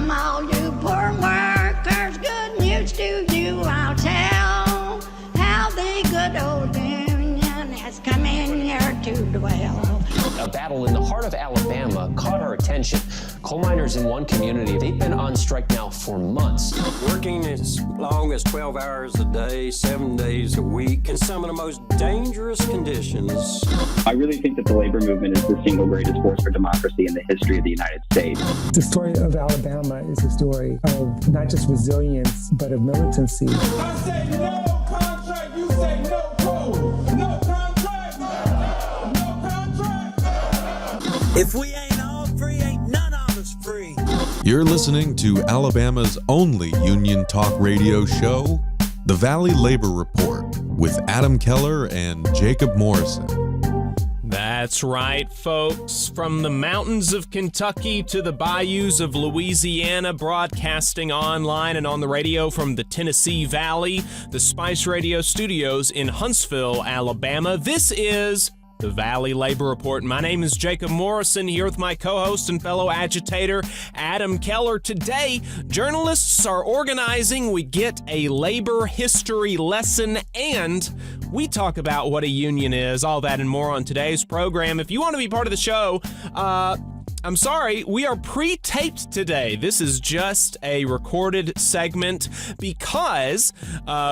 Come all you poor workers, good news to you I'll tell, how the good old union has come in here to dwell. A battle in the heart of Alabama caught our attention. Coal miners in one community, they've been on strike now for months. Working as long as 12 hours a day, 7 days a week, in some of the most dangerous conditions. I really think that the labor movement is the single greatest force for democracy in the history of the United States. The story of Alabama is a story of not just resilience, but of militancy. I say no contract, you say no code. No contract, no contract. If we ain't all free, ain't none of us free. You're listening to Alabama's only union talk radio show, The Valley Labor Report, with Adam Keller and Jacob Morrison. That's right, folks. From the mountains of Kentucky to the bayous of Louisiana, broadcasting online and on the radio from the Tennessee Valley, the Spice Radio studios in Huntsville, Alabama. This is the Valley Labor Report. My name is Jacob Morrison, here with my co-host and fellow agitator, Adam Keller. Today, journalists are organizing. We get a labor history lesson, and we talk about what a union is. All that and more on today's program. If you want to be part of the show, I'm sorry, we are pre-taped today. This is just a recorded segment because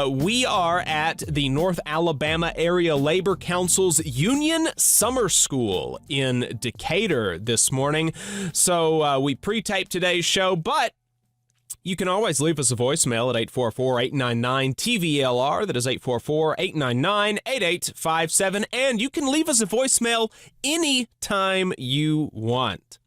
we are at the North Alabama Area Labor Council's Union Summer School in Decatur this morning. So we pre-taped today's show, but you can always leave us a voicemail at 844-899-TVLR. That is 844-899-8857. And you can leave us a voicemail anytime you want.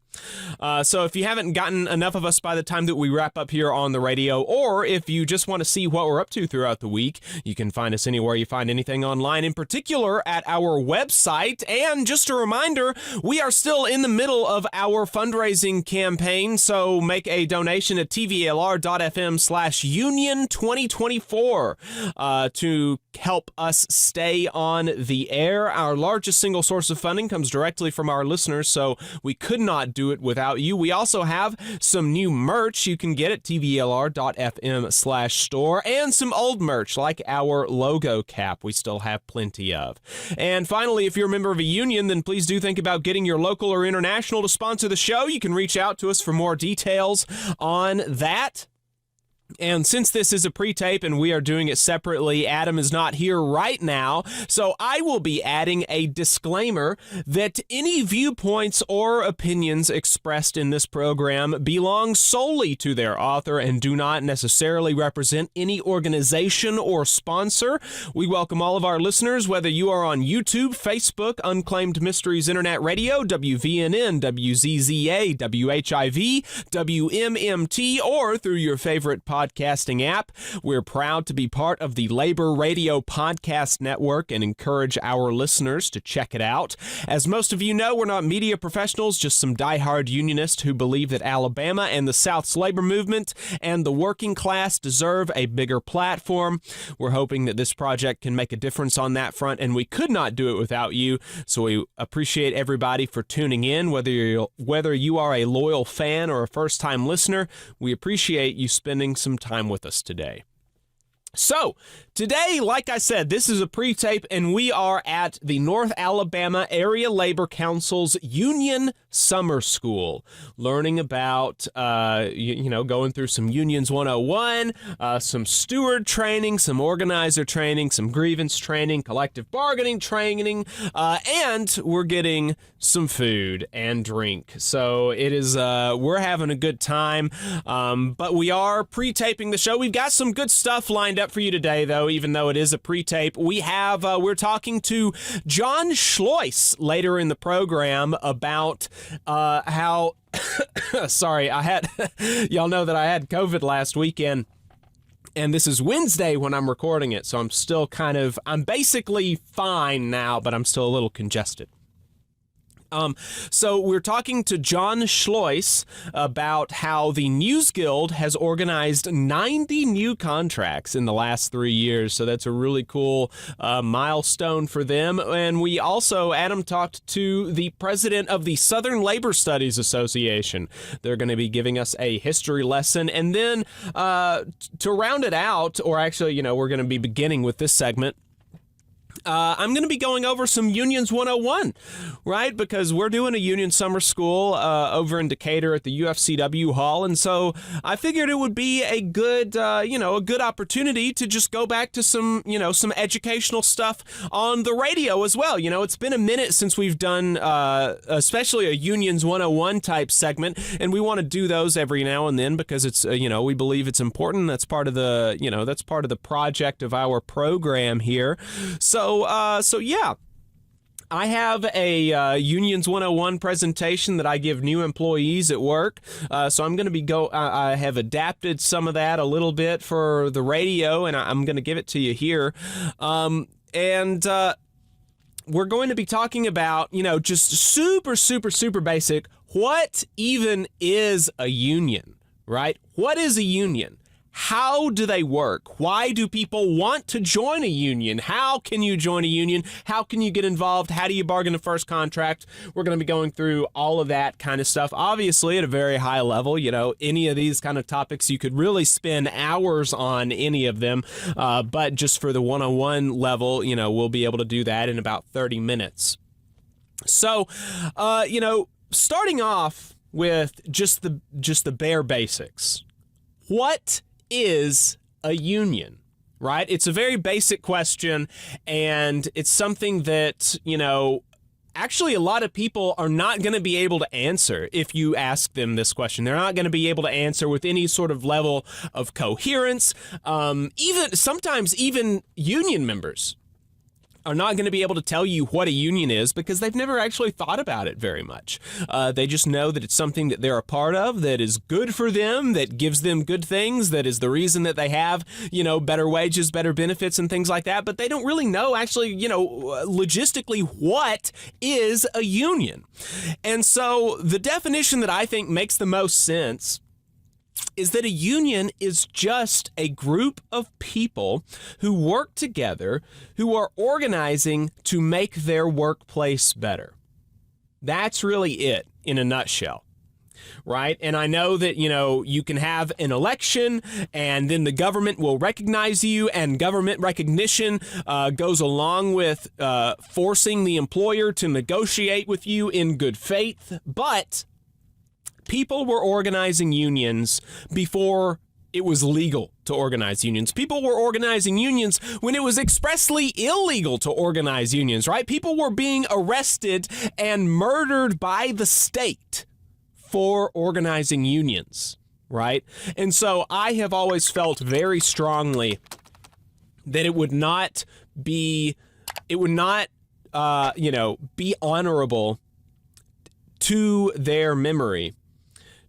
So if you haven't gotten enough of us by the time that we wrap up here on the radio, or if you just want to see what we're up to throughout the week, you can find us anywhere you find anything online, in particular at our website. And just a reminder, we are still in the middle of our fundraising campaign, so make a donation at tvlr.fm/union 2024 to help us stay on the air. Our largest single source of funding comes directly from our listeners, so we could not do it without you. We also have some new merch you can get at tvlr.fm/store, and some old merch like our logo cap we still have plenty of. And finally, if you're a member of a union, then please do think about getting your local or international to sponsor the show. You can reach out to us for more details on that. And since this is a pre-tape and we are doing it separately, Adam is not here right now, so I will be adding a disclaimer that any viewpoints or opinions expressed in this program belong solely to their author and do not necessarily represent any organization or sponsor. We welcome all of our listeners, whether you are on YouTube, Facebook, Unclaimed Mysteries Internet Radio, WVNN, WZZA, WHIV, WMMT, or through your favorite podcasting app. We're proud to be part of the Labor Radio Podcast Network and encourage our listeners to check it out. As most of you know, we're not media professionals, just some diehard unionists who believe that Alabama and the South's labor movement and the working class deserve a bigger platform. We're hoping that this project can make a difference on that front, and we could not do it without you. So we appreciate everybody for tuning in, whether you are a loyal fan or a first-time listener. We appreciate you spending some time with us today. So, today, like I said, this is a pre-tape, and we are at the North Alabama Area Labor Council's Union Summer School, learning about, going through some Unions 101, some steward training, some organizer training, some grievance training, collective bargaining training, and we're getting some food and drink. So, it is, we're having a good time, but we are pre-taping the show. We've got some good stuff lined up for you today, though, even though it is a pre-tape. We're talking to Jon Schleuss later in the program about how sorry, y'all know that I had COVID last weekend, and this is Wednesday when I'm recording it, so I'm basically fine now, but I'm still a little congested. So we're talking to Jon Schleuss about how the NewsGuild has organized 90 new contracts in the last 3 years. So that's a really cool milestone for them. And we also, Adam talked to the president of the Southern Labor Studies Association. They're going to be giving us a history lesson. And then to round it out, or actually, we're going to be beginning with this segment, I'm going to be going over some Unions 101, right? Because we're doing a union summer school over in Decatur at the UFCW hall. And so I figured it would be a good, a good opportunity to just go back to some, some educational stuff on the radio as well. It's been a minute since we've done especially a Unions 101 type segment. And we want to do those every now and then because it's, we believe it's important. That's part of the, that's part of the project of our program here. So yeah, I have a Unions 101 presentation that I give new employees at work. So I'm going to be I have adapted some of that a little bit for the radio, and I'm going to give it to you here. And we're going to be talking about, just super basic. What even is a union, right? What is a union? How do they work? Why do people want to join a union? How can you join a union? How can you get involved? How do you bargain a first contract? We're going to be going through all of that kind of stuff, obviously at a very high level. Any of these kind of topics, you could really spend hours on any of them. But just for the 101 level, we'll be able to do that in about 30 minutes. So, starting off with just the bare basics. What is a union, right? It's a very basic question, and it's something that, actually a lot of people are not going to be able to answer if you ask them this question. They're not going to be able to answer with any sort of level of coherence. Sometimes even union members are not going to be able to tell you what a union is because they've never actually thought about it very much. They just know that it's something that they're a part of, that is good for them, that gives them good things, that is the reason that they have, better wages, better benefits, and things like that. But they don't really know actually, logistically what is a union. And so the definition that I think makes the most sense is that a union is just a group of people who work together, who are organizing to make their workplace better. That's really it in a nutshell, right? And I know that, you can have an election and then the government will recognize you, and government recognition goes along with forcing the employer to negotiate with you in good faith. But people were organizing unions before it was legal to organize unions. People were organizing unions when it was expressly illegal to organize unions, right? People were being arrested and murdered by the state for organizing unions, right? And so I have always felt very strongly that it would not be honorable to their memory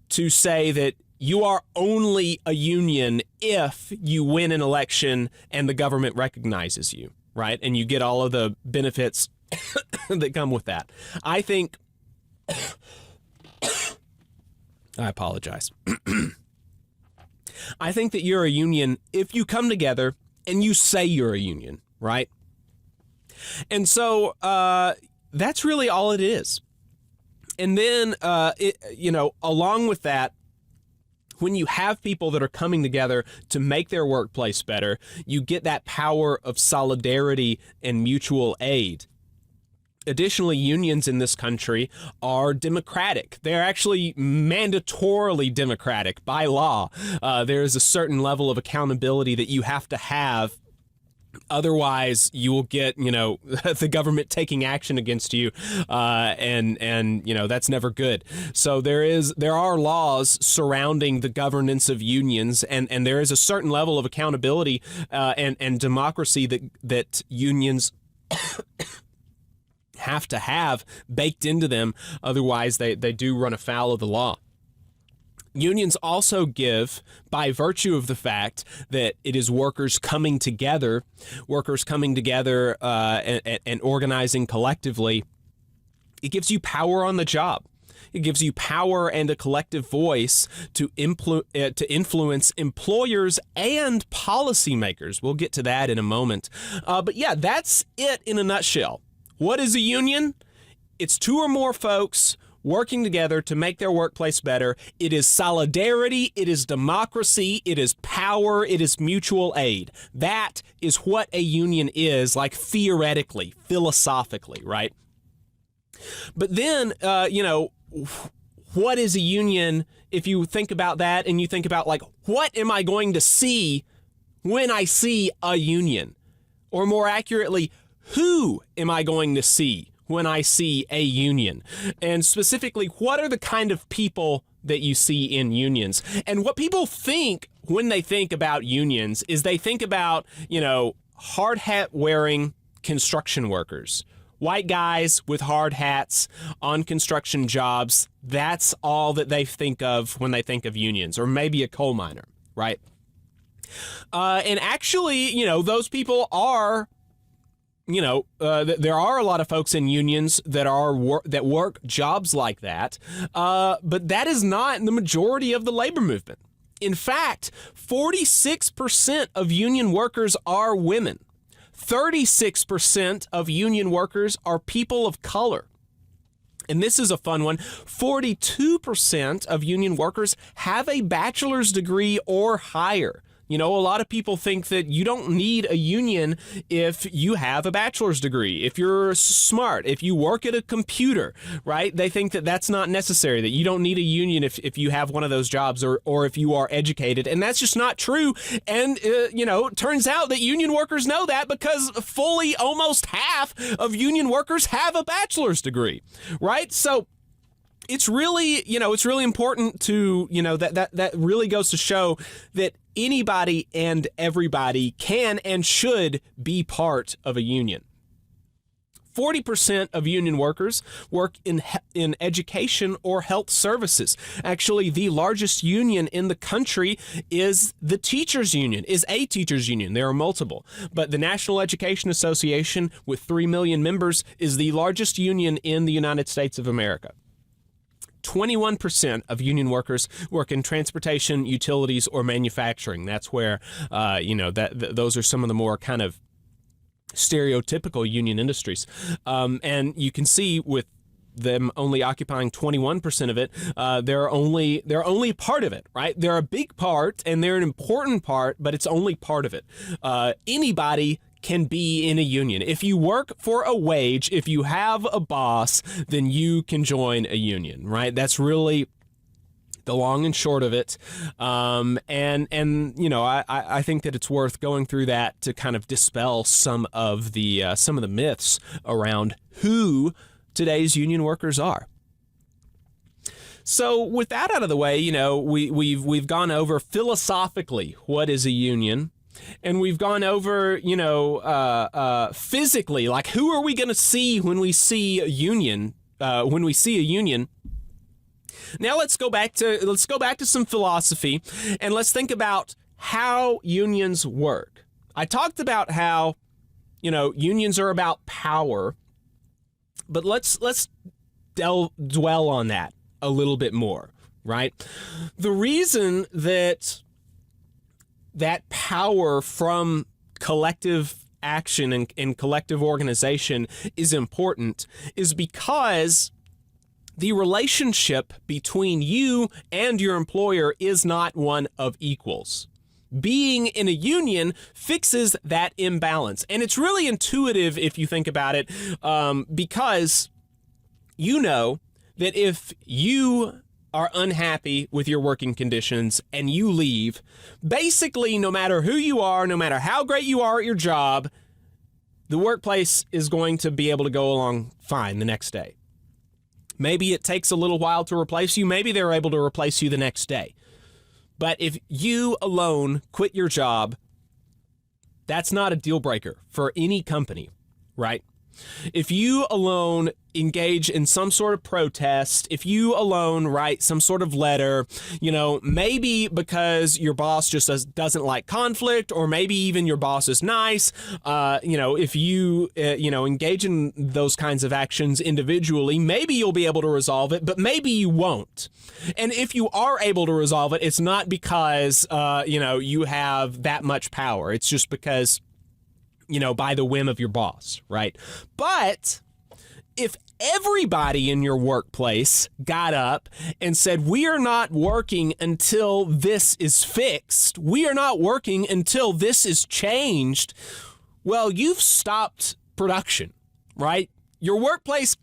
to say that you are only a union if you win an election and the government recognizes you, right? And you get all of the benefits that come with that. I think, I apologize. I think that you're a union if you come together and you say you're a union, right? And so that's really all it is. And then, along with that, when you have people that are coming together to make their workplace better, you get that power of solidarity and mutual aid. Additionally, unions in this country are democratic. They're actually mandatorily democratic by law. There is a certain level of accountability that you have to have. Otherwise, you will get, the government taking action against you, and that's never good. So there are laws surrounding the governance of unions, and there is a certain level of accountability and democracy that unions have to have baked into them. Otherwise, they do run afoul of the law. Unions also give, by virtue of the fact that it is workers coming together and organizing collectively, It gives you power on the job. It gives you power and a collective voice to influence employers and policymakers. We'll get to that in a moment. But yeah, that's it in a nutshell. What is a union? It's two or more folks working together to make their workplace better. It is solidarity, it is democracy, it is power, it is mutual aid. That is what a union is, like theoretically, philosophically, right? But then, what is a union? If you think about that and you think about, like, what am I going to see when I see a union? Or more accurately, who am I going to see when I see a union? And specifically, what are the kind of people that you see in unions? And what people think when they think about unions is they think about, hard hat wearing construction workers. White guys with hard hats on construction jobs. That's all that they think of when they think of unions, or maybe a coal miner, right? And actually, those people are, there are a lot of folks in unions that that work jobs like that, but that is not the majority of the labor movement. In fact, 46% of union workers are women. 36% of union workers are people of color. And this is a fun one. 42% of union workers have a bachelor's degree or higher. A lot of people think that you don't need a union if you have a bachelor's degree, if you're smart, if you work at a computer, right? They think that that's not necessary, that you don't need a union if you have one of those jobs or if you are educated. And that's just not true. And, it turns out that union workers know that because fully almost half of union workers have a bachelor's degree, right? So it's really, it's really important to, that really goes to show that anybody and everybody can and should be part of a union. 40% of union workers work in education or health services. Actually, the largest union in the country is the teachers union, is a teachers union. There are multiple, but the National Education Association with 3 million members is the largest union in the United States of America. 21% of union workers work in transportation, utilities, or manufacturing. That's where, those are some of the more kind of stereotypical union industries. And you can see with them only occupying 21% of it, they're only part of it, right? They're a big part and they're an important part, but it's only part of it. Anybody can be in a union. If you work for a wage, if you have a boss, then you can join a union, right? That's really the long and short of it. I think that it's worth going through that to kind of dispel some of the myths around who today's union workers are. So with that out of the way, we've gone over philosophically what is a union. And we've gone over, physically, like who are we going to see when we see a union? Now let's go back to some philosophy, and let's think about how unions work. I talked about how, unions are about power, but let's dwell on that a little bit more, right? The reason that power from collective action and collective organization is important is because the relationship between you and your employer is not one of equals. Being in a union fixes that imbalance. And it's really intuitive if you think about it, because that if you are unhappy with your working conditions and you leave, basically no matter who you are, no matter how great you are at your job, the workplace is going to be able to go along fine the next day. Maybe it takes a little while to replace you. Maybe they're able to replace you the next day. But if you alone quit your job, that's not a deal breaker for any company, right? if you alone engage in some sort of protest, if you alone write some sort of letter, maybe because your boss just doesn't like conflict, or maybe even your boss is nice, if you, engage in those kinds of actions individually, maybe you'll be able to resolve it, but maybe you won't. And if you are able to resolve it, it's not because, you have that much power. It's just because, by the whim of your boss, right? But if everybody in your workplace got up and said, we are not working until this is fixed, we are not working until this is changed, well, you've stopped production, right? Your workplace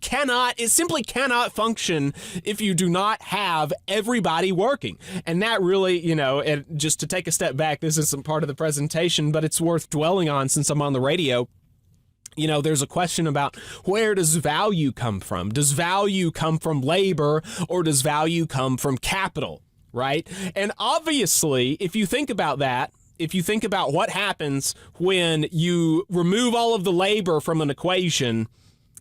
simply cannot function if you do not have everybody working. And that really, and just to take a step back, this isn't part of the presentation, but it's worth dwelling on since I'm on the radio. There's a question about, where does value come from? Does value come from labor, or does value come from capital, right? And obviously, if you think about that, if you think about what happens when you remove all of the labor from an equation,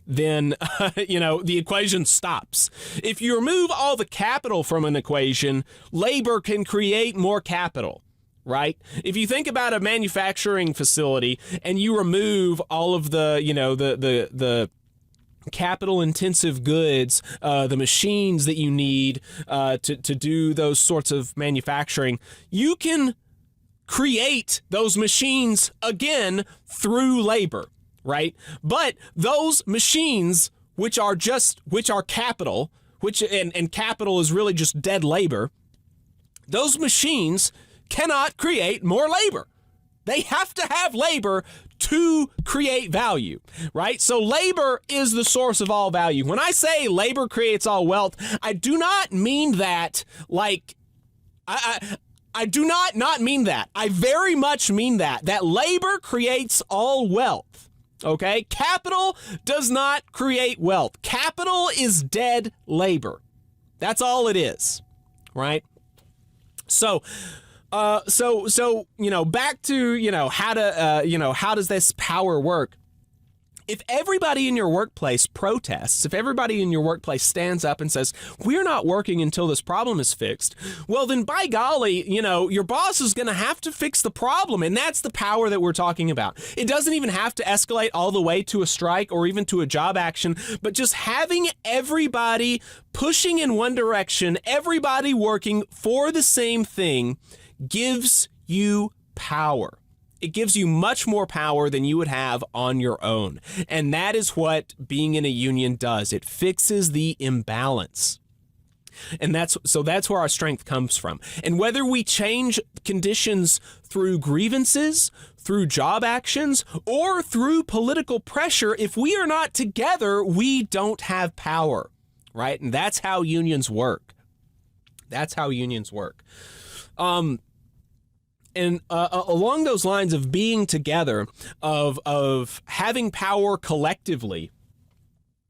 then, the equation stops. If you remove all the capital from an equation, labor can create more capital. Right? If you think about a manufacturing facility and you remove all of the, the capital intensive goods, the machines that you need to do those sorts of manufacturing, you can create those machines again through labor, right? But those machines, which are capital, and capital is really just dead labor, those machines cannot create more labor. They have to have labor to create value, right? So labor is the source of all value. When I say labor creates all wealth, I do not mean that like, I do not mean that. I very much mean that labor creates all wealth. Okay? Capital does not create wealth. Capital is dead labor. That's all it is, right? So, back to, how does this power work? If everybody in your workplace protests, if everybody in your workplace stands up and says, we're not working until this problem is fixed, well, then by golly, your boss is going to have to fix the problem. And that's the power that we're talking about. It doesn't even have to escalate all the way to a strike or even to a job action, but just having everybody pushing in one direction, everybody working for the same thing, gives you power. It gives you much more power than you would have on your own. And that is what being in a union does. It fixes the imbalance. And that's where our strength comes from. And whether we change conditions through grievances, through job actions, or through political pressure, if we are not together, we don't have power, right? And that's how unions work. That's how unions work. And along those lines of being together, of having power collectively,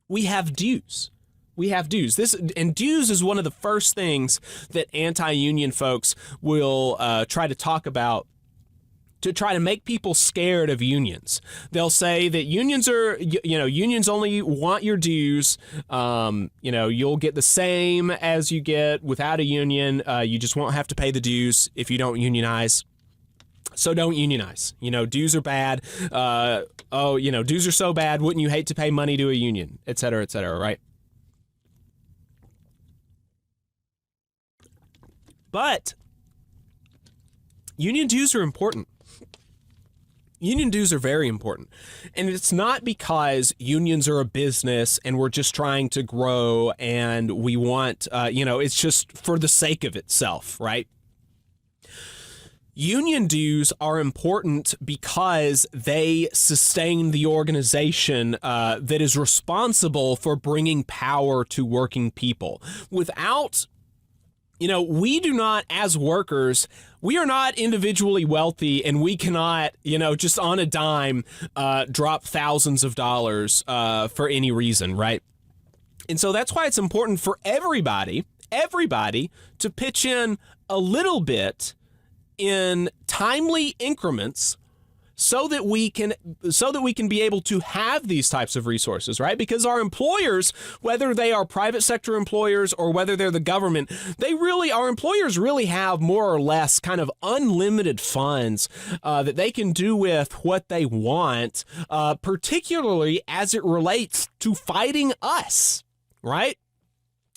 we have dues. We have dues. Dues is one of the first things that anti-union folks will try to talk about to try to make people scared of unions. They'll say that unions only want your dues. You'll get the same as you get without a union. You just won't have to pay the dues if you don't unionize. So don't unionize. Dues are bad. Dues are so bad. Wouldn't you hate to pay money to a union, et cetera, right? But union dues are important. Union dues are very important. And it's not because unions are a business and we're just trying to grow and we want, it's just for the sake of itself, right? Union dues are important because they sustain the organization that is responsible for bringing power to working people. Without, we do not, as workers, we are not individually wealthy, and we cannot, just on a dime, drop thousands of dollars for any reason, right? And so that's why it's important for everybody to pitch in a little bit in timely increments so that we can be able to have these types of resources, right? Because our employers, whether they are private sector employers or whether they're the government, our employers really have more or less kind of unlimited funds that they can do with what they want, particularly as it relates to fighting us, right?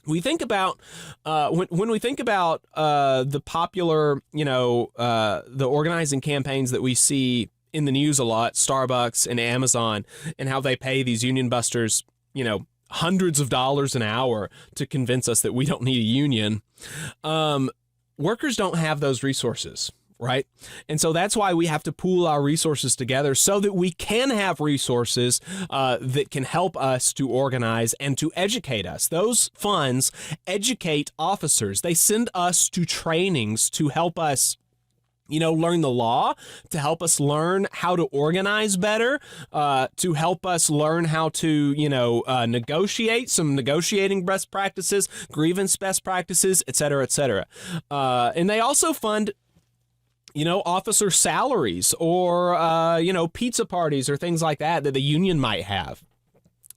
We think about when we think about the popular, the organizing campaigns that we see in the news a lot, Starbucks and Amazon, and how they pay these union busters, hundreds of dollars an hour to convince us that we don't need a union. Workers don't have those resources, right? And so that's why we have to pool our resources together so that we can have resources that can help us to organize and to educate us. Those funds educate officers. They send us to trainings to help us learn the law, to help us learn how to organize better, to help us learn how to, negotiate some negotiating best practices, grievance best practices, et cetera, et cetera. And they also fund officer salaries or, pizza parties or things like that the union might have.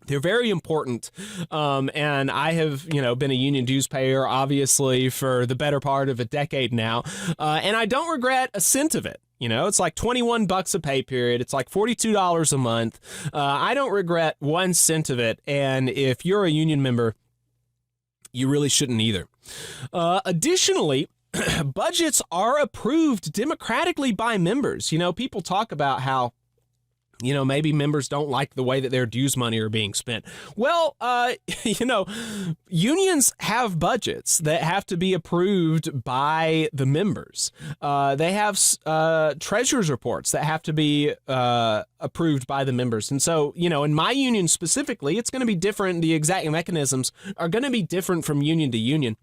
They're very important, and I have, been a union dues payer, obviously, for the better part of a decade now, and I don't regret a cent of it. It's like $21 a pay period. It's like $42 a month. I don't regret 1 cent of it, and if you're a union member, you really shouldn't either. Additionally, budgets are approved democratically by members. People talk about how maybe members don't like the way that their dues money are being spent. Well, unions have budgets that have to be approved by the members. They have treasurer's reports that have to be approved by the members. And so, in my union specifically, it's going to be different. The exact mechanisms are going to be different from union to union.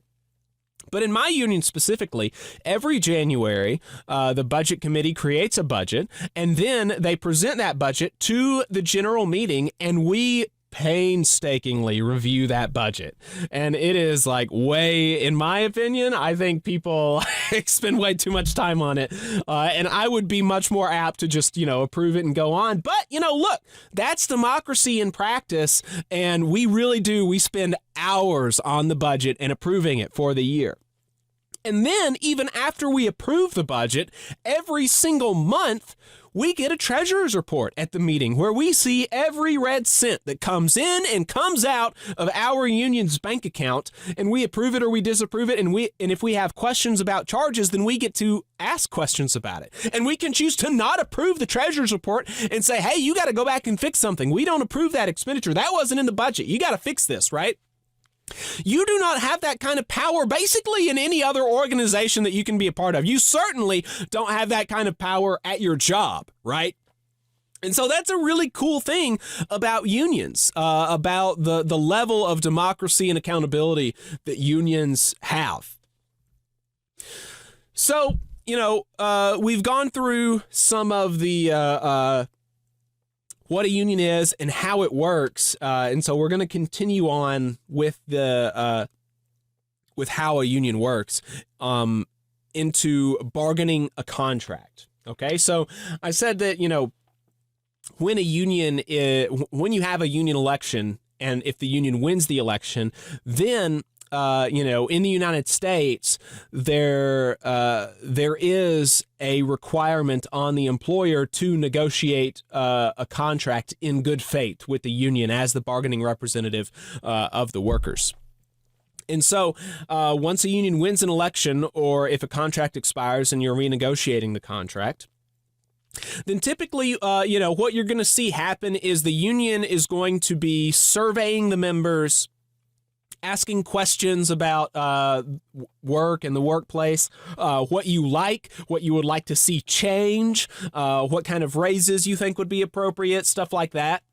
But in my union specifically, every January, the budget committee creates a budget, and then they present that budget to the general meeting, and we painstakingly review that budget. And it is in my opinion, I think people spend way too much time on it. And I would be much more apt to just, approve it and go on. But, look, that's democracy in practice. And we really do. We spend hours on the budget and approving it for the year. And then even after we approve the budget, every single month, we get a treasurer's report at the meeting where we see every red cent that comes in and comes out of our union's bank account, and we approve it or we disapprove it. And if we have questions about charges, then we get to ask questions about it. And we can choose to not approve the treasurer's report and say, hey, you got to go back and fix something. We don't approve that expenditure. That wasn't in the budget. You got to fix this, right? You do not have that kind of power basically in any other organization that you can be a part of. You certainly don't have that kind of power at your job, right? And so that's a really cool thing about unions, about the level of democracy and accountability that unions have. So, we've gone through some of the what a union is and how it works, and so we're going to continue on with with how a union works into bargaining a contract. Okay, so I said that when you have a union election, and if the union wins the election, then in the United States, there is a requirement on the employer to negotiate a contract in good faith with the union as the bargaining representative of the workers. And so once a union wins an election, or if a contract expires and you're renegotiating the contract, then typically, what you're going to see happen is the union is going to be surveying the members, asking questions about work and the workplace, what you like, what you would like to see change, what kind of raises you think would be appropriate, stuff like that.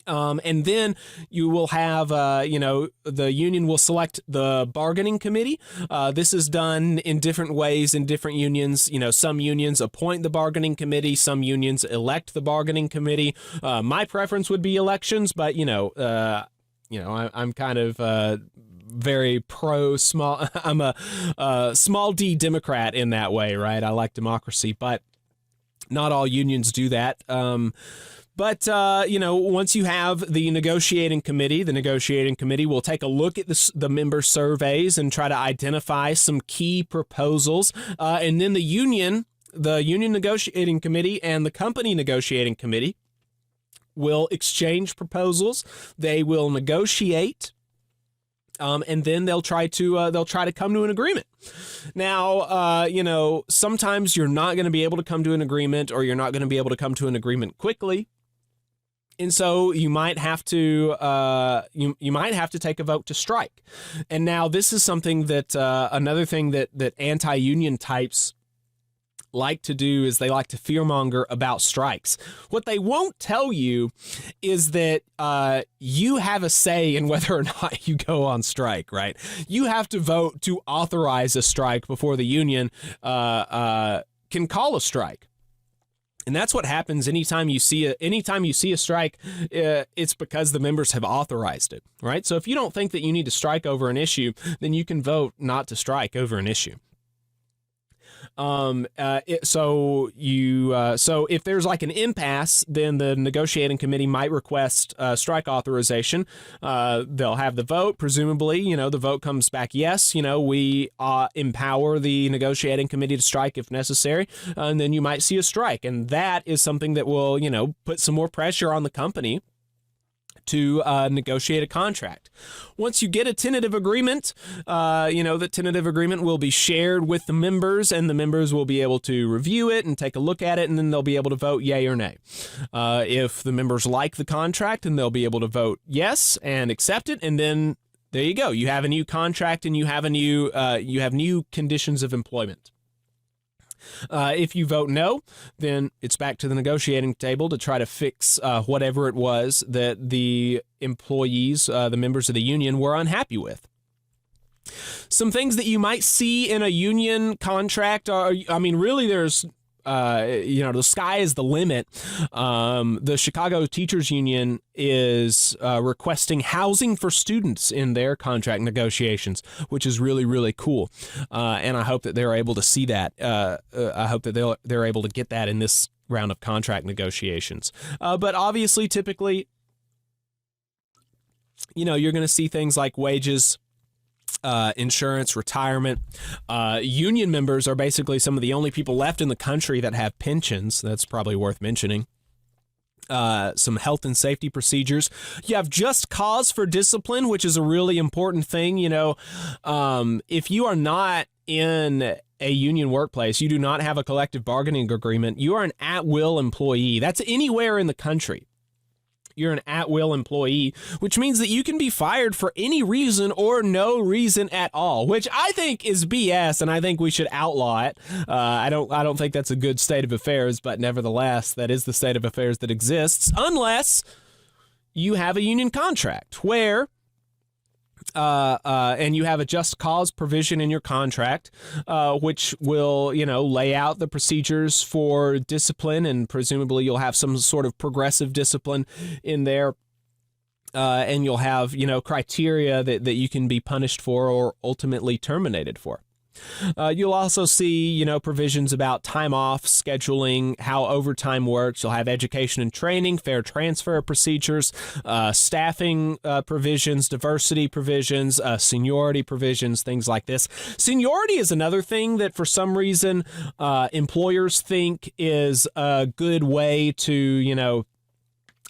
And then you will have, the union will select the bargaining committee. This is done in different ways in different unions. Some unions appoint the bargaining committee. Some unions elect the bargaining committee. My preference would be elections, but, I'm kind of very pro small. I'm a small d Democrat in that way, right? I like democracy, but Not all unions do that. But once you have the negotiating committee will take a look at the member surveys and try to identify some key proposals. And then the union negotiating committee and the company negotiating committee will exchange proposals. They will negotiate. And then they'll try to come to an agreement. Now, sometimes you're not going to be able to come to an agreement, or you're not going to be able to come to an agreement quickly. And so you might have to take a vote to strike. And now this is something that another thing that anti-union types like to do is they like to fearmonger about strikes. What they won't tell you is that you have a say in whether or not you go on strike, right? You have to vote to authorize a strike before the union can call a strike. And that's what happens anytime you see a strike. It's because the members have authorized it, right? So if you don't think that you need to strike over an issue, then you can vote not to strike over an issue. So if there's like an impasse, then the negotiating committee might request strike authorization. They'll have the vote. Presumably, the vote comes back yes. We empower the negotiating committee to strike if necessary, and then you might see a strike, and that is something that will put some more pressure on the company to negotiate a contract. Once you get a tentative agreement, the tentative agreement will be shared with the members, and the members will be able to review it and take a look at it, and then they'll be able to vote yay or nay. If the members like the contract, then they'll be able to vote yes and accept it, and then there you go. You have a new contract, and you have new conditions of employment. If you vote no, then it's back to the negotiating table to try to fix whatever it was that the employees, the members of the union, were unhappy with. Some things that you might see in a union contract are, really there's, the sky is the limit. The Chicago Teachers Union is requesting housing for students in their contract negotiations, which is really, really cool. And I hope that they're able to see that. I hope that they're able to get that in this round of contract negotiations. But obviously, typically, you're going to see things like wages, insurance, retirement. Union members are basically some of the only people left in the country that have pensions. That's probably worth mentioning. Some health and safety procedures. You have just cause for discipline, which is a really important thing. If you are not in a union workplace, you do not have a collective bargaining agreement, you are an at-will employee. That's anywhere in the country. You're an at-will employee, which means that you can be fired for any reason or no reason at all, which I think is BS, and I think we should outlaw it. I don't think that's a good state of affairs, but nevertheless, that is the state of affairs that exists, unless you have a union contract where and you have a just cause provision in your contract, which will, lay out the procedures for discipline, and presumably you'll have some sort of progressive discipline in there. And you'll have, criteria that you can be punished for or ultimately terminated for. You'll also see, provisions about time off, scheduling, how overtime works. You'll have education and training, fair transfer procedures, staffing provisions, diversity provisions, seniority provisions, things like this. Seniority is another thing that for some reason employers think is a good way to,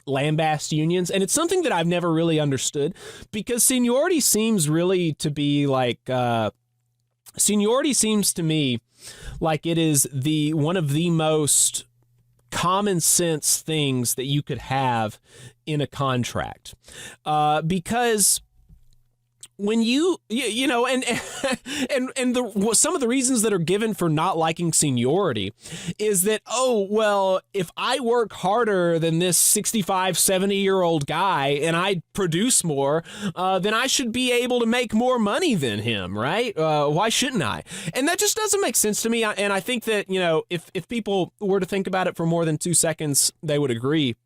lambast unions. And it's something that I've never really understood, because seniority seems really to be like... Seniority seems to me like it is one of the most common sense things that you could have in a contract, because when some of the reasons that are given for not liking seniority is that, if I work harder than this 65, 70-year-old guy and I produce more, then I should be able to make more money than him, right? Why shouldn't I? And that just doesn't make sense to me. And I think that, if people were to think about it for more than 2 seconds, they would agree.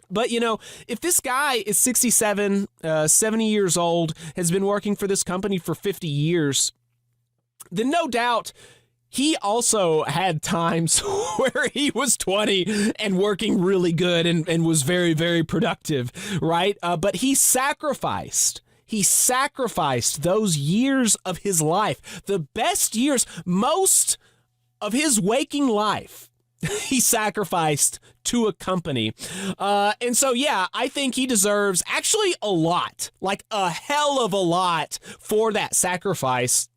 But, if this guy is 67, 70 years old, has been working for this company for 50 years, then no doubt he also had times where he was 20 and working really good and was very, very productive, right? But he sacrificed those years of his life, the best years, most of his waking life, he sacrificed to a company. And so, yeah, I think he deserves actually a lot, like a hell of a lot for that sacrifice.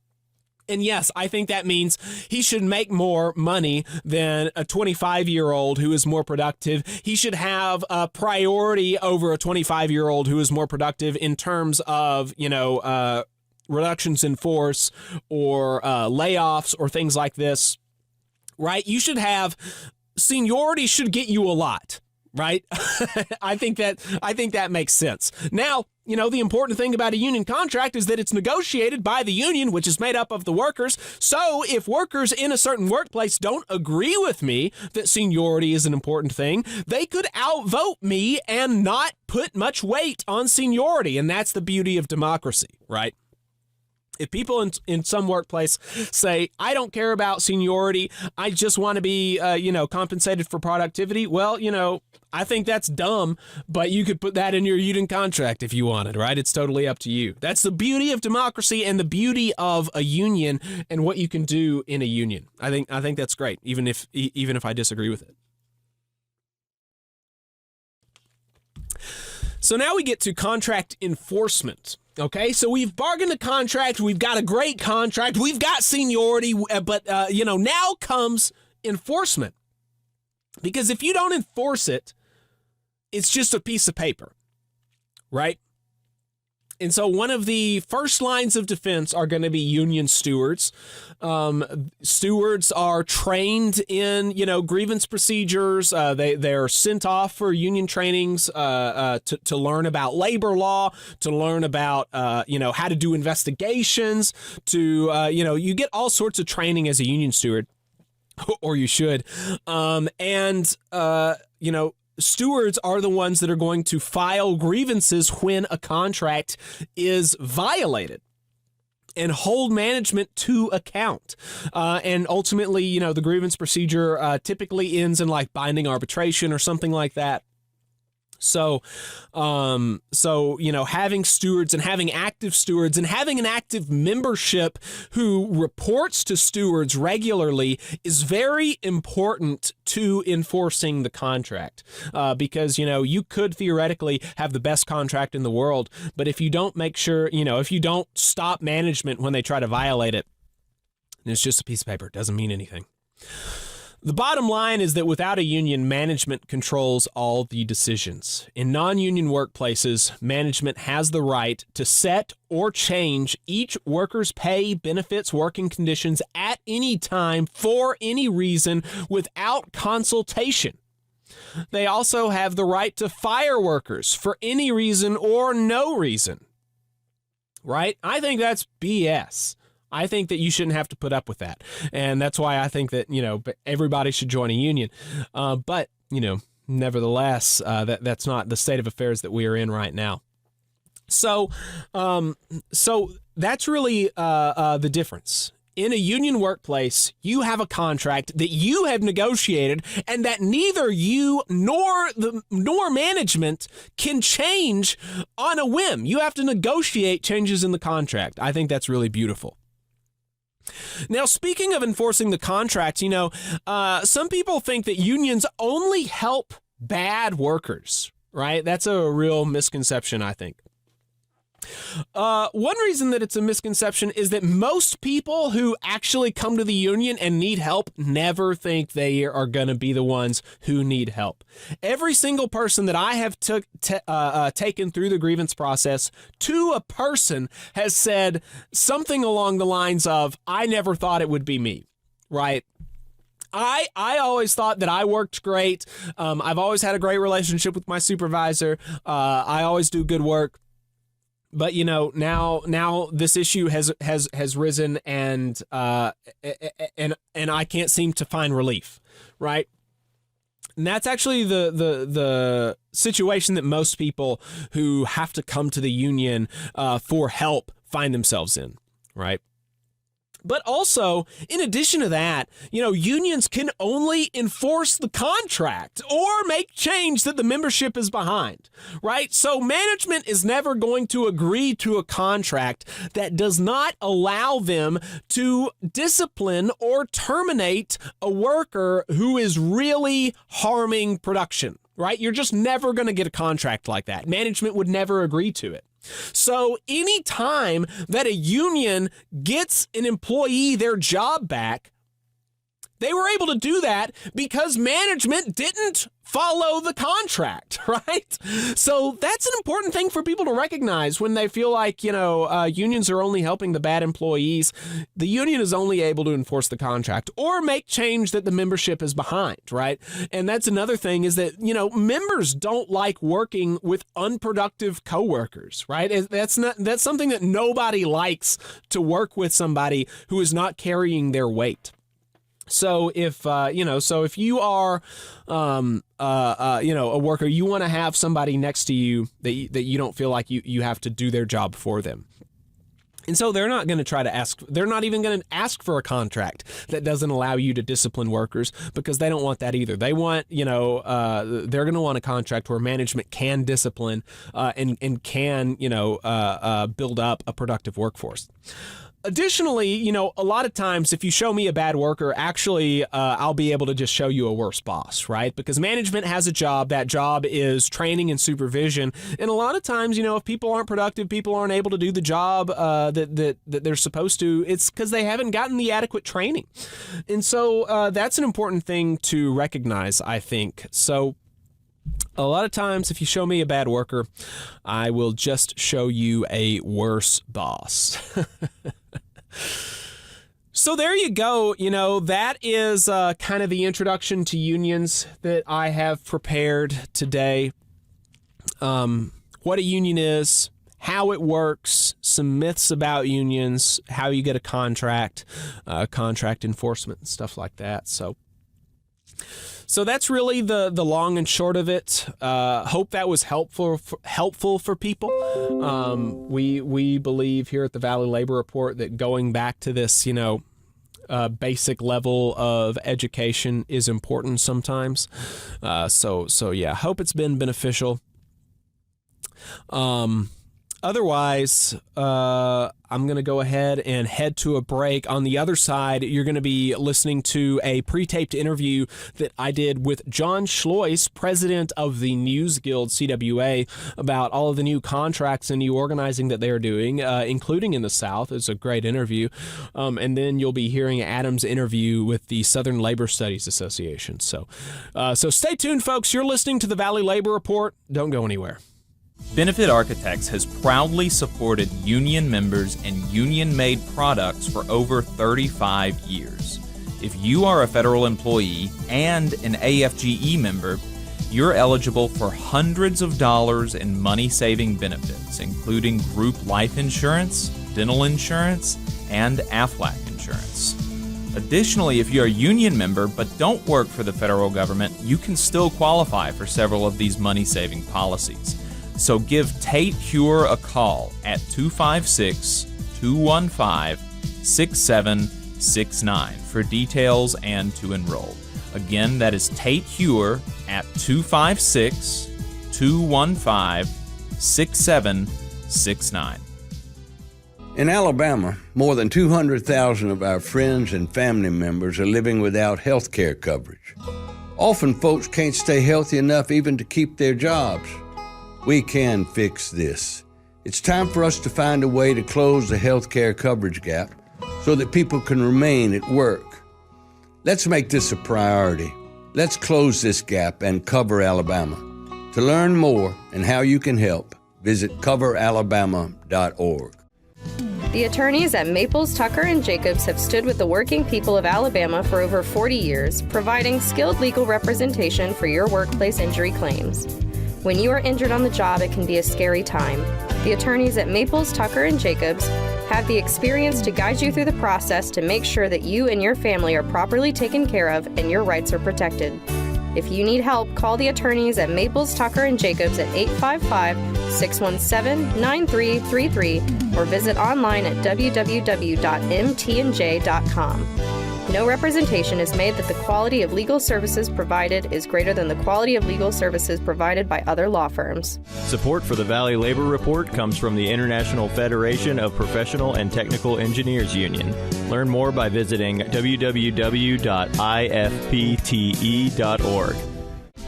And yes, I think that means he should make more money than a 25-year-old who is more productive. He should have a priority over a 25-year-old who is more productive in terms of, reductions in force or layoffs or things like this, right? You should have seniority should get you a lot, right? I think that makes sense. Now, the important thing about a union contract is that it's negotiated by the union, which is made up of the workers. So if workers in a certain workplace don't agree with me that seniority is an important thing, they could outvote me and not put much weight on seniority. And that's the beauty of democracy, right? If people in some workplace say, I don't care about seniority, I just want to be, compensated for productivity, well, I think that's dumb, but you could put that in your union contract if you wanted, right? It's totally up to you. That's the beauty of democracy and the beauty of a union and what you can do in a union. I think that's great, even if I disagree with it. So now we get to contract enforcement. Okay, so we've bargained a contract, we've got a great contract, we've got seniority, but, now comes enforcement. Because if you don't enforce it, it's just a piece of paper, right? And so one of the first lines of defense are going to be union stewards. Stewards are trained in, grievance procedures. They're sent off for union trainings to learn about labor law, to learn about, how to do investigations, to, you get all sorts of training as a union steward, or you should. Stewards are the ones that are going to file grievances when a contract is violated and hold management to account. And ultimately, the grievance procedure typically ends in like binding arbitration or something like that. So, having stewards and having active stewards and having an active membership who reports to stewards regularly is very important to enforcing the contract. Because, you could theoretically have the best contract in the world, but if you don't make sure, if you don't stop management when they try to violate it, it's just a piece of paper. It doesn't mean anything. The bottom line is that without a union, management controls all the decisions. In non-union workplaces, management has the right to set or change each worker's pay, benefits, working conditions at any time for any reason without consultation. They also have the right to fire workers for any reason or no reason. Right? I think that's BS. I think that you shouldn't have to put up with that. And that's why I think that, everybody should join a union. But nevertheless, that's not the state of affairs that we are in right now. So that's really the difference. In a union workplace, you have a contract that you have negotiated and that neither you nor management can change on a whim. You have to negotiate changes in the contract. I think that's really beautiful. Now, speaking of enforcing the contract, some people think that unions only help bad workers, right? That's a real misconception, I think. One reason that it's a misconception is that most people who actually come to the union and need help never think they are going to be the ones who need help. Every single person that I have taken through the grievance process to a person has said something along the lines of, I never thought it would be me, right? I always thought that I worked great. I've always had a great relationship with my supervisor. I always do good work. But now this issue has risen and I can't seem to find relief, right? And that's actually the situation that most people who have to come to the union for help find themselves in, right? But also, in addition to that, unions can only enforce the contract or make change that the membership is behind, right? So management is never going to agree to a contract that does not allow them to discipline or terminate a worker who is really harming production, right? You're just never going to get a contract like that. Management would never agree to it. So any time that a union gets an employee their job back, they were able to do that because management didn't follow the contract, right? So that's an important thing for people to recognize when they feel like, unions are only helping the bad employees. The union is only able to enforce the contract or make change that the membership is behind, right? And that's another thing is that, members don't like working with unproductive coworkers, right? That's something that nobody likes, to work with somebody who is not carrying their weight. So if you are, a worker, you want to have somebody next to you that you don't feel like you have to do their job for them. And so they're not going to they're not even going to ask for a contract that doesn't allow you to discipline workers, because they don't want that either. They want, they're going to want a contract where management can discipline, and can, build up a productive workforce. Additionally, a lot of times if you show me a bad worker, actually, I'll be able to just show you a worse boss, right? Because management has a job. That job is training and supervision. And a lot of times, if people aren't productive, people aren't able to do the job that they're supposed to, it's because they haven't gotten the adequate training. And so that's an important thing to recognize, I think. So a lot of times, if you show me a bad worker, I will just show you a worse boss. So there you go. That is kind of the introduction to unions that I have prepared today. What a union is, how it works, some myths about unions, how you get a contract enforcement, and stuff like that. So that's really the long and short of it. Hope that was helpful for people. We believe here at the Valley Labor Report that going back to this, basic level of education is important sometimes. So yeah, hope it's been beneficial. Otherwise, I'm going to go ahead and head to a break. On the other side, you're going to be listening to a pre-taped interview that I did with Jon Schleuss, president of the NewsGuild CWA, about all of the new contracts and new organizing that they're doing, including in the South. It's a great interview. And then you'll be hearing Adam's interview with the Southern Labor Studies Association. So stay tuned, folks. You're listening to the Valley Labor Report. Don't go anywhere. Benefit Architects has proudly supported union members and union-made products for over 35 years. If you are a federal employee and an AFGE member, you're eligible for hundreds of dollars in money-saving benefits, including group life insurance, dental insurance, and AFLAC insurance. Additionally, if you're a union member but don't work for the federal government, you can still qualify for several of these money-saving policies. So give Tate Cure a call at 256-215-6769 for details and to enroll. Again, that is Tate Cure at 256-215-6769. In Alabama, more than 200,000 of our friends and family members are living without health care coverage. Often folks can't stay healthy enough even to keep their jobs. We can fix this. It's time for us to find a way to close the health care coverage gap so that people can remain at work. Let's make this a priority. Let's close this gap and cover Alabama. To learn more and how you can help, visit coveralabama.org. The attorneys at Maples, Tucker & Jacobs have stood with the working people of Alabama for over 40 years, providing skilled legal representation for your workplace injury claims. When you are injured on the job, it can be a scary time. The attorneys at Maples, Tucker & Jacobs have the experience to guide you through the process to make sure that you and your family are properly taken care of and your rights are protected. If you need help, call the attorneys at Maples, Tucker, and Jacobs at 855-617-9333 or visit online at www.mtnj.com. No representation is made that the quality of legal services provided is greater than the quality of legal services provided by other law firms. Support for the Valley Labor Report comes from the International Federation of Professional and Technical Engineers Union. Learn more by visiting www.ifpte.org.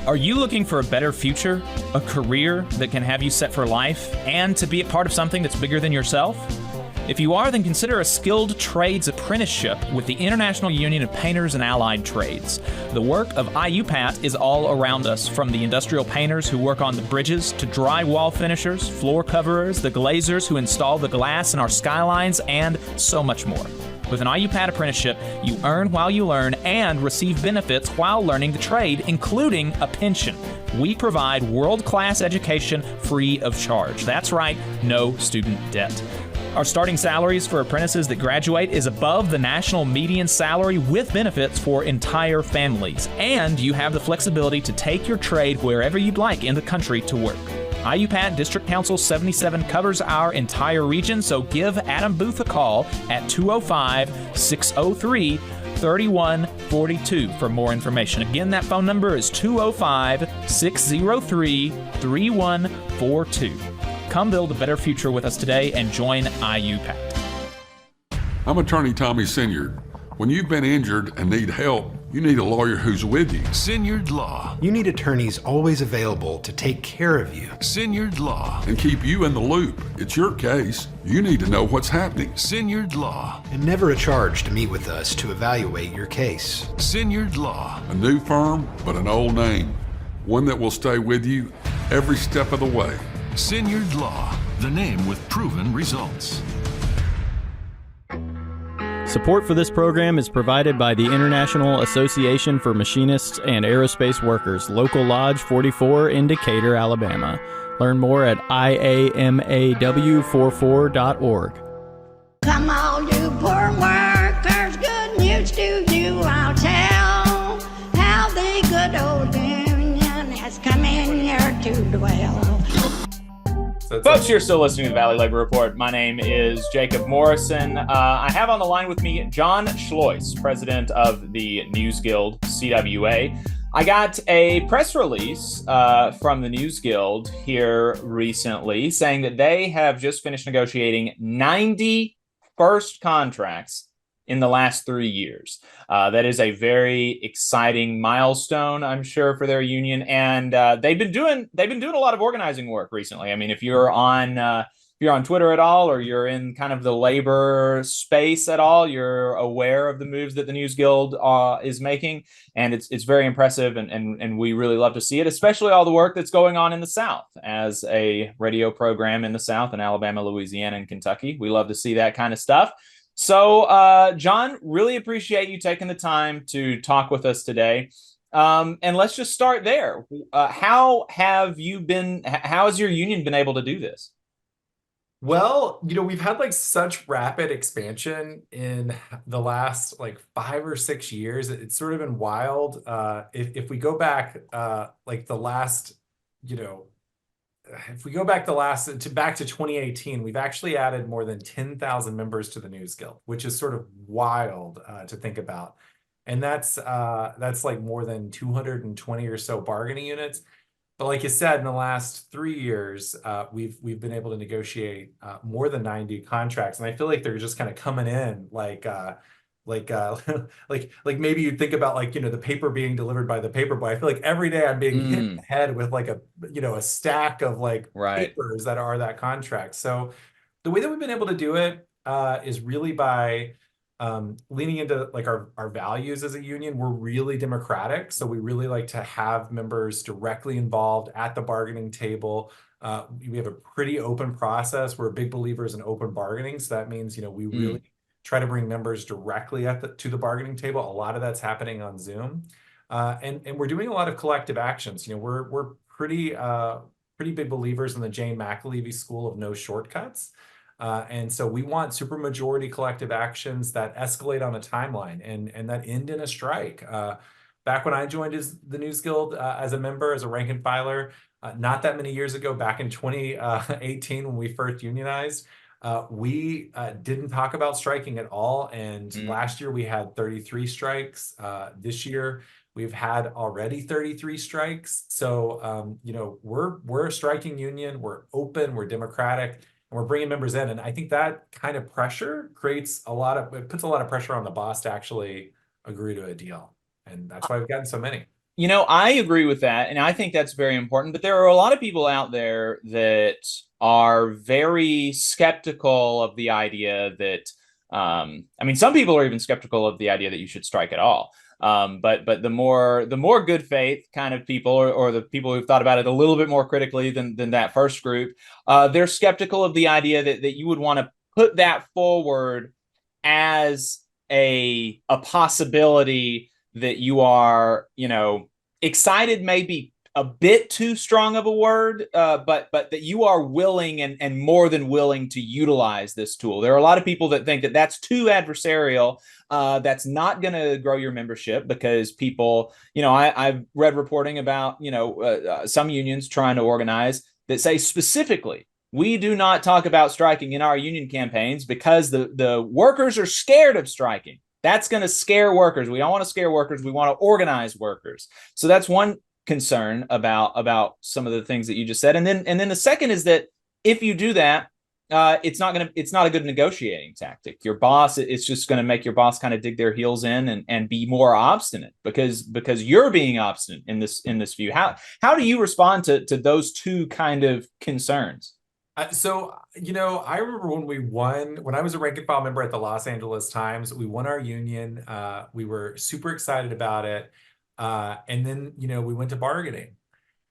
Are you looking for a better future, a career that can have you set for life, and to be a part of something that's bigger than yourself? If you are, then consider a skilled trades apprenticeship with the International Union of Painters and Allied Trades. The work of IUPAT is all around us, from the industrial painters who work on the bridges to drywall finishers, floor coverers, the glazers who install the glass in our skylines, and so much more. With an IUPAT apprenticeship, you earn while you learn and receive benefits while learning the trade, including a pension. We provide world-class education free of charge. That's right, no student debt. Our starting salaries for apprentices that graduate is above the national median salary with benefits for entire families. And you have the flexibility to take your trade wherever you'd like in the country to work. IUPAT District Council 77 covers our entire region, so give Adam Booth a call at 205-603-3142 for more information. Again, that phone number is 205-603-3142. Come build a better future with us today and join IUPAT. I'm attorney Tommy Sinyard. When you've been injured and need help, you need a lawyer who's with you. Sinyard Law. You need attorneys always available to take care of you. Sinyard Law. And keep you in the loop. It's your case. You need to know what's happening. Sinyard Law. And never a charge to meet with us to evaluate your case. Sinyard Law. A new firm, but an old name. One that will stay with you every step of the way. Sinyard Law, the name with proven results. Support for this program is provided by the International Association for Machinists and Aerospace Workers, Local Lodge 44 in Decatur, Alabama. Learn more at iamaw44.org. Come all you poor workers, good news to you I'll tell, how the good old union has come in here to dwell. Folks, you're still listening to the Valley Labor Report. My name is Jacob Morrison. I have on the line with me Jon Schleuss, president of the NewsGuild CWA. I got a press release from the NewsGuild here recently saying that they have just finished negotiating 90 first contracts in the last 3 years. That is a very exciting milestone, I'm sure, for their union. And they've been doing a lot of organizing work recently. I mean, if you're on Twitter at all, or you're in kind of the labor space at all, you're aware of the moves that the NewsGuild is making, and it's very impressive. And we really love to see it, especially all the work that's going on in the South as a radio program in the South in Alabama, Louisiana, and Kentucky. We love to see that kind of stuff. So, Jon, really appreciate you taking the time to talk with us today. And let's just start there. How has your union been able to do this? Well, we've had such rapid expansion in the last 5 or 6 years. It's sort of been wild. If we go back back to 2018, we've actually added more than 10,000 members to the NewsGuild, which is sort of wild to think about. And that's more than 220 or so bargaining units. But like you said, in the last 3 years, we've been able to negotiate more than 90 contracts, and I feel like they're just kind of coming in like maybe you'd think about the paper being delivered by the paper boy. I feel like every day I'm being hit in the head with a stack of papers that are that contract. So the way that we've been able to do it is really by leaning into our values as a union. We're really democratic, so we really like to have members directly involved at the bargaining table. We have a pretty open process. We're big believers in open bargaining, so that means we really try to bring members directly to the bargaining table. A lot of that's happening on Zoom, and we're doing a lot of collective actions. We're pretty big believers in the Jane McAlevey school of no shortcuts. And so we want supermajority collective actions that escalate on a timeline and that end in a strike. back when I joined the NewsGuild as a member, as a rank and filer, not that many years ago, back in 2018 when we first unionized, we didn't talk about striking at all. And last year we had 33 strikes. This year we've had already 33 strikes. So, you know, we're a striking union. We're open, we're democratic, and we're bringing members in. And I think that kind of pressure puts a lot of pressure on the boss to actually agree to a deal. And that's why we've gotten so many. You know, I agree with that, and I think that's very important. But there are a lot of people out there that are very skeptical of the idea that, I mean, some people are even skeptical of the idea that you should strike at all. But the more good faith kind of people, or the people who've thought about it a little bit more critically than that first group, they're skeptical of the idea that you would want to put that forward as a possibility that you are, you know, excited may be a bit too strong of a word, but that you are willing and more than willing to utilize this tool. There are a lot of people that think that that's too adversarial. That's not going to grow your membership, because people, you know, I've read reporting about, you know, some unions trying to organize that say specifically, we do not talk about striking in our union campaigns because the workers are scared of striking. That's going to scare workers. We don't want to scare workers. We want to organize workers. So that's one concern about some of the things that you just said. And then the second is that if you do that, it's not a good negotiating tactic. Your boss, it's just going to make your boss kind of dig their heels in and be more obstinate because you're being obstinate in this view. How do you respond to those two kind of concerns? So, you know, I remember when I was a rank and file member at the Los Angeles Times, we won our union. We were super excited about it. And then, you know, we went to bargaining.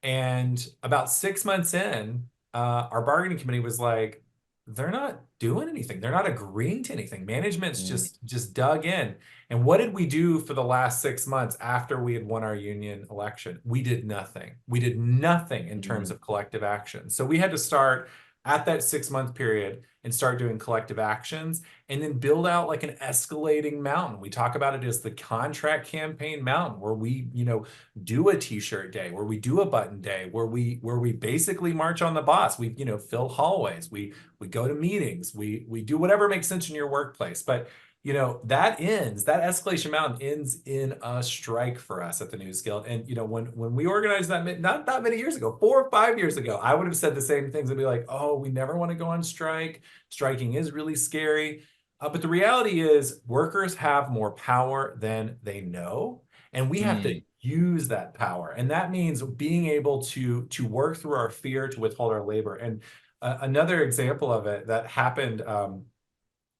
And about 6 months in, our bargaining committee was like, they're not doing anything. They're not agreeing to anything. Management's just dug in. And what did we do for the last 6 months after we had won our union election? We did nothing. We did nothing in terms of collective action. So we had to start at that 6-month period and start doing collective actions, and then build out like an escalating mountain. We talk about it as the contract campaign mountain, where we, you know, do a t-shirt day, where we do a button day, where we basically march on the boss. We, you know, fill hallways, we go to meetings, we do whatever makes sense in your workplace. But you know, that escalation mountain ends in a strike for us at the NewsGuild. And, you know, when we organized that, not that many years ago, 4 or 5 years ago, I would have said the same things and be like, oh, we never want to go on strike. Striking is really scary. But the reality is workers have more power than they know. And we have to use that power. And that means being able to work through our fear to withhold our labor. And another example of it that happened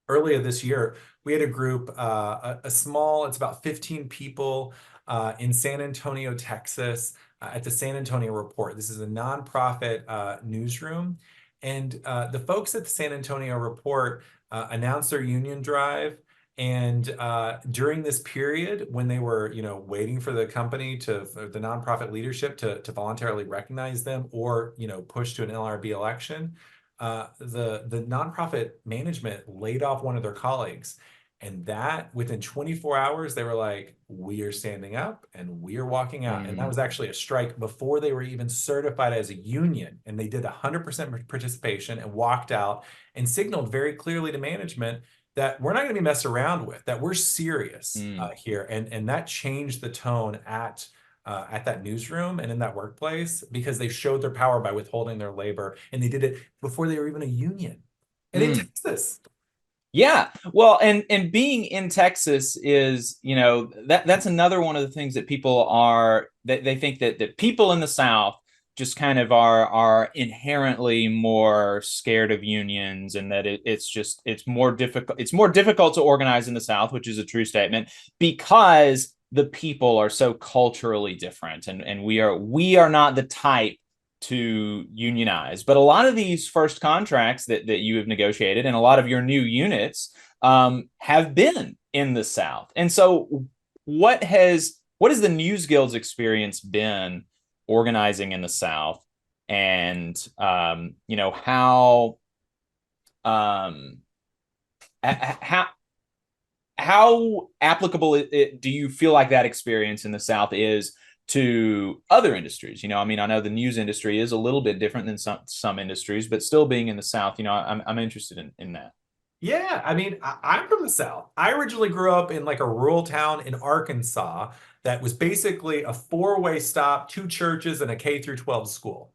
earlier this year, we had a group, it's about 15 people in San Antonio, Texas, at the San Antonio Report. This is a nonprofit newsroom. And the folks at the San Antonio Report announced their union drive. And during this period, when they were, you know, waiting for the company for the nonprofit leadership to voluntarily recognize them or, you know, push to an LRB election, the nonprofit management laid off one of their colleagues. And that within 24 hours, they were like, we are standing up and we are walking out. And that was actually a strike before they were even certified as a union. And they did 100% participation and walked out and signaled very clearly to management that we're not going to be messed around with, that we're serious here. And that changed the tone at that newsroom and in that workplace, because they showed their power by withholding their labor, and they did it before they were even a union. And in Texas. Yeah. Well, and being in Texas is, you know, that's another one of the things that people are, that they think that people in the South just kind of are inherently more scared of unions, and that it's more difficult to organize in the South, which is a true statement, because the people are so culturally different, and we are not the type to unionize. But a lot of these first contracts that you have negotiated, and a lot of your new units have been in the South. And so what has the NewsGuild's experience been organizing in the South? And you know, how How applicable do you feel like that experience in the South is to other industries? I mean, I know the news industry is a little bit different than some industries, but still being in the South, I'm interested in that. Yeah, I mean, I'm from the South. I originally grew up in like a rural town in Arkansas that was basically a four-way stop, two churches, and a K through 12 school.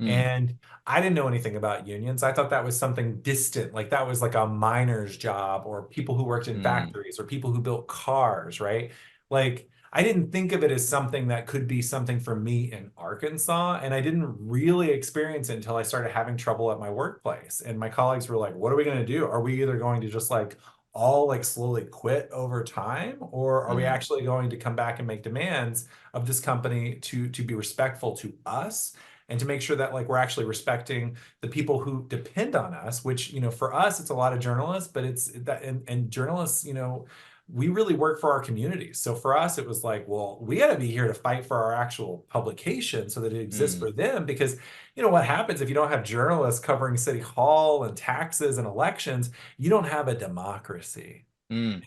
And I didn't know anything about unions. I thought that was something distant, like that was like a miner's job or people who worked in factories or people who built cars, right? Like I didn't think of it as something that could be something for me in Arkansas. And I didn't really experience it until I started having trouble at my workplace. And my colleagues were like, what are we going to do? Are we either going to just like all like slowly quit over time, or are we actually going to come back and make demands of this company to be respectful to us and to make sure that like we're actually respecting the people who depend on us, which, for us, it's a lot of journalists, but it's that, and journalists, we really work for our communities. So for us, it was like, well, we got to be here to fight for our actual publication so that it exists for them. Because what happens if you don't have journalists covering city hall and taxes and elections, you don't have a democracy.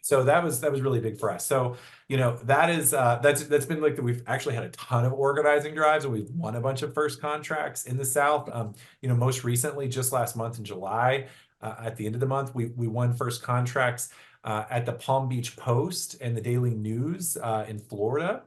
So that was really big for us. So, that is that's been like we've actually had a ton of organizing drives and we've won a bunch of first contracts in the South. Most recently, just last month in July, at the end of the month, we won first contracts at the Palm Beach Post and the Daily News in Florida.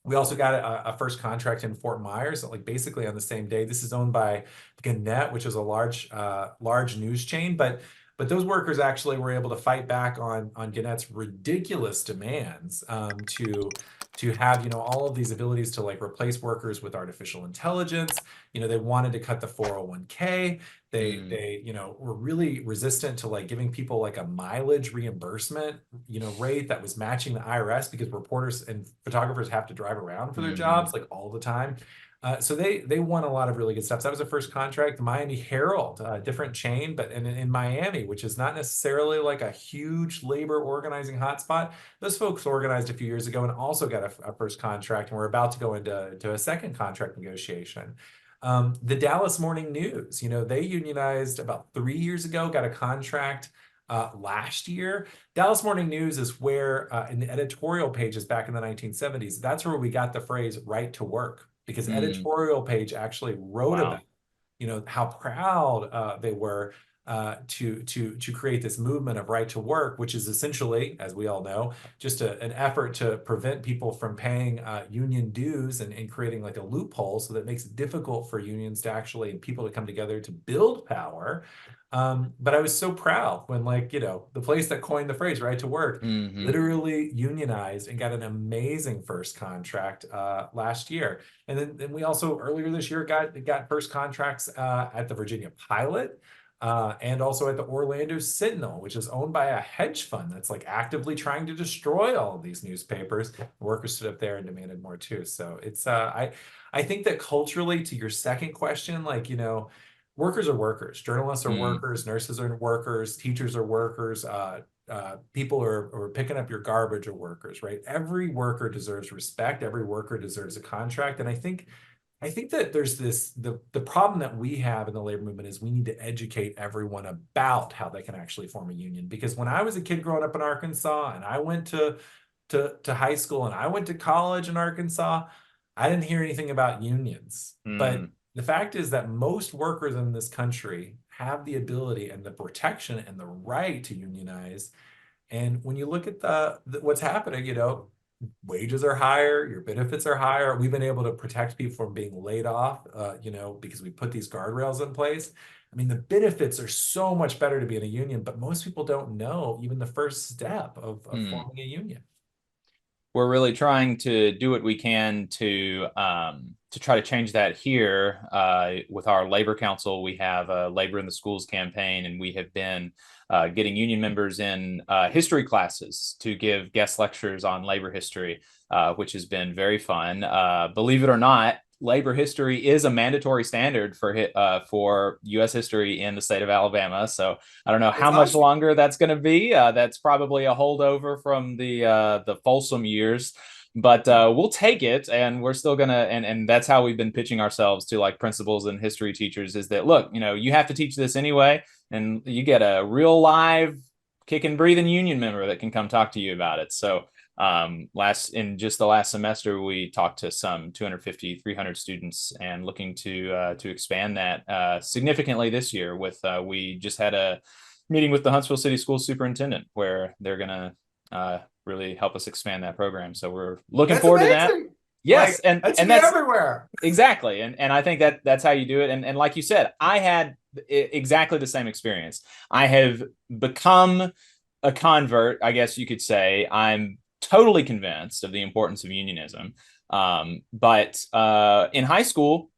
We also got a first contract in Fort Myers, like basically on the same day. This is owned by Gannett, which is a large news chain, but those workers actually were able to fight back on Gannett's ridiculous demands to have all of these abilities to like replace workers with artificial intelligence. They wanted to cut the 401k. They were really resistant to like giving people like a mileage reimbursement rate that was matching the IRS, because reporters and photographers have to drive around for their jobs like all the time. So they won a lot of really good stuff. So that was the first contract. The Miami Herald, a different chain, but in Miami, which is not necessarily like a huge labor organizing hotspot. Those folks organized a few years ago and also got a first contract, and we're about to go into a second contract negotiation. The Dallas Morning News, they unionized about 3 years ago, got a contract last year. Dallas Morning News is where in the editorial pages back in the 1970s, that's where we got the phrase right to work. Because editorial page actually wrote about, how proud they were to create this movement of right to work, which is essentially, as we all know, just an effort to prevent people from paying union dues and creating like a loophole so that it makes it difficult for unions to actually and people to come together to build power. But I was so proud when the place that coined the phrase right to work literally unionized and got an amazing first contract last year. And then we also earlier this year got first contracts at the Virginia Pilot and also at the Orlando Sentinel, which is owned by a hedge fund that's like actively trying to destroy all of these newspapers. Workers stood up there and demanded more too. So it's I think that culturally, to your second question, workers are workers, journalists are workers, nurses are workers, teachers are workers, people are picking up your garbage are workers, right? Every worker deserves respect. Every worker deserves a contract. And I think that there's the problem that we have in the labor movement is we need to educate everyone about how they can actually form a union. Because when I was a kid growing up in Arkansas and I went to high school and I went to college in Arkansas, I didn't hear anything about unions. But the fact is that most workers in this country have the ability and the protection and the right to unionize. And when you look at what's happening, wages are higher, your benefits are higher. We've been able to protect people from being laid off, because we put these guardrails in place. I mean, the benefits are so much better to be in a union, but most people don't know even the first step of forming a union. We're really trying to do what we can to try to change that here. With our labor council, we have a Labor in the Schools campaign, and we have been getting union members in history classes to give guest lectures on labor history, which has been very fun. Believe it or not, labor history is a mandatory standard for U.S. history in the state of Alabama. So I don't know how much longer that's going to be. That's probably a holdover from the Folsom years. But we'll take it, and we're still gonna, and that's how we've been pitching ourselves to like principals and history teachers, is that, look, you have to teach this anyway, and you get a real live kicking, breathing union member that can come talk to you about it. So in just the last semester, we talked to some 250, 300 students, and looking to expand that significantly this year. We just had a meeting with the Huntsville City School Superintendent where they're gonna really help us expand that program. So we're looking forward to that. Yes, and that's everywhere. Exactly, and I think that's how you do it. And like you said, I had exactly the same experience. I have become a convert, I guess you could say. I'm totally convinced of the importance of unionism. But in high school,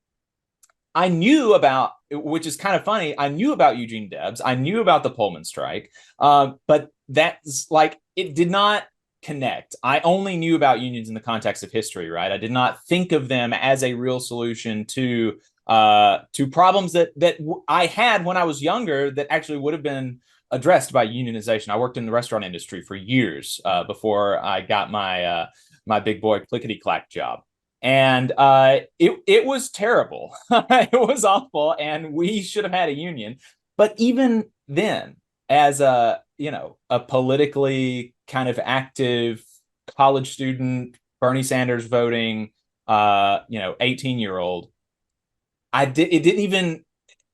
I knew about, which is kind of funny, I knew about Eugene Debs. I knew about the Pullman strike, but that's like, it did not connect. I only knew about unions in the context of history, right? I did not think of them as a real solution to problems that I had when I was younger that actually would have been addressed by unionization. I worked in the restaurant industry for years before I got my my big boy clickety-clack job. And it was terrible. It was awful, and we should have had a union. But even then, as a politically kind of active college student, Bernie Sanders voting, 18-year-old,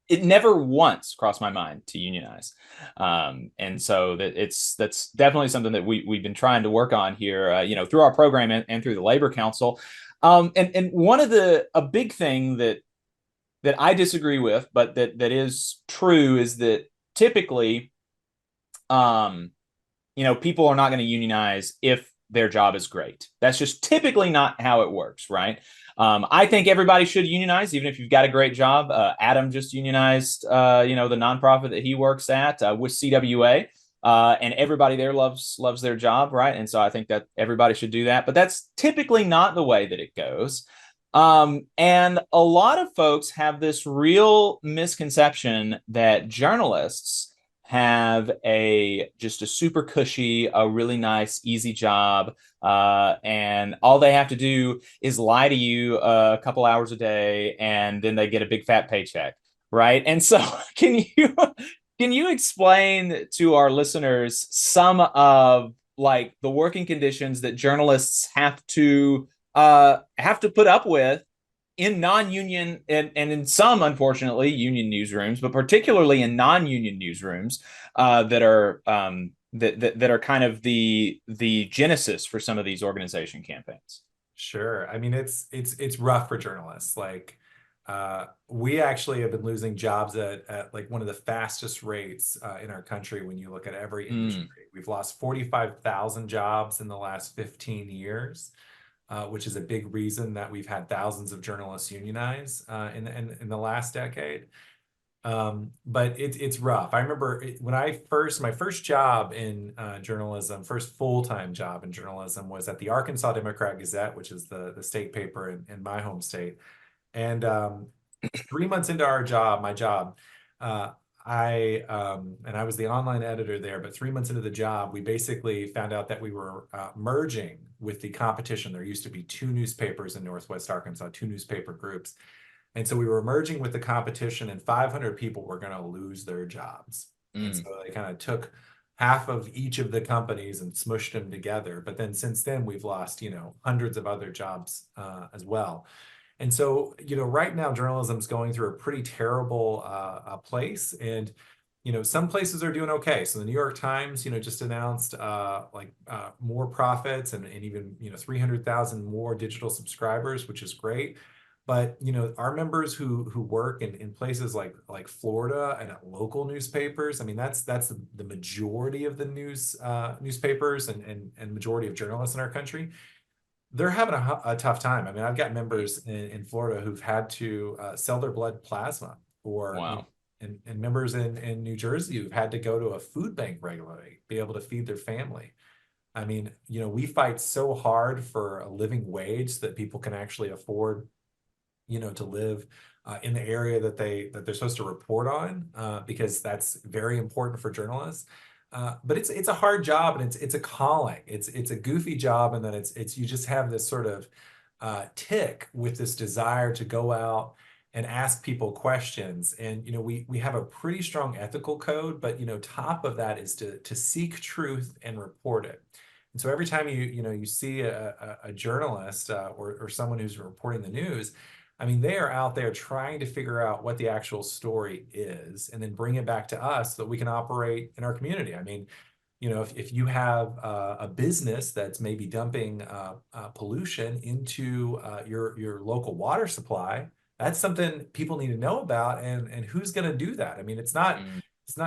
it never once crossed my mind to unionize. And so that's definitely something that we've been trying to work on here, through our program and through the Labor Council. And one of a big thing that I disagree with, but that is true, is that typically, people are not going to unionize if their job is great. That's just typically not how it works, right? I think everybody should unionize, even if you've got a great job. Adam just unionized, the nonprofit that he works at with CWA, and everybody there loves their job, right? And so I think that everybody should do that. But that's typically not the way that it goes. And a lot of folks have this real misconception that journalists have just a super cushy, a really nice, easy job, and all they have to do is lie to you a couple hours a day, and then they get a big fat paycheck, right? And so, can you explain to our listeners some of like the working conditions that journalists have to put up with in non-union and in some, unfortunately, union newsrooms, but particularly in non-union newsrooms that are kind of the genesis for some of these organization campaigns? Sure. I mean, it's rough for journalists. Like, we actually have been losing jobs at like one of the fastest rates in our country when you look at every industry. We've lost 45,000 jobs in the last 15 years. Which is a big reason that we've had thousands of journalists unionize in the last decade. But it's rough. I remember when my first job in journalism, first full-time job in journalism, was at the Arkansas Democrat-Gazette, which is the state paper in my home state. And 3 months into my job, I was the online editor there, but 3 months into the job, we basically found out that we were merging with the competition. There used to be 2 newspapers in Northwest Arkansas, 2 newspaper groups. And so we were merging with the competition, and 500 people were going to lose their jobs. And so they kind of took half of each of the companies and smushed them together. But then since then, we've lost, hundreds of other jobs as well. And so, right now, journalism is going through a pretty terrible place. And, some places are doing okay. So the New York Times, just announced more profits and even, 300,000 more digital subscribers, which is great. But, our members who work in places like Florida and at local newspapers, I mean, that's the majority of the newspapers and majority of journalists in our country. They're having a tough time. I mean, I've got members in Florida who've had to sell their blood plasma, or wow. And members in New Jersey who've had to go to a food bank regularly, be able to feed their family. I mean, we fight so hard for a living wage so that people can actually afford, to live in the area that they're supposed to report on, because that's very important for journalists. But it's a hard job, and it's a calling. It's a goofy job, and then it's you just have this sort of tick with this desire to go out and ask people questions. And, we have a pretty strong ethical code, but, top of that is to seek truth and report it. And so every time you see a journalist or someone who's reporting the news, I mean, they are out there trying to figure out what the actual story is and then bring it back to us so that we can operate in our community. I mean, if you have a business that's maybe dumping pollution into your local water supply, that's something people need to know about. And who's going to do that? I mean, it's not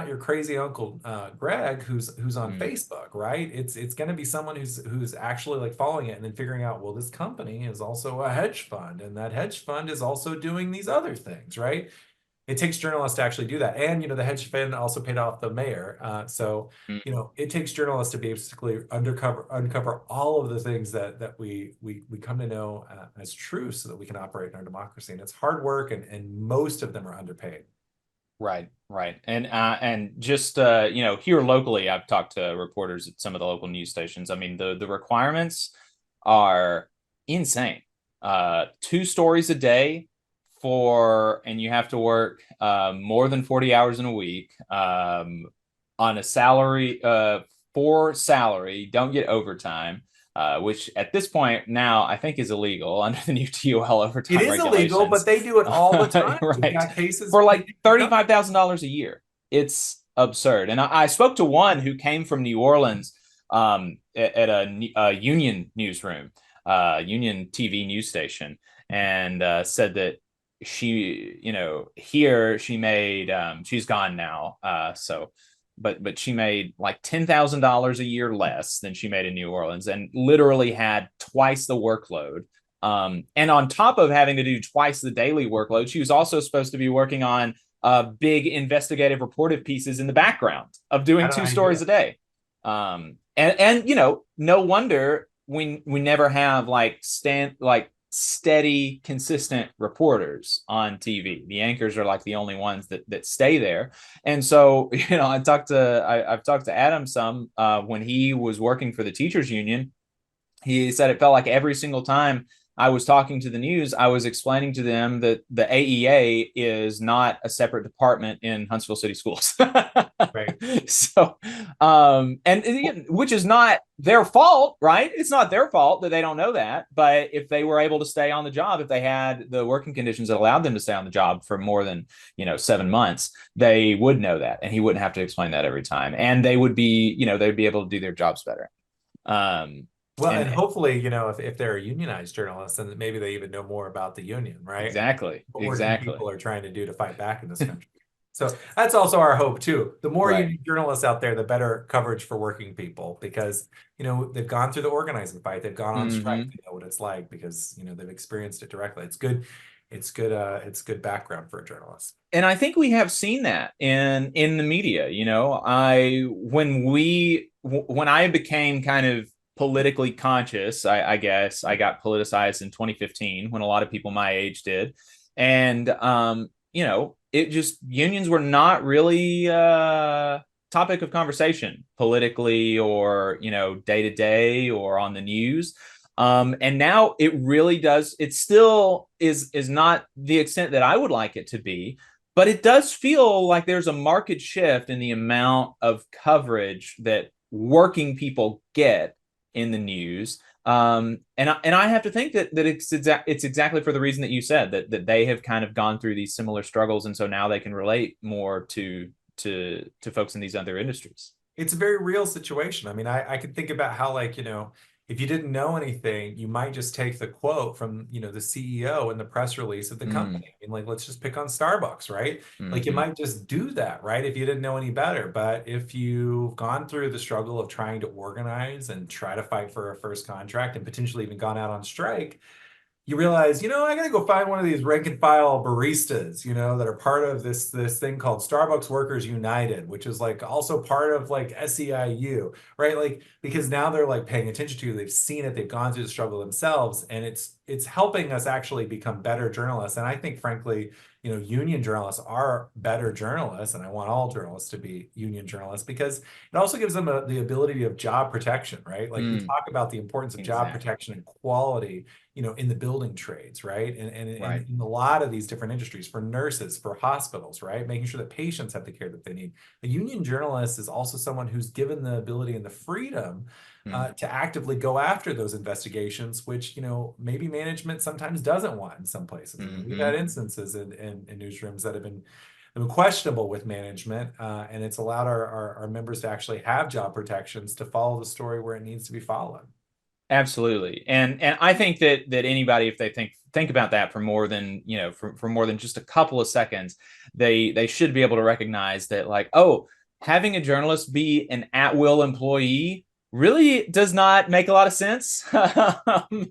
your crazy Uncle Greg who's on Facebook, right? It's going to be someone who's actually like following it and then figuring out, well, this company is also a hedge fund, and that hedge fund is also doing these other things, right? It takes journalists to actually do that. And, the hedge fund also paid off the mayor. So, it takes journalists to basically uncover all of the things that we come to know as true so that we can operate in our democracy. And it's hard work, and most of them are underpaid. Right. And just, here locally, I've talked to reporters at some of the local news stations. I mean, the requirements are insane. 2 stories a day, and you have to work more than 40 hours in a week on a salary, for salary, don't get overtime, which at this point now I think is illegal under the new TOL overtime regulations. It is illegal, but they do it all the time. Right. Got cases for like $35,000 a year. It's absurd. And I spoke to one who came from New Orleans at a union newsroom, union TV news station, and said that she, here she made, she's gone now. But she made like $10,000 a year less than she made in New Orleans, and literally had twice the workload. And on top of having to do twice the daily workload, she was also supposed to be working on big investigative reportive pieces in the background of doing 2 stories a day. And no wonder we never have steady, consistent reporters on TV. The anchors are like the only ones that stay there. And so, I've talked to Adam some when he was working for the teachers union. He said it felt like every single time I was talking to the news, I was explaining to them that the AEA is not a separate department in Huntsville City Schools. Right. So, and which is not their fault, right? It's not their fault that they don't know that. But if they were able to stay on the job, if they had the working conditions that allowed them to stay on the job for more than 7 months, they would know that, and he wouldn't have to explain that every time, and they would be, they'd be able to do their jobs better. Well, and hopefully, if they're a unionized journalist, then maybe they even know more about the union, right? Exactly. What people are trying to do to fight back in this country. So that's also our hope too. The more union journalists out there, the better coverage for working people, because they've gone through the organizing fight, they've gone on strike, they know what it's like, because they've experienced it directly. It's good. It's good background for a journalist. And I think we have seen that in the media. When I became kind of politically conscious, I guess I got politicized in 2015 when a lot of people my age did. And, it just, unions were not really a topic of conversation politically or, day to day or on the news. And now it really does. It still is not the extent that I would like it to be, but it does feel like there's a marked shift in the amount of coverage that working people get in the news. And I have to think that it's exactly for the reason that you said, that they have kind of gone through these similar struggles, and so now they can relate more to folks in these other industries. It's a very real situation. I mean, I could think about how, if you didn't know anything, you might just take the quote from, the CEO in the press release of the company. I mean, let's just pick on Starbucks, right? You might just do that, right? If you didn't know any better. But if you've gone through the struggle of trying to organize and try to fight for a first contract and potentially even gone out on strike, you realize, I got to go find one of these rank and file baristas, that are part of this thing called Starbucks Workers United, which is also part of SEIU, right? Because now they're paying attention to you, they've seen it, they've gone through the struggle themselves, and it's helping us actually become better journalists. And I think, frankly, union journalists are better journalists, and I want all journalists to be union journalists, because it also gives them the ability of job protection, right? We talk about the importance of job protection and quality in the building trades, right? And Right. in a lot of these different industries, for nurses, for hospitals, right? Making sure that patients have the care that they need. A union journalist is also someone who's given the ability and the freedom to actively go after those investigations, which, maybe management sometimes doesn't want in some places. I mean, we've had instances in newsrooms that have been questionable with management, and it's allowed our members to actually have job protections to follow the story where it needs to be followed. Absolutely. And I think that anybody, if they think about that for more than, for more than just a couple of seconds, they should be able to recognize that, like, oh, having a journalist be an at-will employee really does not make a lot of sense. And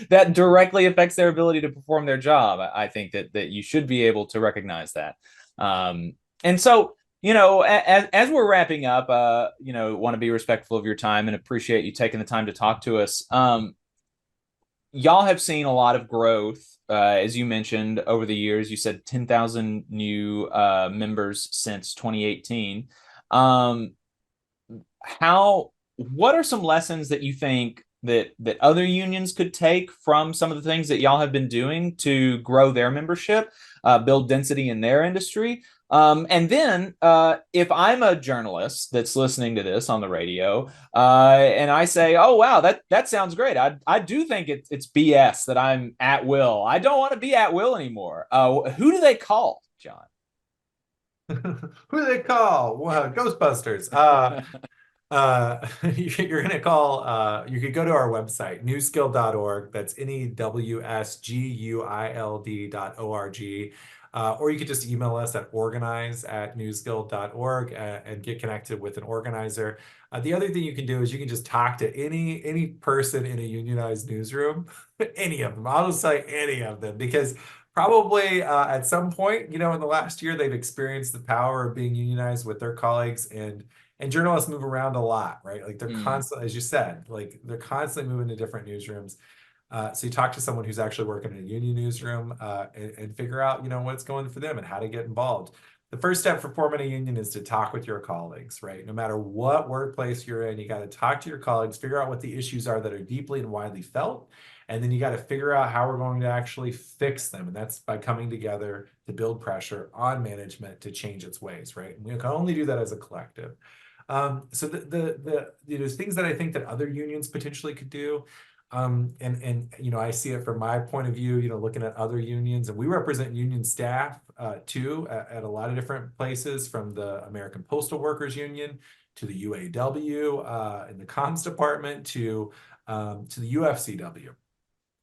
that directly affects their ability to perform their job. I think that you should be able to recognize that. And so, as we're wrapping up, want to be respectful of your time and appreciate you taking the time to talk to us. Y'all have seen a lot of growth, as you mentioned, over the years. You said 10,000 new members since 2018. What are some lessons that you think that other unions could take from some of the things that y'all have been doing to grow their membership, build density in their industry? And then if I'm a journalist that's listening to this on the radio, and I say, oh, wow, that sounds great. I do think it's BS that I'm at will. I don't want to be at will anymore. Who do they call, Jon? Who do they call? Well, Ghostbusters. You're going to call, you could go to our website, newsguild.org. That's NEWSGUILD.org. Or you could just email us at organize@newsguild.org and get connected with an organizer. The other thing you can do is you can just talk to any person in a unionized newsroom, any of them. I'll just say any of them, because probably at some point, in the last year, they've experienced the power of being unionized with their colleagues, and journalists move around a lot, right? Like they're constantly, as you said, like they're constantly moving to different newsrooms. So you talk to someone who's actually working in a union newsroom and figure out, what's going for them and how to get involved. The first step for forming a union is to talk with your colleagues, right? No matter what workplace you're in, you got to talk to your colleagues, figure out what the issues are that are deeply and widely felt. And then you got to figure out how we're going to actually fix them. And that's by coming together to build pressure on management to change its ways, right? And we can only do that as a collective. So there's things that I think that other unions potentially could do. I see it from my point of view, looking at other unions, and we represent union staff too at a lot of different places, from the American Postal Workers Union to the UAW in the comms department to the UFCW,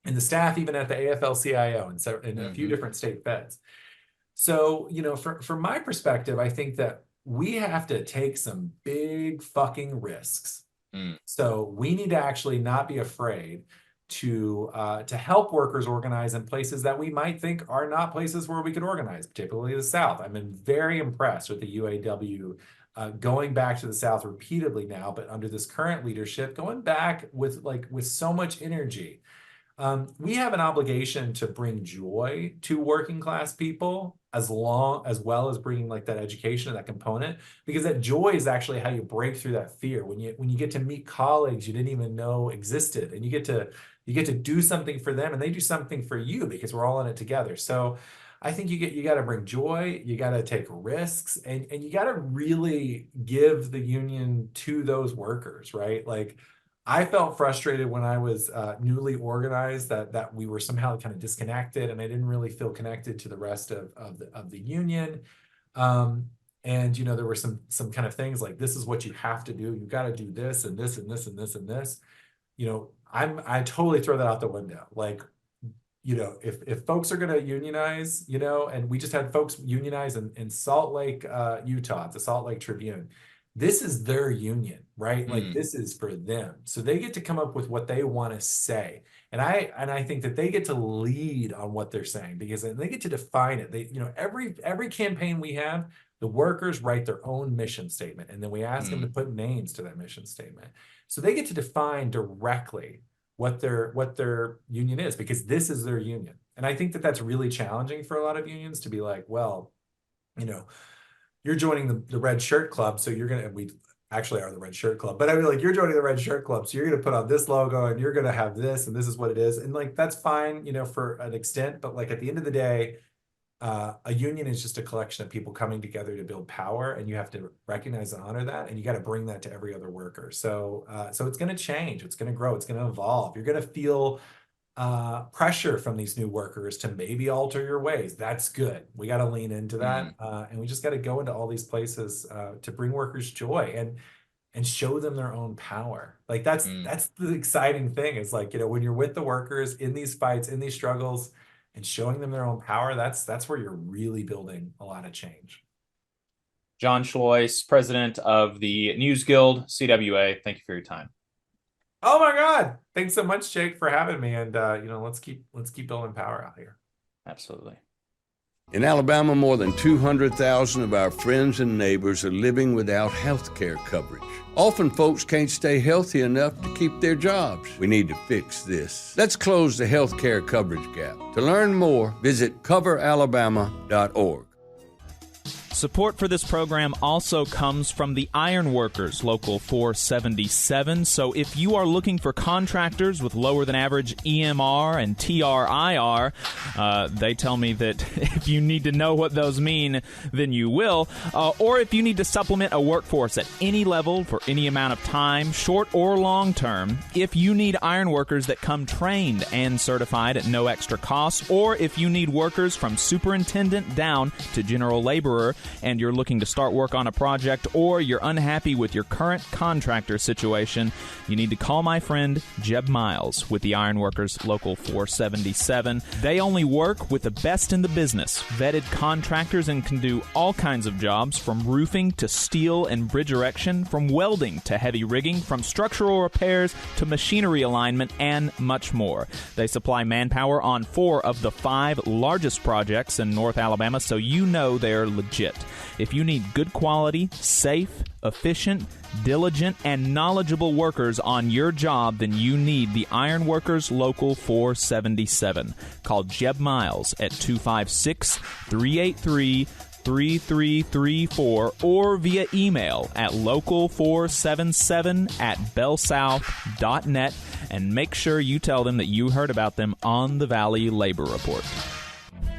and the staff even at the AFL-CIO and so in a few different state feds. So, from my perspective, I think that we have to take some big fucking risks. So we need to actually not be afraid to help workers organize in places that we might think are not places where we could organize, particularly the South. I've been very impressed with the UAW going back to the South repeatedly now, but under this current leadership, going back with so much energy. We have an obligation to bring joy to working class people, as well as bringing like that education and that component, because that joy is actually how you break through that fear. When you get to meet colleagues you didn't even know existed, and you get to do something for them and they do something for you, because we're all in it together. So I think you got to bring joy, you got to take risks, and you got to really give the union to those workers, right? Like, I felt frustrated when I was newly organized that we were somehow kind of disconnected, and I didn't really feel connected to the rest of the union. And there were some kind of things like, this is what you have to do. You got to do this and this and this and this and this. I totally throw that out the window. Like, if folks are going to unionize, and we just had folks unionize in Salt Lake, Utah, at the Salt Lake Tribune. This is their union, right? Like, this is for them. So they get to come up with what they want to say. And I think that they get to lead on what they're saying, because they get to define it. They, every campaign we have, the workers write their own mission statement, and then we ask them to put names to that mission statement. So they get to define directly what their union is, because this is their union. And I think that that's really challenging for a lot of unions to be like, well, you're joining the Red Shirt Club, so you're gonna. actually are the Red Shirt Club, but I mean, like, you're joining the Red Shirt Club, so you're going to put on this logo and you're going to have this, and this is what it is. And like, that's fine, you know, for an extent, but like at the end of the day, a union is just a collection of people coming together to build power, and you have to recognize and honor that, and you got to bring that to every other worker. So, so it's going to change, it's going to grow, it's going to evolve. You're going to feel pressure from these new workers to maybe alter your ways. That's good. We got to lean into that, and we just got to go into all these places to bring workers joy and show them their own power. Like that's the exciting thing. Is like, you know, when you're with the workers in these fights, in these struggles, and showing them their own power, that's where you're really building a lot of change. Jon Schleuss, president of the NewsGuild, CWA. Thank you for your time. Oh my God. Thanks so much, Jake, for having me. And, you know, let's keep building power out here. Absolutely. In Alabama, more than 200,000 of our friends and neighbors are living without health care coverage. Often folks can't stay healthy enough to keep their jobs. We need to fix this. Let's close the health care coverage gap. To learn more, visit coveralabama.org. Support for this program also comes from the Iron Workers, Local 477. So if you are looking for contractors with lower than average EMR and TRIR, they tell me that if you need to know what those mean, then you will. Or if you need to supplement a workforce at any level for any amount of time, short or long term, if you need iron workers that come trained and certified at no extra cost, or if you need workers from superintendent down to general laborer, and you're looking to start work on a project, or you're unhappy with your current contractor situation, you need to call my friend Jeb Miles with the Iron Workers Local 477. They only work with the best in the business, vetted contractors, and can do all kinds of jobs, from roofing to steel and bridge erection, from welding to heavy rigging, from structural repairs to machinery alignment, and much more. They supply manpower on 4 of the 5 largest projects in North Alabama, so you know they're legit. If you need good quality, safe, efficient, diligent, and knowledgeable workers on your job, then you need the Iron Workers Local 477. Call Jeb Miles at 256-383-3334 or via email at local477@bellsouth.net, and make sure you tell them that you heard about them on the Valley Labor Report.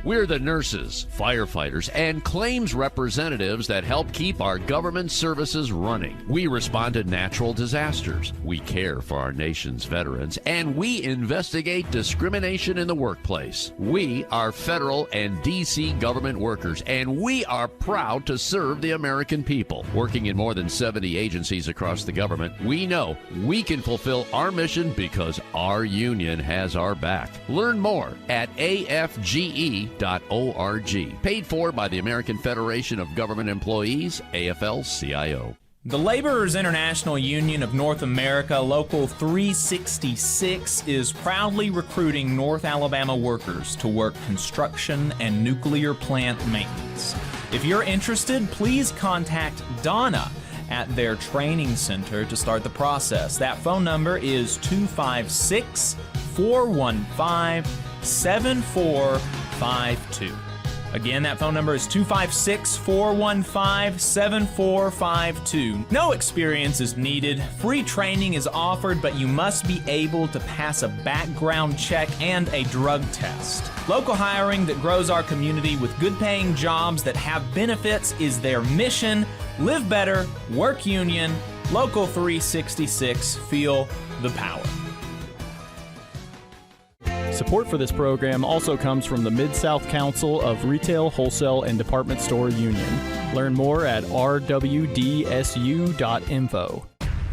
We're the nurses, firefighters, and claims representatives that help keep our government services running. We respond to natural disasters. We care for our nation's veterans, and we investigate discrimination in the workplace. We are federal and D.C. government workers, and we are proud to serve the American people. Working in more than 70 agencies across the government, we know we can fulfill our mission because our union has our back. Learn more at afge.org. Paid for by the American Federation of Government Employees, AFL-CIO. The Laborers International Union of North America, Local 366, is proudly recruiting North Alabama workers to work construction and nuclear plant maintenance. If you're interested, please contact Donna at their training center to start the process. That phone number is 256-415-7452. Again, that phone number is 256-415-7452. No experience is needed. Free training is offered, but you must be able to pass a background check and a drug test. Local hiring that grows our community with good-paying jobs that have benefits is their mission. Live better, work union, Local 366, feel the power. Support for this program also comes from the Mid-South Council of Retail, Wholesale, and Department Store Union. Learn more at rwdsu.info.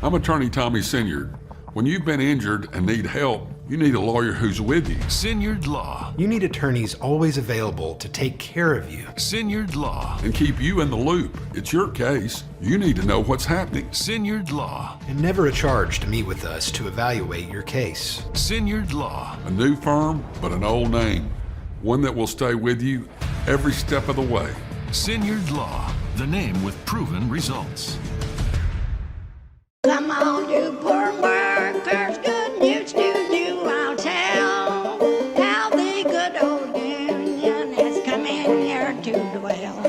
I'm Attorney Tommy Sinyard. When you've been injured and need help, you need a lawyer who's with you. Sinyard Law. You need attorneys always available to take care of you. Sinyard Law. And keep you in the loop. It's your case. You need to know what's happening. Sinyard Law. And never a charge to meet with us to evaluate your case. Sinyard Law. A new firm, but an old name. One that will stay with you every step of the way. Sinyard Law. The name with proven results. Come on, you poor workers, good news to you I'll tell, how the good old union has come in here to dwell.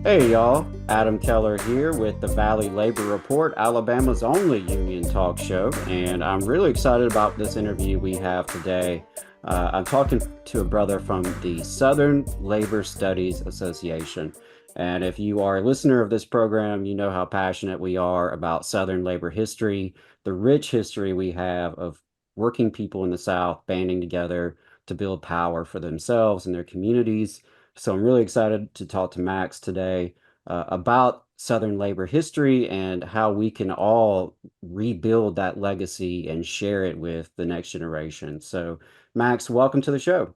Hey y'all, Adam Keller here with the Valley Labor Report, Alabama's only union talk show, and I'm really excited about this interview we have today. I'm talking to a brother from the Southern Labor Studies Association, and if you are a listener of this program, you know how passionate we are about Southern labor history, the rich history we have of working people in the South banding together to build power for themselves and their communities. So I'm really excited to talk to Max today about Southern labor history and how we can all rebuild that legacy and share it with the next generation. So, Max, welcome to the show.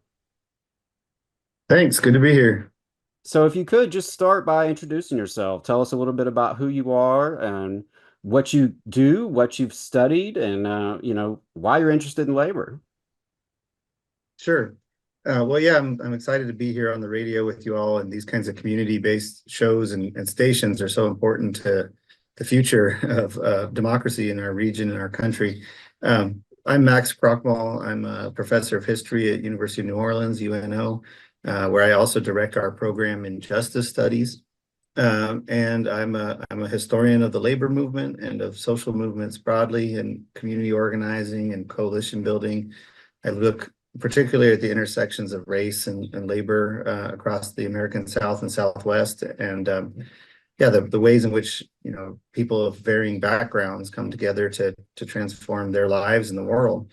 Thanks. Good to be here. So, if you could just start by introducing yourself, tell us a little bit about who you are and what you do, what you've studied, and why you're interested in labor. Sure. Well, yeah, I'm excited to be here on the radio with you all, and these kinds of community-based shows and stations are so important to the future of democracy in our region and our country. I'm Max Krochmal. I'm a professor of history at University of New Orleans, UNO, where I also direct our program in justice studies. And I'm a historian of the labor movement and of social movements broadly, and community organizing and coalition building. I look particularly at the intersections of race and labor across the American South and Southwest, and the ways in which people of varying backgrounds come together to transform their lives in the world.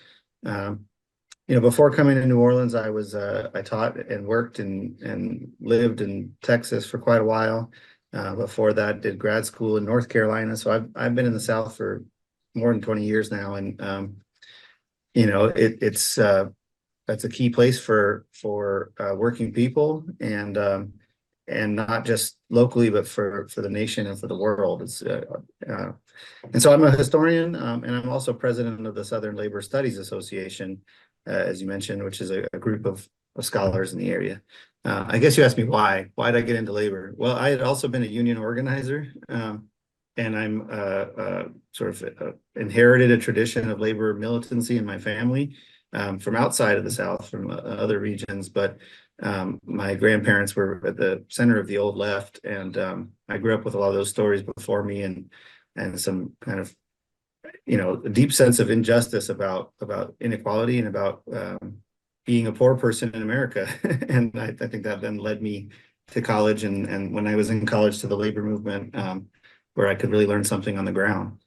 Before coming to New Orleans, I taught and worked and lived in Texas for quite a while. Before that, did grad school in North Carolina. So I've been in the South for more than 20 years now, and that's a key place for working people, and not just locally, but for the nation and for the world. And so I'm a historian, and I'm also president of the Southern Labor Studies Association, as you mentioned, which is a group of scholars in the area. I guess you asked me why did I get into labor? Well, I had also been a union organizer, and I'm inherited a tradition of labor militancy in my family. From outside of the South, from other regions, but my grandparents were at the center of the old left, and I grew up with a lot of those stories before me, and some kind of a deep sense of injustice about inequality and about being a poor person in America. And I think that then led me to college, and when I was in college, to the labor movement, where I could really learn something on the ground.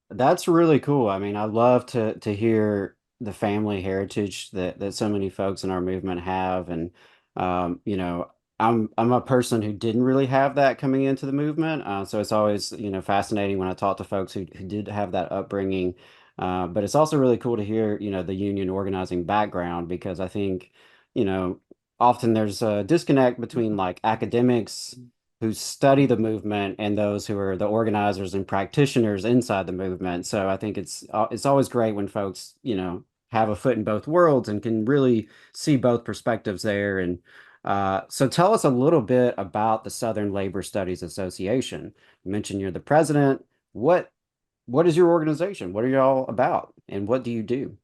That's really cool. I mean, I love to hear the family heritage that so many folks in our movement have, and I'm a person who didn't really have that coming into the movement, so it's always fascinating when I talk to folks who did have that upbringing, but it's also really cool to hear the union organizing background, because I think often there's a disconnect between like academics who study the movement and those who are the organizers and practitioners inside the movement. So I think it's always great when folks have a foot in both worlds and can really see both perspectives there. And so tell us a little bit about the Southern Labor Studies Association. You mentioned you're the president. What is your organization? What are y'all about, and what do you do?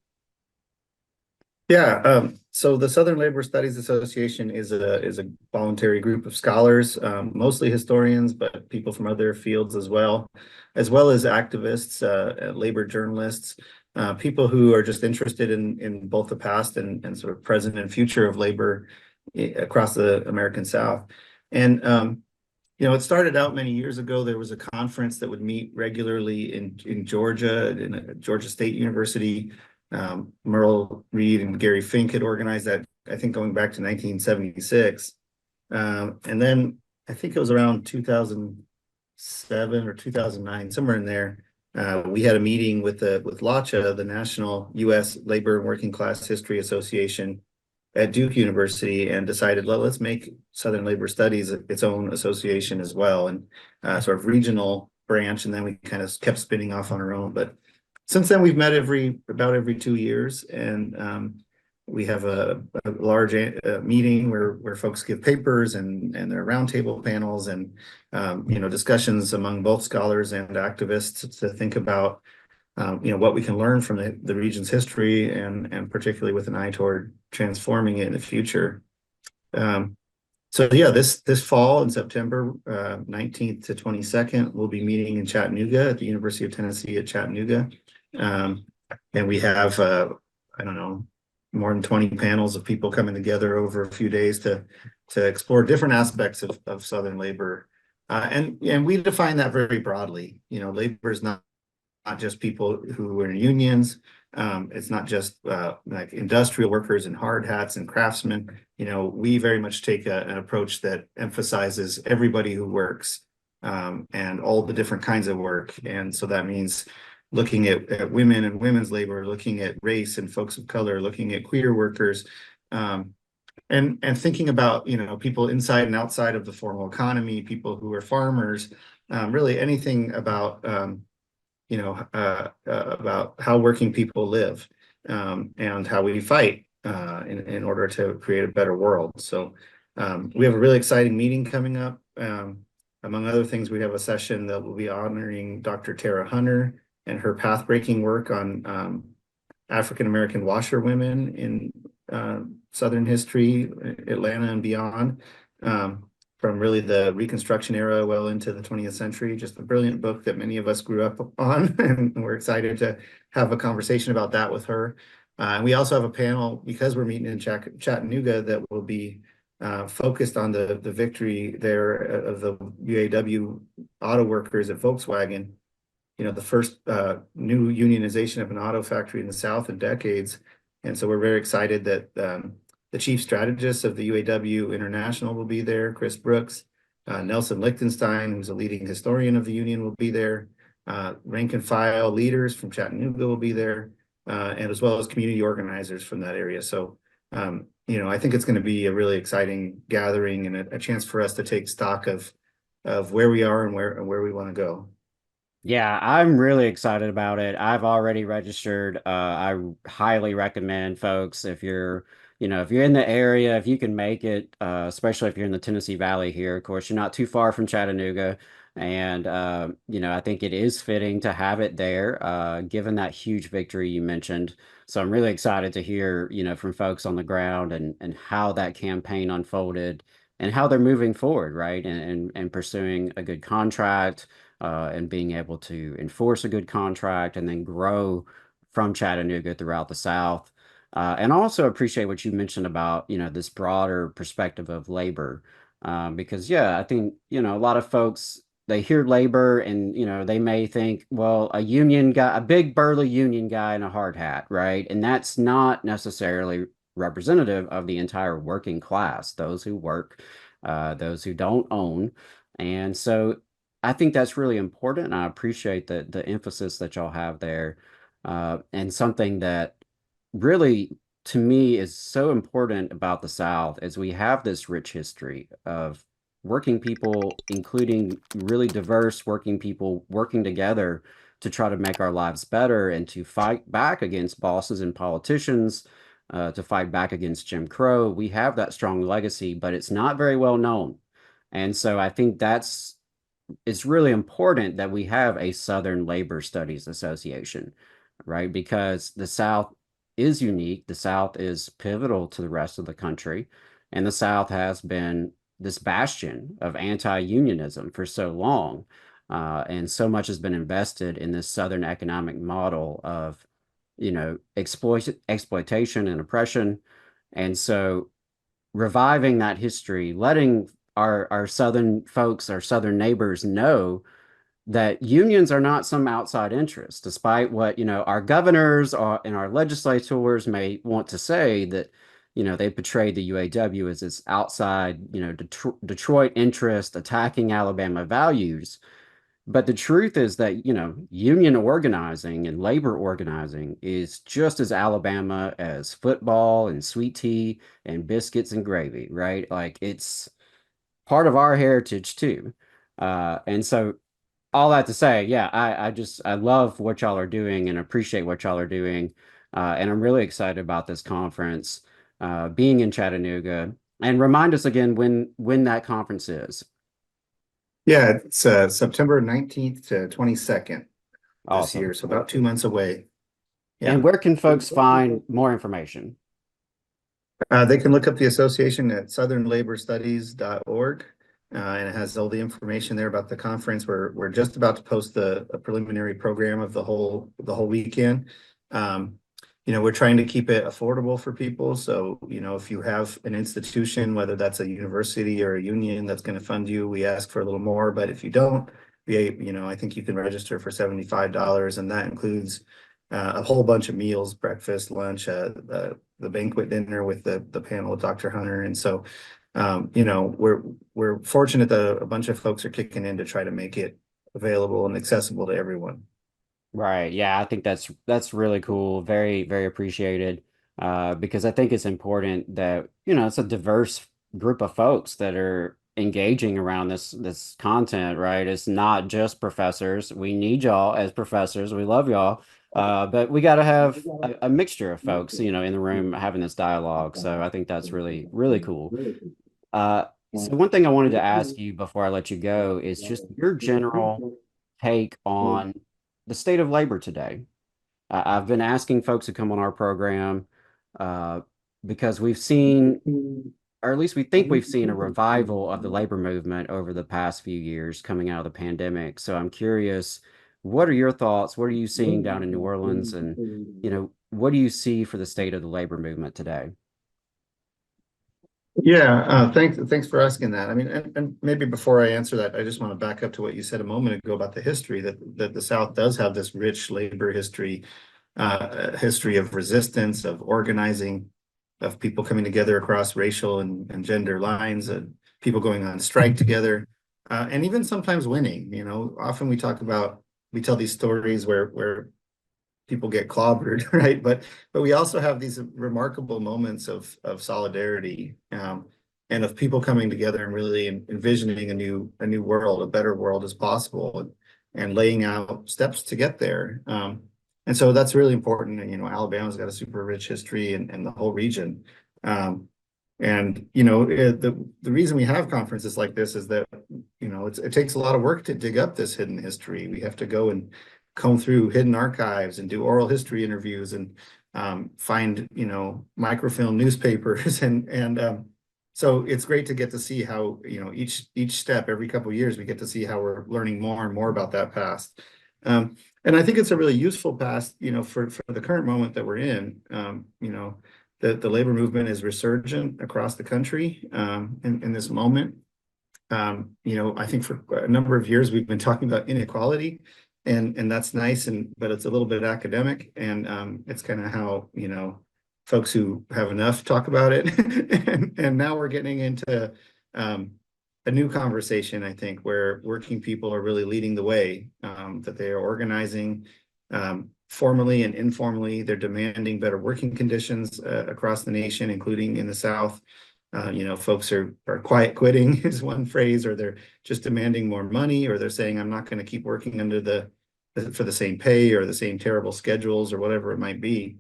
Yeah, so the Southern Labor Studies Association is a voluntary group of scholars, mostly historians, but people from other fields as well as activists, labor journalists, people who are just interested in both the past and sort of present and future of labor across the American South. And it started out many years ago. There was a conference that would meet regularly in Georgia, in Georgia State University. Merle Reed and Gary Fink had organized that, I think, going back to 1976. And then I think it was around 2007 or 2009, somewhere in there. We had a meeting with LACHA, the National U.S. Labor and Working Class History Association, at Duke University, and decided, let's make Southern Labor Studies its own association as well, and sort of regional branch. And then we kind of kept spinning off on our own. But since then, we've met about every 2 years, and we have a large meeting where folks give papers, and there are roundtable panels, and discussions among both scholars and activists to think about what we can learn from the region's history, and particularly with an eye toward transforming it in the future. So yeah, this fall in September 19th to 22nd, we'll be meeting in Chattanooga at the University of Tennessee at Chattanooga. And we have, I don't know, more than 20 panels of people coming together over a few days to explore different aspects of Southern labor. And we define that very broadly. You know, labor is not just people who are in unions. It's not just like industrial workers and hard hats and craftsmen. You know, we very much take an approach that emphasizes everybody who works and all the different kinds of work. And so that means looking at women and women's labor, looking at race and folks of color, looking at queer workers, and thinking about, you know, people inside and outside of the formal economy, people who are farmers, really anything about you know, about how working people live and how we fight in order to create a better world. So we have a really exciting meeting coming up. Among other things, we have a session that will be honoring Dr. Tara Hunter and her path-breaking work on African-American washerwomen in Southern history, Atlanta and beyond. From really the Reconstruction era well into the 20th century. Just a brilliant book that many of us grew up on, and we're excited to have a conversation about that with her. We also have a panel, because we're meeting in Chattanooga, that will be focused on the victory there of the UAW auto workers at Volkswagen. You know, the first new unionization of an auto factory in the South in decades. And so we're very excited that the chief strategist of the UAW International will be there, Chris Brooks. Nelson Lichtenstein, who's a leading historian of the union, will be there. Rank and file leaders from Chattanooga will be there, and as well as community organizers from that area. So, you know, I think it's going to be a really exciting gathering and a chance for us to take stock of where we are and where we want to go. Yeah, I'm really excited about it. I've already registered. I highly recommend folks, if you're in the area, if you can make it, especially if you're in the Tennessee Valley here. Of course, you're not too far from Chattanooga. And, I think it is fitting to have it there, given that huge victory you mentioned. So I'm really excited to hear, from folks on the ground and how that campaign unfolded and how they're moving forward, right? And pursuing a good contract, and being able to enforce a good contract and then grow from Chattanooga throughout the South. And also appreciate what you mentioned about, this broader perspective of labor. Because, I think, a lot of folks, they hear labor and, they may think, well, a union guy, a big burly union guy in a hard hat, right? And that's not necessarily representative of the entire working class, those who work, those who don't own. And so I think that's really important. And I appreciate the emphasis that y'all have there. And something that really, to me, is so important about the South is we have this rich history of working people, including really diverse working people, working together to try to make our lives better and to fight back against bosses and politicians, to fight back against Jim Crow. We have that strong legacy, but it's not very well known. And so I think it's really important that we have a Southern Labor Studies Association, right? Because the South is unique. The South is pivotal to the rest of the country. And the South has been this bastion of anti-unionism for so long. And so much has been invested in this Southern economic model of, exploitation and oppression. And so reviving that history, letting our Southern folks, our Southern neighbors know that unions are not some outside interest, despite what, our governors and our legislators may want to say that, they portrayed the UAW as this outside, Detroit interest attacking Alabama values. But the truth is that, union organizing and labor organizing is just as Alabama as football and sweet tea and biscuits and gravy, right? Like, it's part of our heritage too. And so all that to say, I love what y'all are doing and appreciate what y'all are doing. And I'm really excited about this conference, being in Chattanooga. And remind us again when that conference is. Yeah, it's September 19th to 22nd this year, so about 2 months away. Yeah. And where can folks find more information? They can look up the association at southernlaborstudies.org, and it has all the information there about the conference. We're just about to post a preliminary program of the whole weekend. We're trying to keep it affordable for people. So, if you have an institution, whether that's a university or a union that's going to fund you, we ask for a little more. But if you don't, I think you can register for $75, and that includes a whole bunch of meals, breakfast, lunch, the banquet dinner with the panel with Dr. Hunter. And so, we're fortunate that a bunch of folks are kicking in to try to make it available and accessible to everyone. Right. Yeah, I think that's really cool. Very, very appreciated. Because I think it's important that, it's a diverse group of folks that are engaging around this content, right? It's not just professors. We need y'all as professors. We love y'all. But we got to have a mixture of folks, in the room having this dialogue. So I think that's really, really cool. So one thing I wanted to ask you before I let you go is just your general take on the state of labor today. I've been asking folks to come on our program because we've seen, or at least we think we've seen, a revival of the labor movement over the past few years coming out of the pandemic. So I'm curious, what are your thoughts? What are you seeing down in New Orleans? And, what do you see for the state of the labor movement today? Yeah, thanks for asking that. I mean, and maybe before I answer that, I just want to back up to what you said a moment ago about the history that the South does have this rich labor history of resistance, of organizing, of people coming together across racial and gender lines, and people going on strike together, and even sometimes winning. Often we tell these stories where people get clobbered, right? But we also have these remarkable moments of solidarity, and of people coming together and really envisioning a new world, a better world as possible, and laying out steps to get there. And so that's really important. And Alabama's got a super rich history, and the whole region. And the reason we have conferences like this is that it takes a lot of work to dig up this hidden history. We have to go and comb through hidden archives and do oral history interviews and find microfilm newspapers and so it's great to get to see how each step every couple of years we get to see how we're learning more and more about that past, and I think it's a really useful past for the current moment that we're in. The labor movement is resurgent across the country in this moment. I think for a number of years we've been talking about inequality. And that's nice, but it's a little bit academic, and it's kind of how folks who have enough talk about it. and now we're getting into a new conversation, I think, where working people are really leading the way, that they are organizing formally and informally. They're demanding better working conditions across the nation, including in the South. Folks are quiet quitting is one phrase, or they're just demanding more money, or they're saying, I'm not going to keep working for the same pay or the same terrible schedules or whatever it might be.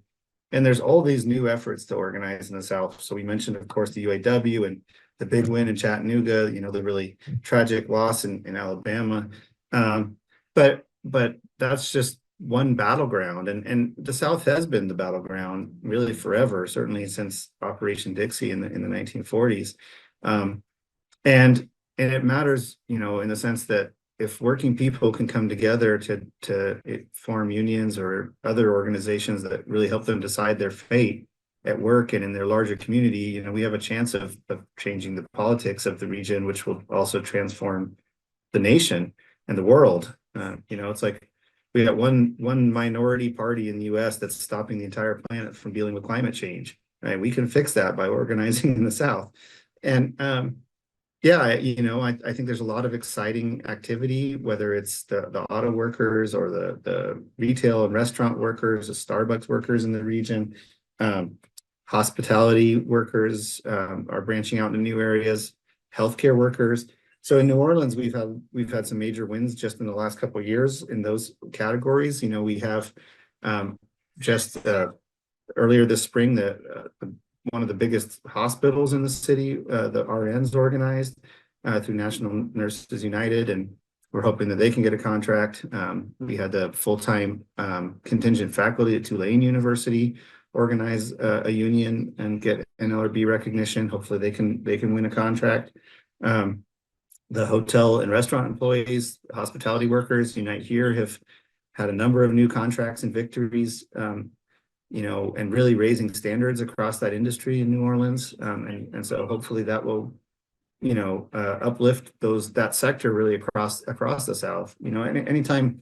And there's all these new efforts to organize in the South. So we mentioned, of course, the UAW and the big win in Chattanooga, the really tragic loss in Alabama. But that's just one battleground, and the South has been the battleground really forever, certainly since Operation Dixie in the 1940s. And it matters, in the sense that if working people can come together to form unions or other organizations that really help them decide their fate at work and in their larger community, we have a chance of changing the politics of the region, which will also transform the nation and the world. It's like we got one minority party in the U.S. that's stopping the entire planet from dealing with climate change. Right? We can fix that by organizing in the South. And I think there's a lot of exciting activity, whether it's the auto workers or the retail and restaurant workers, the Starbucks workers in the region. Hospitality workers are branching out into new areas, healthcare workers. So in New Orleans, we've had some major wins just in the last couple of years in those categories. We have just earlier this spring one of the biggest hospitals in the city, the RNs organized through National Nurses United, and we're hoping that they can get a contract. We had the full-time contingent faculty at Tulane University organize a union and get NLRB recognition. Hopefully they can win a contract. The hotel and restaurant employees, hospitality workers, Unite Here, have had a number of new contracts and victories, you know, and really raising standards across that industry in New Orleans. And so hopefully that will, you know, uplift that sector really across the South. You know, anytime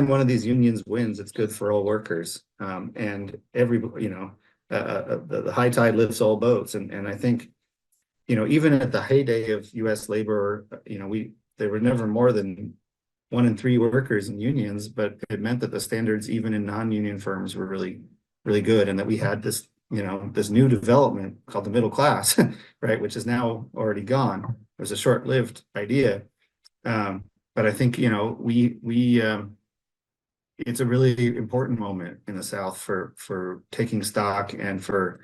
one of these unions wins, it's good for all workers. And the high tide lifts all boats. And I think, you know, even at the heyday of U.S. labor, you know, there were never more than 1 in 3 workers in unions, but it meant that the standards, even in non-union firms, were really, really good, and that we had this, you know, this new development called the middle class, right, which is now already gone. It was a short-lived idea, but I think, you know, it's a really important moment in the South for taking stock and for,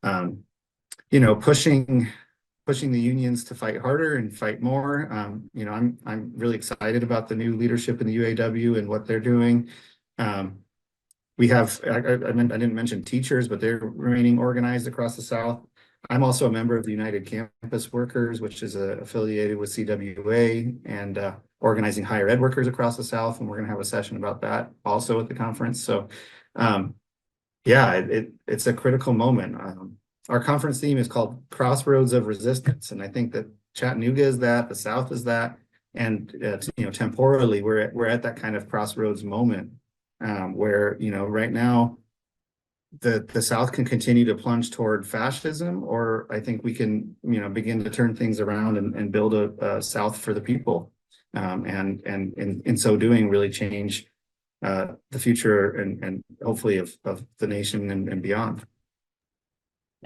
you know, pushing the unions to fight harder and fight more. You know, I'm really excited about the new leadership in the UAW and what they're doing. We have, I didn't mention teachers, but they're remaining organized across the South. I'm also a member of the United Campus Workers, which is affiliated with CWA and organizing higher ed workers across the South. And we're going to have a session about that also at the conference. So yeah, it's a critical moment. Our conference theme is called Crossroads of Resistance. And I think that Chattanooga is that, the South is that. And, you know, temporally, we're at that kind of crossroads moment where, you know, right now, the South can continue to plunge toward fascism, or I think we can, you know, begin to turn things around and build a South for the people. And in so doing, really change the future and hopefully of the nation and beyond.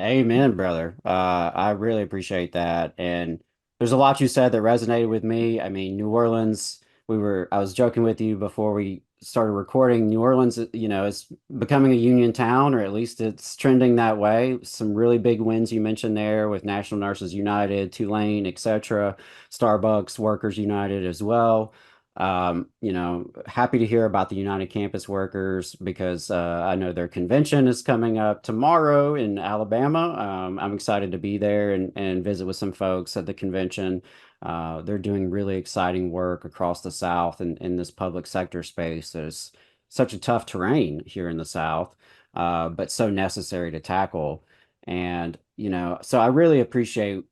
Amen, brother. I really appreciate that. And there's a lot you said that resonated with me. I mean, New Orleans, I was joking with you before we started recording. New Orleans, you know, is becoming a union town, or at least it's trending that way. Some really big wins you mentioned there with National Nurses United, Tulane, etc., Starbucks Workers United as well. You know, happy to hear about the United Campus Workers because I know their convention is coming up tomorrow in Alabama. I'm excited to be there and visit with some folks at the convention. They're doing really exciting work across the South and in this public sector space. There's such a tough terrain here in the South, but so necessary to tackle. And, you know, so I really appreciate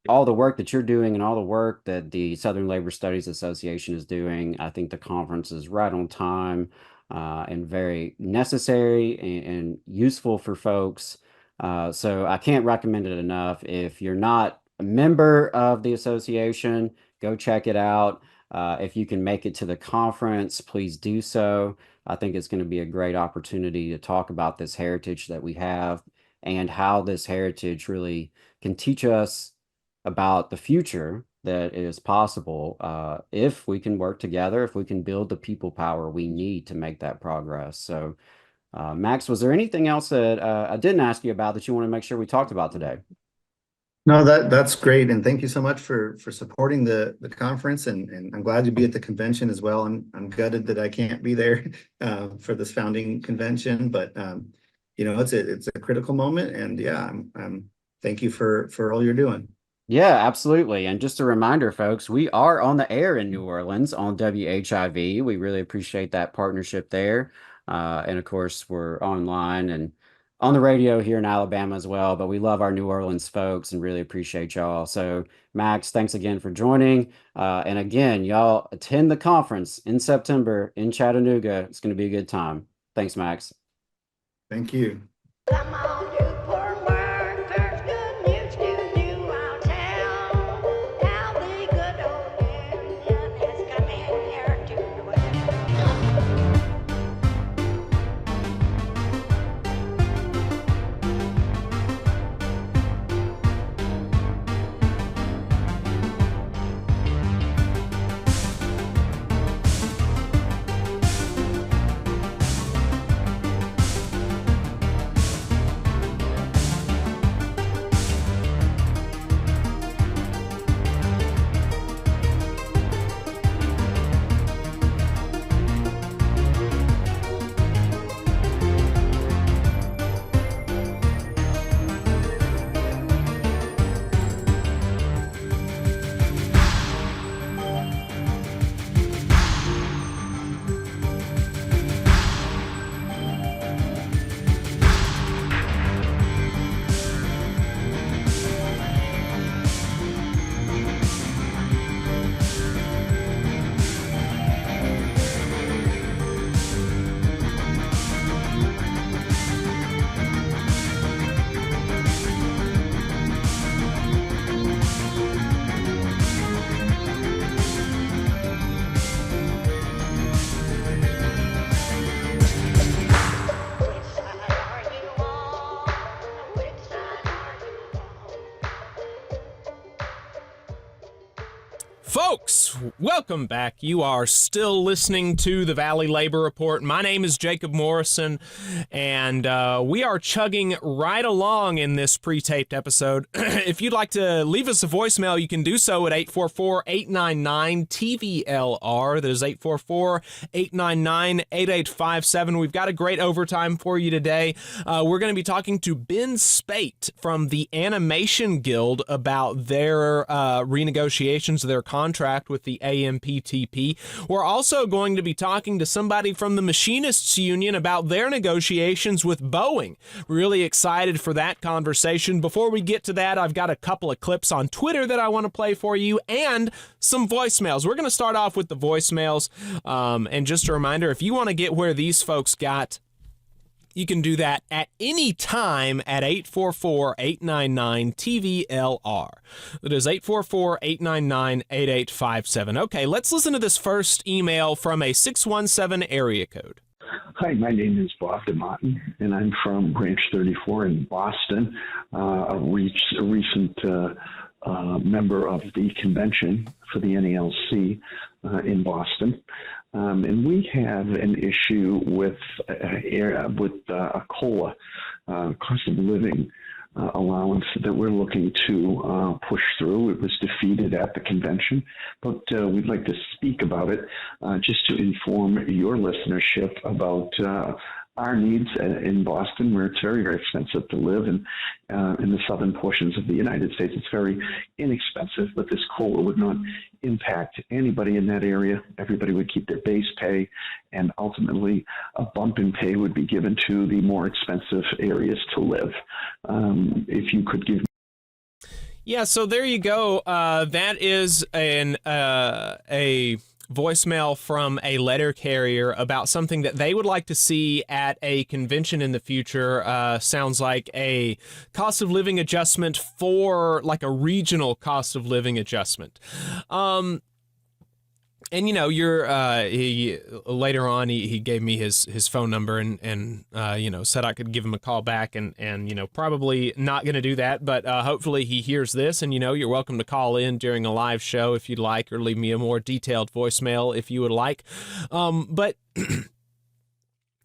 all the work that you're doing and all the work that the Southern Labor Studies Association is doing. I think the conference is right on time and very necessary and useful for folks. So I can't recommend it enough. If you're not a member of the association, go check it out. If you can make it to the conference, please do so. I think it's going to be a great opportunity to talk about this heritage that we have and how this heritage really can teach us about the future that is possible if we can work together, if we can build the people power we need to make that progress. So, Max, was there anything else that I didn't ask you about that you want to make sure we talked about today? No, that's great. And thank you so much for supporting the conference. And I'm glad to be at the convention as well. I'm gutted that I can't be there for this founding convention, but you know, it's a critical moment. And yeah, thank you for all you're doing. Yeah, absolutely. And just a reminder, folks, we are on the air in New Orleans on WHIV. We really appreciate that partnership there. And of course, we're online and on the radio here in Alabama as well. But we love our New Orleans folks and really appreciate y'all. So, Max, thanks again for joining. And again, y'all attend the conference in September in Chattanooga. It's going to be a good time. Thanks, Max. Thank you. Come on, you poor workers, good news to you I'll tell. How the good old union has come in here to Folks, welcome back. You are still listening to the Valley Labor Report. My name is Jacob Morrison, and we are chugging right along in this pre-taped episode. If you'd like to leave us a voicemail, you can do so at 844-899-TVLR. That is 844-899-8857. We've got a great overtime for you today. We're going to be talking to Ben Spate from the Animation Guild about their renegotiations of their contract with the AMPTP. We're also going to be talking to somebody from the Machinists Union about their negotiations with Boeing. Really excited for that conversation. Before we get to that, I've got a couple of clips on Twitter that I want to play for you and some voicemails. We're going to start off with the voicemails. And just a reminder, if you want to get where these folks got, you can do that at any time at 844-899-TVLR. That is 844-899-8857. Okay, let's listen to this first email from a 617 area code. Hi, my name is Bob DeMotton, and I'm from Branch 34 in Boston, a recent member of the convention for the NALC in Boston. And we have an issue with a COLA, cost of living allowance that we're looking to push through. It was defeated at the convention, but we'd like to speak about it just to inform your listenership about our needs in Boston, where it's very, very expensive to live, and in the southern portions of the United States, it's very inexpensive, but this COLA would not impact anybody in that area. Everybody would keep their base pay, and ultimately a bump in pay would be given to the more expensive areas to live. If you could give. Yeah, so there you go. That is a voicemail from a letter carrier about something that they would like to see at a convention in the future. Sounds like a cost of living adjustment for like a regional cost of living adjustment. And, you know, later on, he gave me his phone number and you know, said I could give him a call back and you know, probably not going to do that. But hopefully he hears this. And, you know, you're welcome to call in during a live show if you'd like, or leave me a more detailed voicemail if you would like. But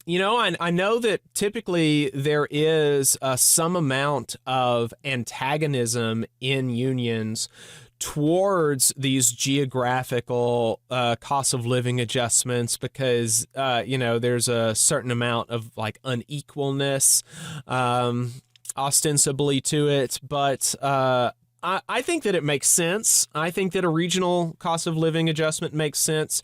you know, I know that typically there is some amount of antagonism in unions towards these geographical cost of living adjustments because, you know, there's a certain amount of like unequalness ostensibly to it. But I think that it makes sense. I think that a regional cost of living adjustment makes sense.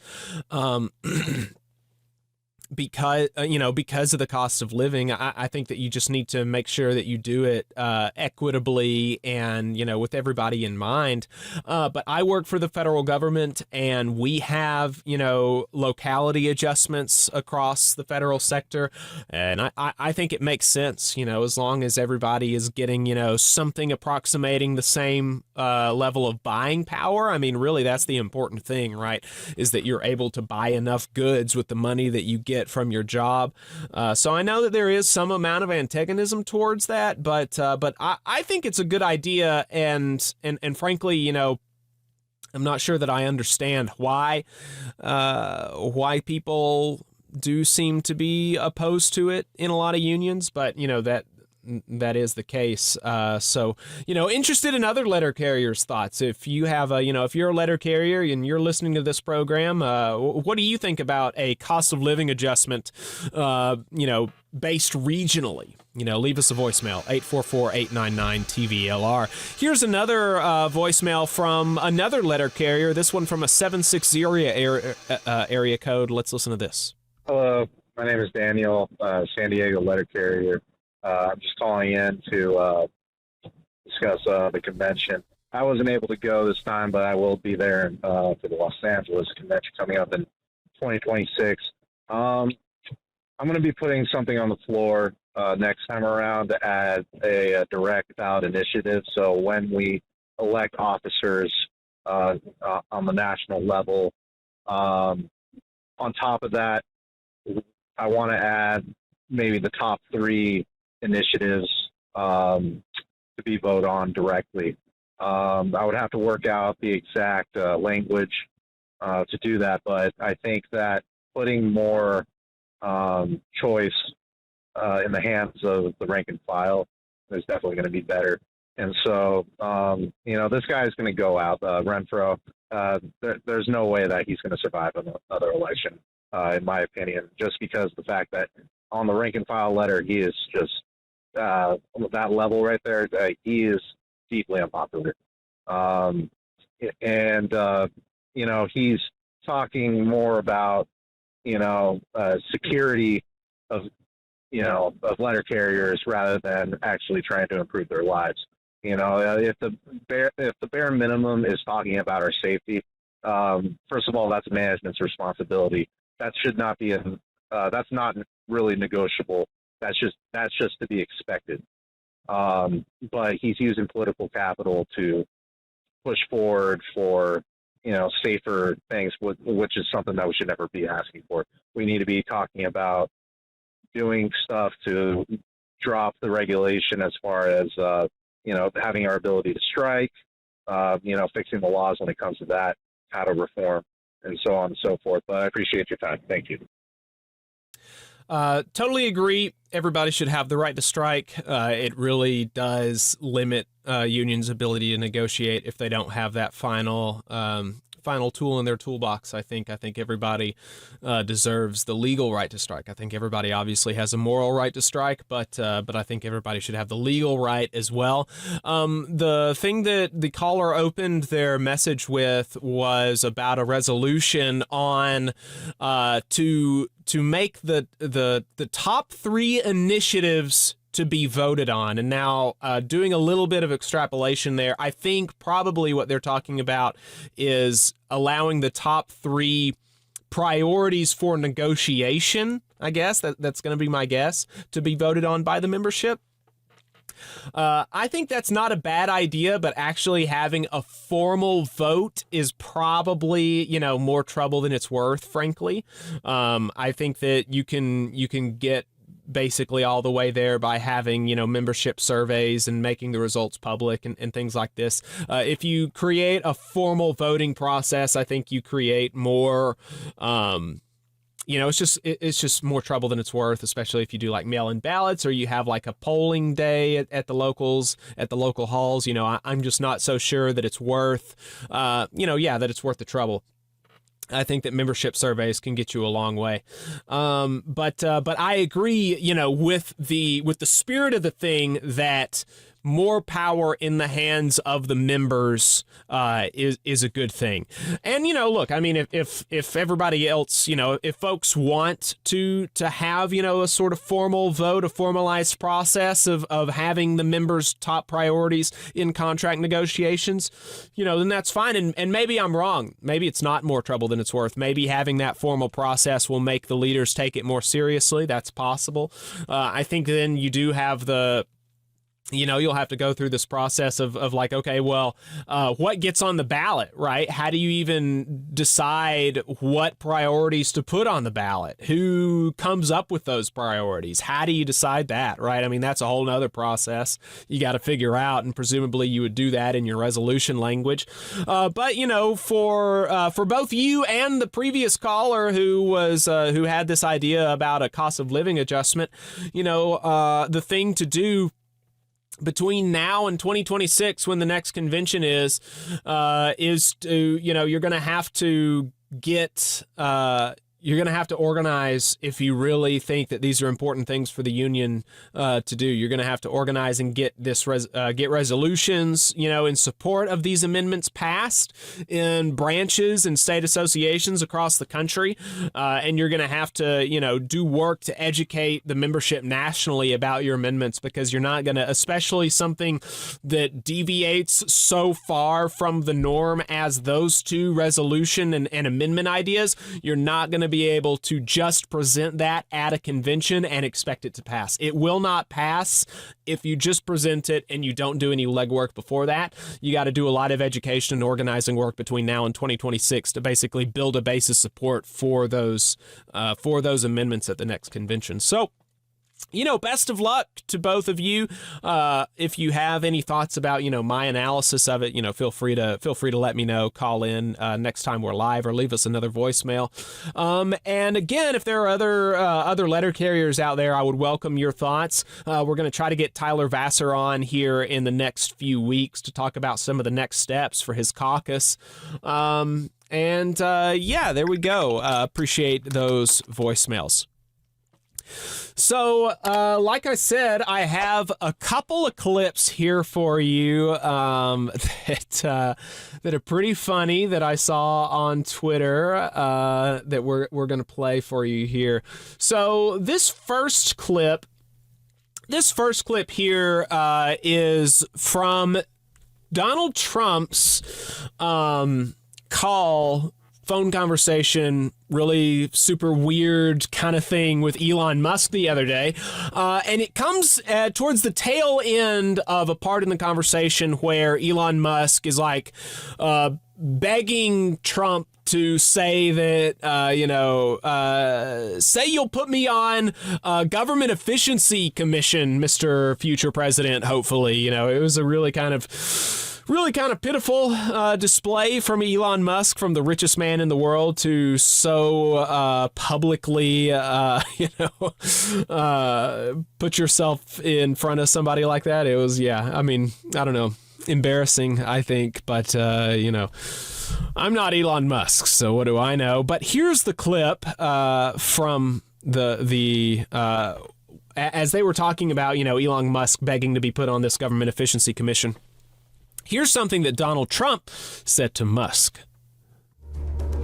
Because, you know, because of the cost of living, I think that you just need to make sure that you do it equitably and, you know, with everybody in mind. But I work for the federal government and we have, you know, locality adjustments across the federal sector. And I think it makes sense, you know, as long as everybody is getting, you know, something approximating the same level of buying power. I mean, really, that's the important thing, right? Is that you're able to buy enough goods with the money that you get from your job. So I know that there is some amount of antagonism towards that, but I think it's a good idea, and frankly, you know, I'm not sure that I understand why people do seem to be opposed to it in a lot of unions, but you know, that is the case. So, you know, interested in other letter carriers' thoughts. If you have a, you know, if you're a letter carrier and you're listening to this program, what do you think about a cost of living adjustment, you know, based regionally? You know, leave us a voicemail, 844-899-TVLR. Here's another voicemail from another letter carrier, this one from a 760 area code. Let's listen to this. Hello, my name is Daniel, San Diego letter carrier. I'm just calling in to discuss the convention. I wasn't able to go this time, but I will be there for the Los Angeles convention coming up in 2026. I'm going to be putting something on the floor next time around to add a direct ballot initiative. So when we elect officers on the national level, on top of that, I want to add maybe the top 3 initiatives to be voted on directly. I would have to work out the exact language to do that, but I think that putting more choice in the hands of the rank and file is definitely going to be better. And so, this guy is going to go out, Renfro. There's no way that he's going to survive another election, in my opinion, just because the fact that on the rank and file letter, he is just that level right there. He is deeply unpopular. He's talking more about, security of letter carriers rather than actually trying to improve their lives. If the bare minimum is talking about our safety, first of all, that's management's responsibility. That should not be that's not really negotiable. That's just to be expected. But he's using political capital to push forward for safer things, which is something that we should never be asking for. We need to be talking about doing stuff to drop the regulation as far as having our ability to strike, fixing the laws when it comes to that, how to reform, and so on and so forth. But I appreciate your time. Thank you. Totally agree. Everybody should have the right to strike. It really does limit unions' ability to negotiate if they don't have that final tool in their toolbox. I think everybody deserves the legal right to strike. I think everybody obviously has a moral right to strike, but I think everybody should have the legal right as well. The thing that the caller opened their message with was about a resolution on to make the top 3 initiatives to be voted on. And now doing a little bit of extrapolation there, I think probably what they're talking about is allowing the top 3 priorities for negotiation, I guess. That's going to be my guess, to be voted on by the membership. I think that's not a bad idea, but actually having a formal vote is probably, more trouble than it's worth, frankly. I think that you can get basically all the way there by having, membership surveys and making the results public and things like this. If you create a formal voting process, I think you create more, it's just more trouble than it's worth, especially if you do like mail-in ballots or you have like a polling day at the local halls. I'm just not so sure that it's worth, that it's worth the trouble. I think that membership surveys can get you a long way. But I agree, with the spirit of the thing that more power in the hands of the members is a good thing. And, look, I mean, if everybody else, if folks want to have, a sort of formal vote, a formalized process of having the members' top priorities in contract negotiations, then that's fine. And maybe I'm wrong. Maybe it's not more trouble than it's worth. Maybe having that formal process will make the leaders take it more seriously. That's possible. I think then you do have you'll have to go through this process of like, okay, well, what gets on the ballot, right? How do you even decide what priorities to put on the ballot? Who comes up with those priorities? How do you decide that, right? I mean, that's a whole nother process you got to figure out, and presumably you would do that in your resolution language. But, for both you and the previous caller who had this idea about a cost of living adjustment, the thing to do between now and 2026, when the next convention is to, you're going to have to get, you're going to have to organize if you really think that these are important things for the union to do. You're going to have to organize and get get resolutions, in support of these amendments passed in branches and state associations across the country. And you're going to have to, do work to educate the membership nationally about your amendments, because you're not going to, especially something that deviates so far from the norm as those two resolution and amendment ideas, you're not going to be able to just present that at a convention and expect it to pass. It will not pass if you just present it and you don't do any legwork before that. You got to do a lot of education and organizing work between now and 2026 to basically build a base of support for those amendments at the next convention. So best of luck to both of you. If you have any thoughts about, my analysis of it, feel free to let me know. Call in next time we're live, or leave us another voicemail. And again, if there are other letter carriers out there, I would welcome your thoughts. We're going to try to get Tyler Vassar on here in the next few weeks to talk about some of the next steps for his caucus. There we go. Appreciate those voicemails. So, like I said, I have a couple of clips here for you that are pretty funny that I saw on Twitter that we're going to play for you here. So, this first clip here is from Donald Trump's phone conversation, really super weird kind of thing with Elon Musk the other day. And it comes towards the tail end of a part in the conversation where Elon Musk is like begging Trump to say that, say you'll put me on a government efficiency commission, Mr. Future President, hopefully. It was a really kind of pitiful display from Elon Musk, from the richest man in the world, to so publicly, put yourself in front of somebody like that. It was, I don't know, embarrassing, I think, but, I'm not Elon Musk, so what do I know? But here's the clip from as they were talking about, Elon Musk begging to be put on this government efficiency commission. Here's something that Donald Trump said to Musk.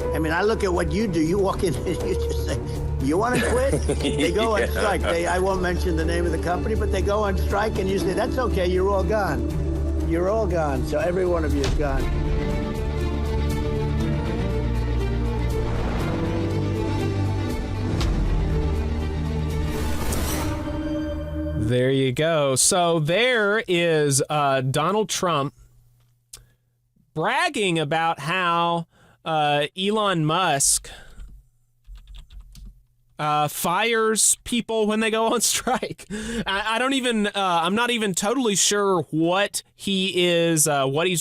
I look at what you do. You walk in and you just say, you want to quit? They go on strike. I won't mention the name of the company, but they go on strike, and you say, that's okay, you're all gone. You're all gone. So every one of you is gone. There you go. So there is Donald Trump bragging about how Elon Musk fires people when they go on strike. I'm not even totally sure what he's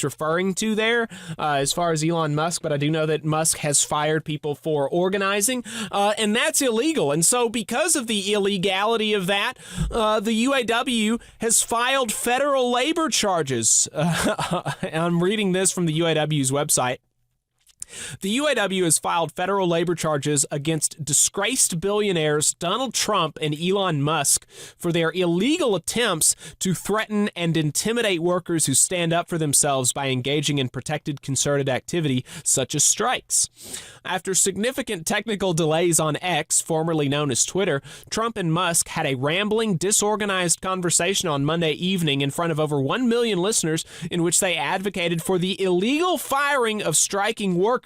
referring to there as far as Elon Musk, but I do know that Musk has fired people for organizing, and that's illegal. And so because of the illegality of that, the UAW has filed federal labor charges. I'm reading this from the UAW's website. The UAW has filed federal labor charges against disgraced billionaires Donald Trump and Elon Musk for their illegal attempts to threaten and intimidate workers who stand up for themselves by engaging in protected concerted activity such as strikes. After significant technical delays on X, formerly known as Twitter, Trump and Musk had a rambling, disorganized conversation on Monday evening in front of over 1 million listeners in which they advocated for the illegal firing of striking workers.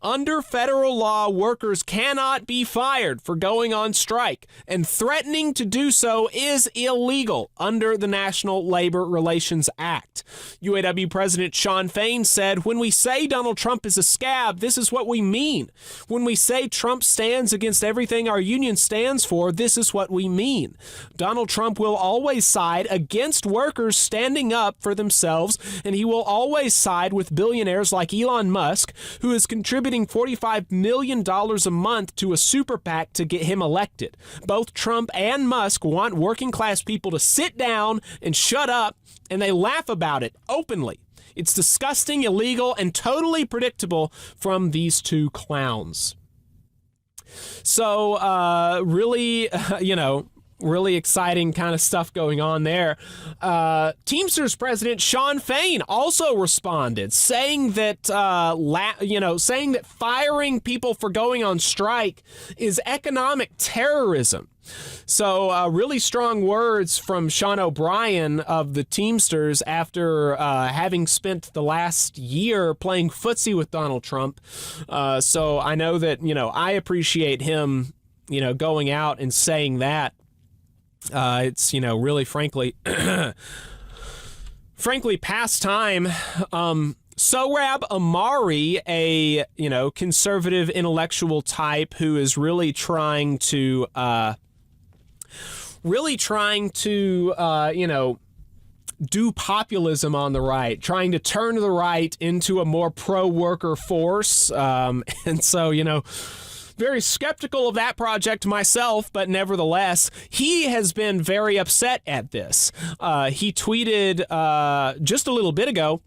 Under federal law, workers cannot be fired for going on strike, and threatening to do so is illegal under the National Labor Relations Act. UAW President Shawn Fain said, "When we say Donald Trump is a scab, this is what we mean. When we say Trump stands against everything our union stands for, this is what we mean. Donald Trump will always side against workers standing up for themselves, and he will always side with billionaires like Elon Musk, who is contributing $45 million a month to a super PAC to get him elected. Both Trump and Musk want working class people to sit down and shut up, and they laugh about it openly. It's disgusting, illegal, and totally predictable from these two clowns." So, really exciting kind of stuff going on there. Teamsters President Shawn Fain also responded, saying that firing people for going on strike is economic terrorism. So really strong words from Sean O'Brien of the Teamsters after having spent the last year playing footsie with Donald Trump. So I know that, I appreciate him, going out and saying that. It's, really frankly past time. Sohrab Ahmari, a, conservative intellectual type who is really trying to really trying to, do populism on the right, trying to turn the right into a more pro-worker force. And so, very skeptical of that project myself, but nevertheless, he has been very upset at this. He tweeted just a little bit ago,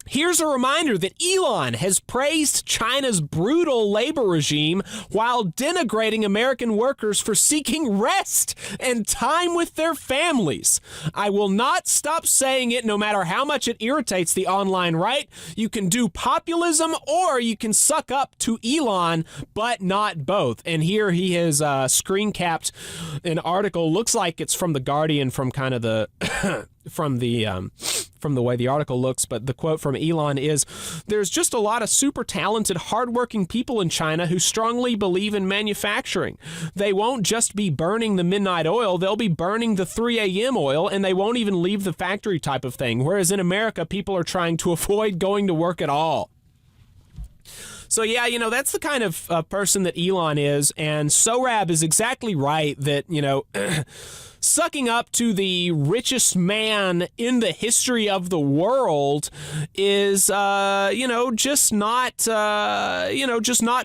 "Here's a reminder that Elon has praised China's brutal labor regime while denigrating American workers for seeking rest and time with their families. I will not stop saying it no matter how much it irritates the online right. You can do populism or you can suck up to Elon, but not both." And here he has screen capped an article. Looks like it's from The Guardian, from kind of the from the way the article looks, but the quote from Elon is, "There's just a lot of super talented, hardworking people in China who strongly believe in manufacturing. They won't just be burning the midnight oil, they'll be burning the 3 a.m. oil, and they won't even leave the factory type of thing. Whereas in America, people are trying to avoid going to work at all." So yeah, that's the kind of person that Elon is, and Sorab is exactly right that, sucking up to the richest man in the history of the world is, just not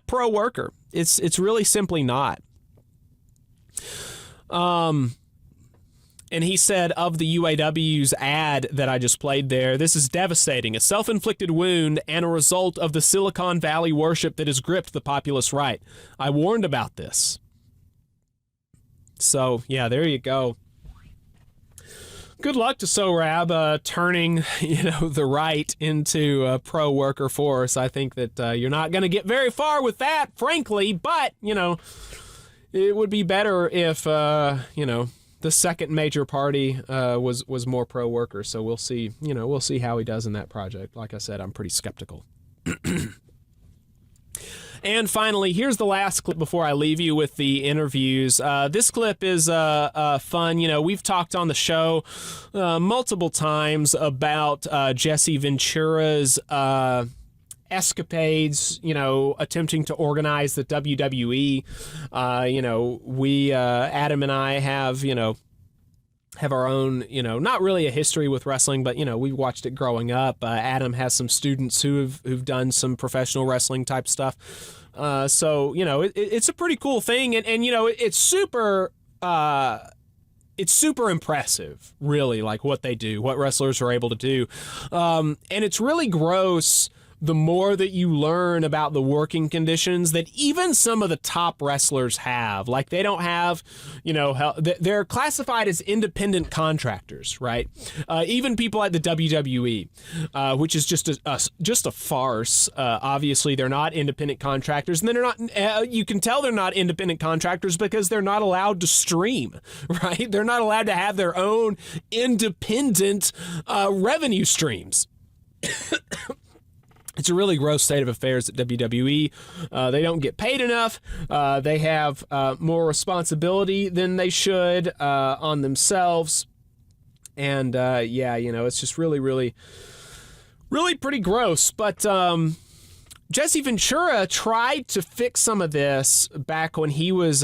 pro-worker. It's really simply not. And he said of the UAW's ad that I just played there, "This is devastating, a self-inflicted wound and a result of the Silicon Valley worship that has gripped the populist right. I warned about this." So, yeah, there you go. Good luck to Sorab turning, the right into a pro-worker force. I think that you're not going to get very far with that, frankly, but, it would be better if, the second major party was more pro-worker. So we'll see, we'll see how he does in that project. Like I said, I'm pretty skeptical. And finally, here's the last clip before I leave you with the interviews. This clip is fun. We've talked on the show multiple times about Jesse Ventura's escapades, attempting to organize the WWE. We, Adam and I have our own, not really a history with wrestling, but, we watched it growing up. Adam has some students who've done some professional wrestling type stuff. So, it's a pretty cool thing. And it's super impressive, really, like what they do, what wrestlers are able to do. And it's really gross the more that you learn about the working conditions that even some of the top wrestlers have. Like, they don't have, they're classified as independent contractors, right? Even people at the WWE, which is just a farce. Obviously, they're not independent contractors, and they're not. You can tell they're not independent contractors because they're not allowed to stream, right? They're not allowed to have their own independent revenue streams. It's a really gross state of affairs at WWE. They don't get paid enough. They have more responsibility than they should on themselves. And it's just really, really, really pretty gross. But Jesse Ventura tried to fix some of this back when he was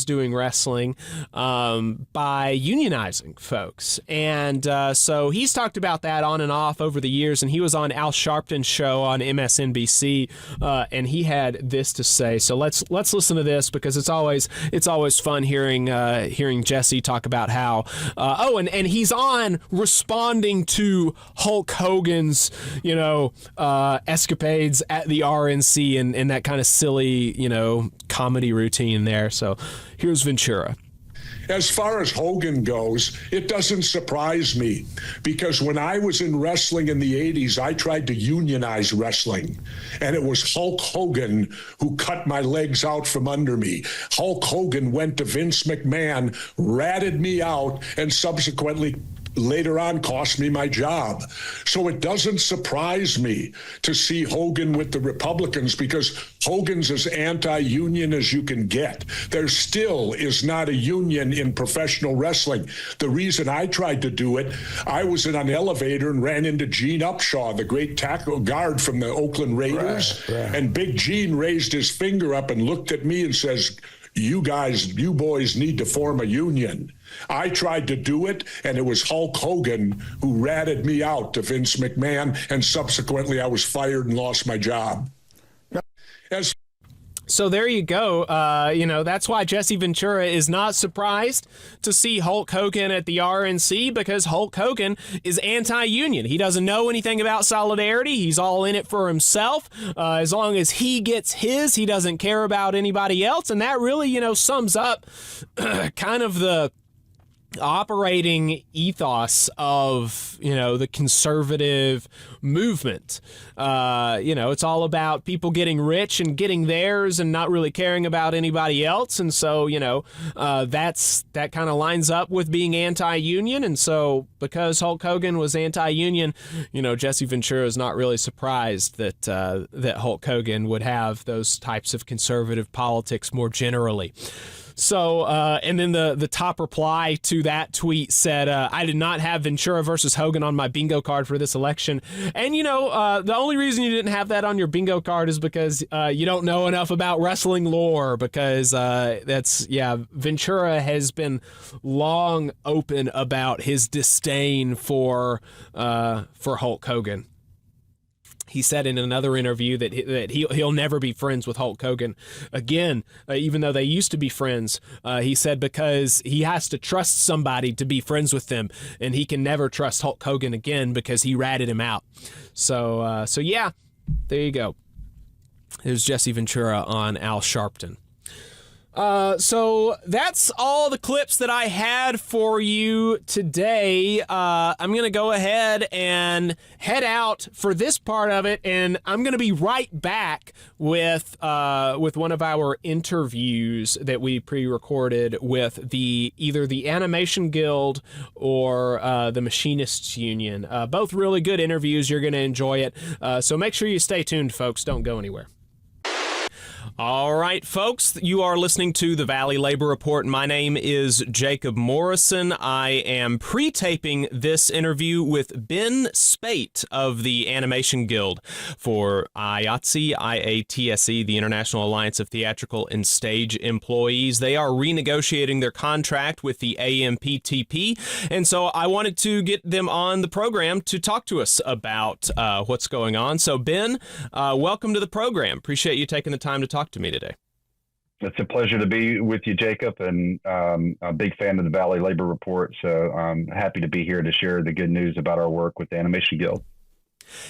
doing wrestling by unionizing folks, and so he's talked about that on and off over the years. And he was on Al Sharpton's show on MSNBC, and he had this to say. So let's listen to this, because it's always fun hearing Jesse talk about how and he's on responding to Hulk Hogan's escapades at the RNC and that kind of silly, comedy routine there. So here's Ventura. As far as Hogan goes, it doesn't surprise me, because when I was in wrestling in the 80s, I tried to unionize wrestling, and it was Hulk Hogan who cut my legs out from under me. Hulk Hogan went to Vince McMahon, ratted me out, and subsequently later on cost me my job. So it doesn't surprise me to see Hogan with the Republicans, because Hogan's as anti-union as you can get. There still is not a union in professional wrestling. The reason I tried to do it, I was in an elevator and ran into Gene Upshaw, the great tackle guard from the Oakland Raiders. Right. And Big Gene raised his finger up and looked at me and says, you boys need to form a union. I tried to do it, and it was Hulk Hogan who ratted me out to Vince McMahon, and subsequently I was fired and lost my job. So there you go. That's why Jesse Ventura is not surprised to see Hulk Hogan at the RNC, because Hulk Hogan is anti-union. He doesn't know anything about solidarity. He's all in it for himself. As long as he gets his, he doesn't care about anybody else. And that really, sums up kind of the operating ethos of the conservative movement. It's all about people getting rich and getting theirs and not really caring about anybody else. And so that kind of lines up with being anti-union. And so because Hulk Hogan was anti-union, Jesse Ventura is not really surprised that Hulk Hogan would have those types of conservative politics more generally. So, and then the top reply to that tweet said, I did not have Ventura versus Hogan on my bingo card for this election. And, the only reason you didn't have that on your bingo card is because you don't know enough about wrestling lore, because Ventura has been long open about his disdain for Hulk Hogan. He said in another interview that he'll never be friends with Hulk Hogan again, even though they used to be friends. He said because he has to trust somebody to be friends with them, and he can never trust Hulk Hogan again because he ratted him out. So yeah, there you go. There's Jesse Ventura on Al Sharpton. So that's all the clips that I had for you today. I'm going to go ahead and head out for this part of it, and I'm going to be right back with one of our interviews that we pre-recorded with either the Animation Guild or the Machinists Union. Both really good interviews. You're going to enjoy it. So make sure you stay tuned, folks. Don't go anywhere. All right, folks, you are listening to the Valley Labor Report. My name is Jacob Morrison. I am pre-taping this interview with Ben Spate of the Animation Guild for IATSE, the International Alliance of Theatrical and Stage Employees. They are renegotiating their contract with the AMPTP, and so I wanted to get them on the program to talk to us about what's going on. So, Ben, welcome to the program. Appreciate you taking the time to talk to me today. It's a pleasure to be with you, Jacob, and I'm a big fan of the Valley Labor Report, so I'm happy to be here to share the good news about our work with the Animation Guild.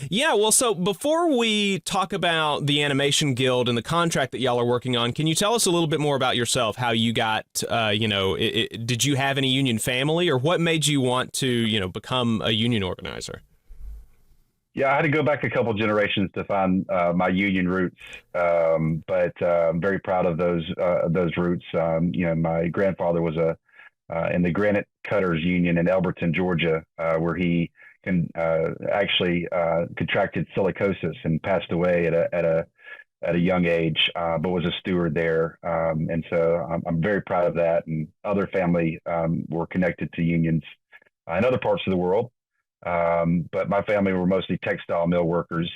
Yeah, well, so before we talk about the Animation Guild and the contract that y'all are working on, can you tell us a little bit more about yourself, how you got, did you have any union family, or what made you want to, become a union organizer? Yeah, I had to go back a couple generations to find my union roots, but I'm very proud of those roots. My grandfather was in the Granite Cutters Union in Elberton, Georgia, where he actually contracted silicosis and passed away at a young age, but was a steward there. And so I'm very proud of that. And other family were connected to unions in other parts of the world. But my family were mostly textile mill workers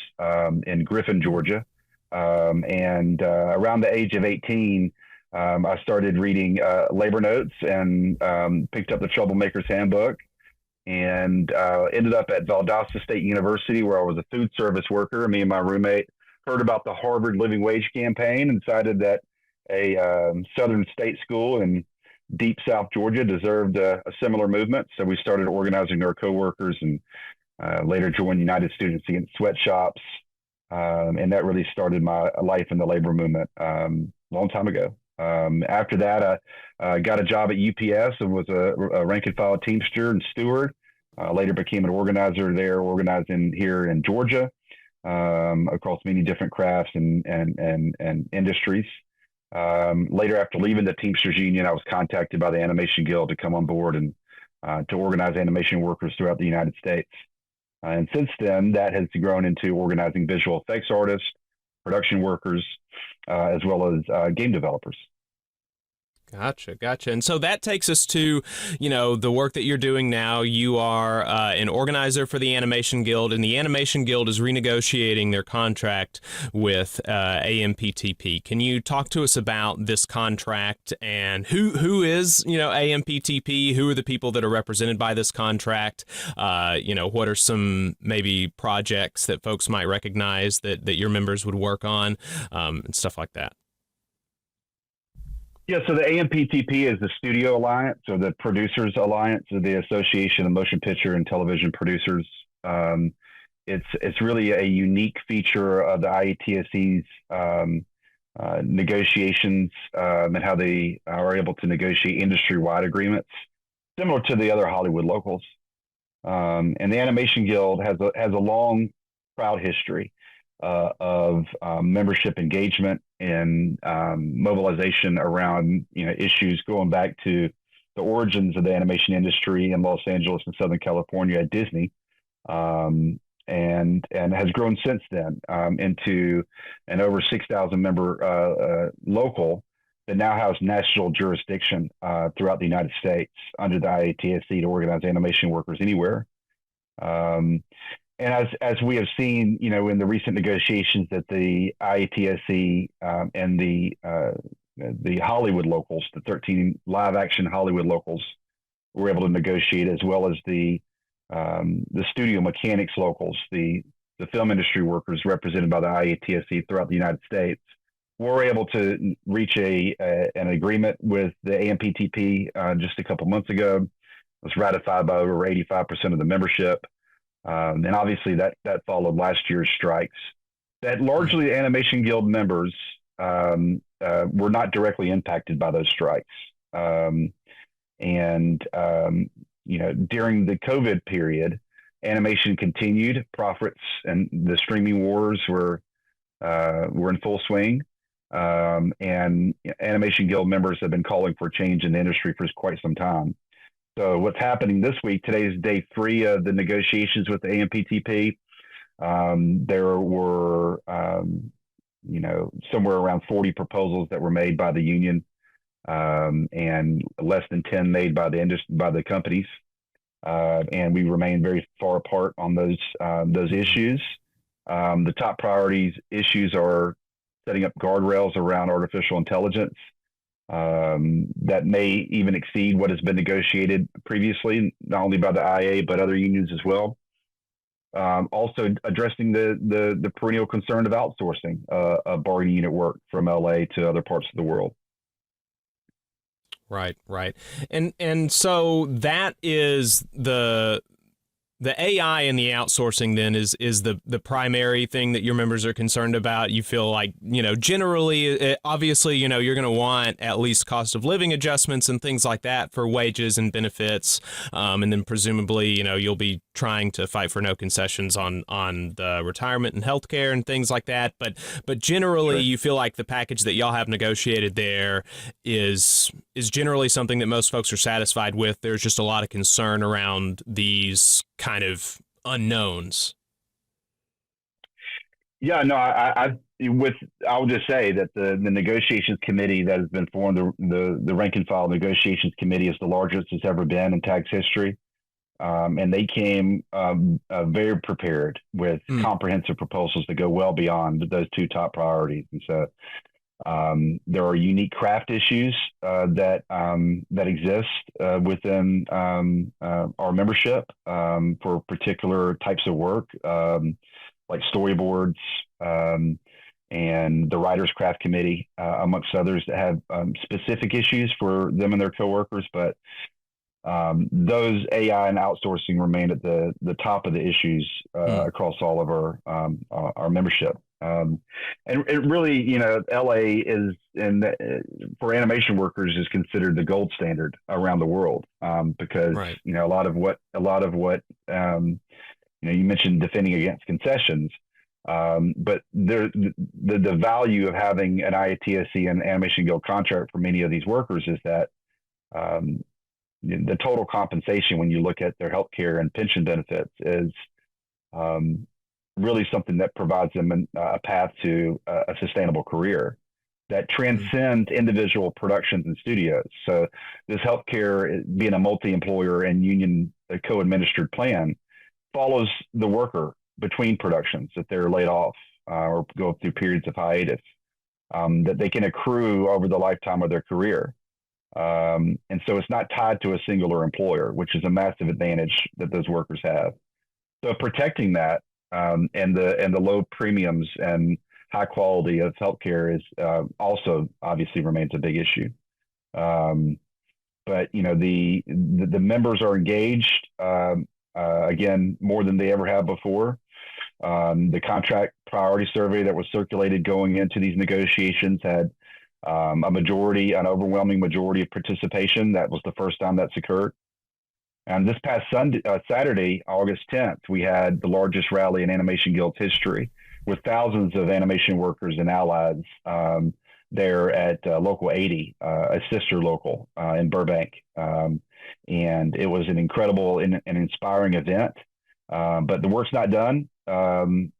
in Griffin, Georgia. And around the age of 18, I started reading labor notes and picked up the Troublemaker's Handbook, and ended up at Valdosta State University, where I was a food service worker. Me and my roommate heard about the Harvard Living Wage Campaign and decided that a southern state school in Deep South Georgia deserved a similar movement. So we started organizing our coworkers, and later joined United Students Against Sweatshops. And that really started my life in the labor movement a long time ago. After that, I got a job at UPS and was a rank and file Teamster and steward. Later became an organizer there, organizing here in Georgia across many different crafts and industries. Later, after leaving the Teamsters Union, I was contacted by the Animation Guild to come on board and to organize animation workers throughout the United States. And since then, that has grown into organizing visual effects artists, production workers, as well as game developers. Gotcha. And so that takes us to, the work that you're doing now. You are an organizer for the Animation Guild, and the Animation Guild is renegotiating their contract with AMPTP. Can you talk to us about this contract and who is, AMPTP? Who are the people that are represented by this contract? What are some maybe projects that folks might recognize that your members would work on, and stuff like that? Yeah, so the AMPTP is the Studio Alliance, or the Producers Alliance, of the Association of Motion Picture and Television Producers. It's really a unique feature of the IATSE's negotiations, and how they are able to negotiate industry-wide agreements, similar to the other Hollywood locals. And the Animation Guild has a long, proud history of membership engagement and mobilization around issues going back to the origins of the animation industry in Los Angeles and Southern California at Disney, and has grown since then into an over 6,000 member local that now has national jurisdiction throughout the United States under the IATSE to organize animation workers anywhere. And as we have seen, in the recent negotiations that the IATSE and the Hollywood locals, the 13 live action Hollywood locals, were able to negotiate, as well as the studio mechanics locals, the film industry workers represented by the IATSE throughout the United States, were able to reach an agreement with the AMPTP just a couple months ago. It was ratified by over 85% of the membership. And obviously that followed last year's strikes. That largely the Animation Guild members were not directly impacted by those strikes. During the COVID period, animation continued. Profits and the streaming wars were in full swing. And Animation Guild members have been calling for change in the industry for quite some time. So what's happening this week, today is day 3 of the negotiations with the AMPTP. There were, somewhere around 40 proposals that were made by the union, and less than 10 made by the companies. And we remain very far apart on those issues. The top priorities issues are setting up guardrails around artificial intelligence, that may even exceed what has been negotiated previously, not only by the IA, but other unions as well. Also addressing the perennial concern of outsourcing of bargaining unit work from LA to other parts of the world. Right. And so that is the AI and the outsourcing then is the primary thing that your members are concerned about. You feel like, generally, obviously, you're going to want at least cost of living adjustments and things like that for wages and benefits. And then presumably, you'll be trying to fight for no concessions on the retirement and healthcare and things like that. But generally, sure, you feel like the package that y'all have negotiated there is generally something that most folks are satisfied with. There's just a lot of concern around these kind of unknowns. Yeah, no, I'll just say that the negotiations committee that has been formed, the rank and file negotiations committee, is the largest it's ever been in TAG's history. And they came very prepared with comprehensive proposals that go well beyond those 2 top priorities. And so there are unique craft issues that exist within our membership for particular types of work, like storyboards and the Writers Craft Committee, amongst others, that have specific issues for them and their coworkers. But those AI and outsourcing remain at the top of the issues across all of our membership. And it really, LA is, for animation workers, is considered the gold standard around the world, because right, a lot of what you mentioned defending against concessions, but the value of having an IATSE and Animation Guild contract for many of these workers is that the total compensation, when you look at their health care and pension benefits, is really something that provides them a path to a sustainable career. that transcend individual productions and studios. So this healthcare, being a multi-employer and union co-administered plan, follows the worker between productions if they're laid off or go through periods of hiatus, that they can accrue over the lifetime of their career. And so it's not tied to a singular employer, which is a massive advantage that those workers have. So protecting that and the low premiums and high quality of healthcare is also obviously remains a big issue. But the members are engaged again more than they ever have before. The contract priority survey that was circulated going into these negotiations had an overwhelming majority of participation. That was the first time that's occurred. And this past Saturday, August 10th, we had the largest rally in Animation Guild's history, with thousands of animation workers and allies there at Local 80, a sister local in Burbank. And it was an incredible and inspiring event. But the work's not done. And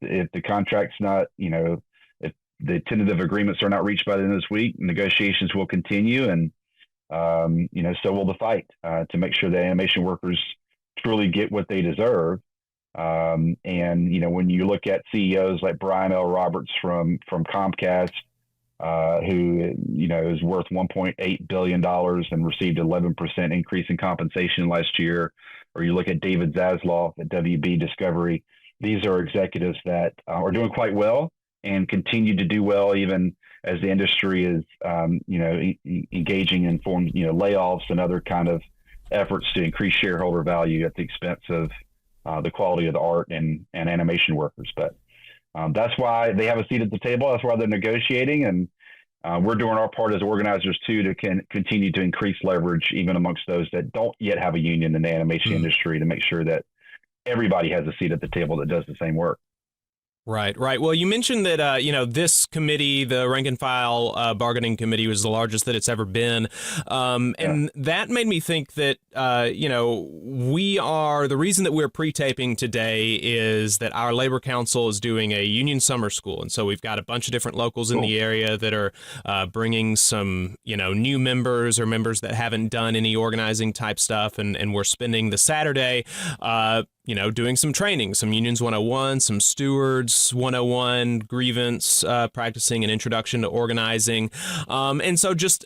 if the contract's not, if the tentative agreements are not reached by the end of this week, negotiations will continue. And, so will the fight to make sure that animation workers truly get what they deserve. And, when you look at CEOs like Brian L. Roberts from Comcast, who, is worth $1.8 billion and received 11% increase in compensation last year, or you look at David Zasloff at WB Discovery, these are executives that are doing quite well and continue to do well, even as the industry is, engaging in layoffs and other kind of efforts to increase shareholder value at the expense of the quality of the art and animation workers. But that's why they have a seat at the table. That's why they're negotiating. And we're doing our part as organizers, too, to continue to increase leverage, even amongst those that don't yet have a union in the animation industry, to make sure that everybody has a seat at the table that does the same work. Right. Well, you mentioned that, this committee, the rank and file bargaining committee, was the largest that it's ever been. And that made me think that, the reason that we're pre-taping today is that our Labor Council is doing a union summer school. And so we've got a bunch of different locals in the area that are bringing some, new members or members that haven't done any organizing type stuff. And we're spending the Saturday, doing some training, some Unions 101, some Stewards 101, grievance, practicing an introduction to organizing. And so just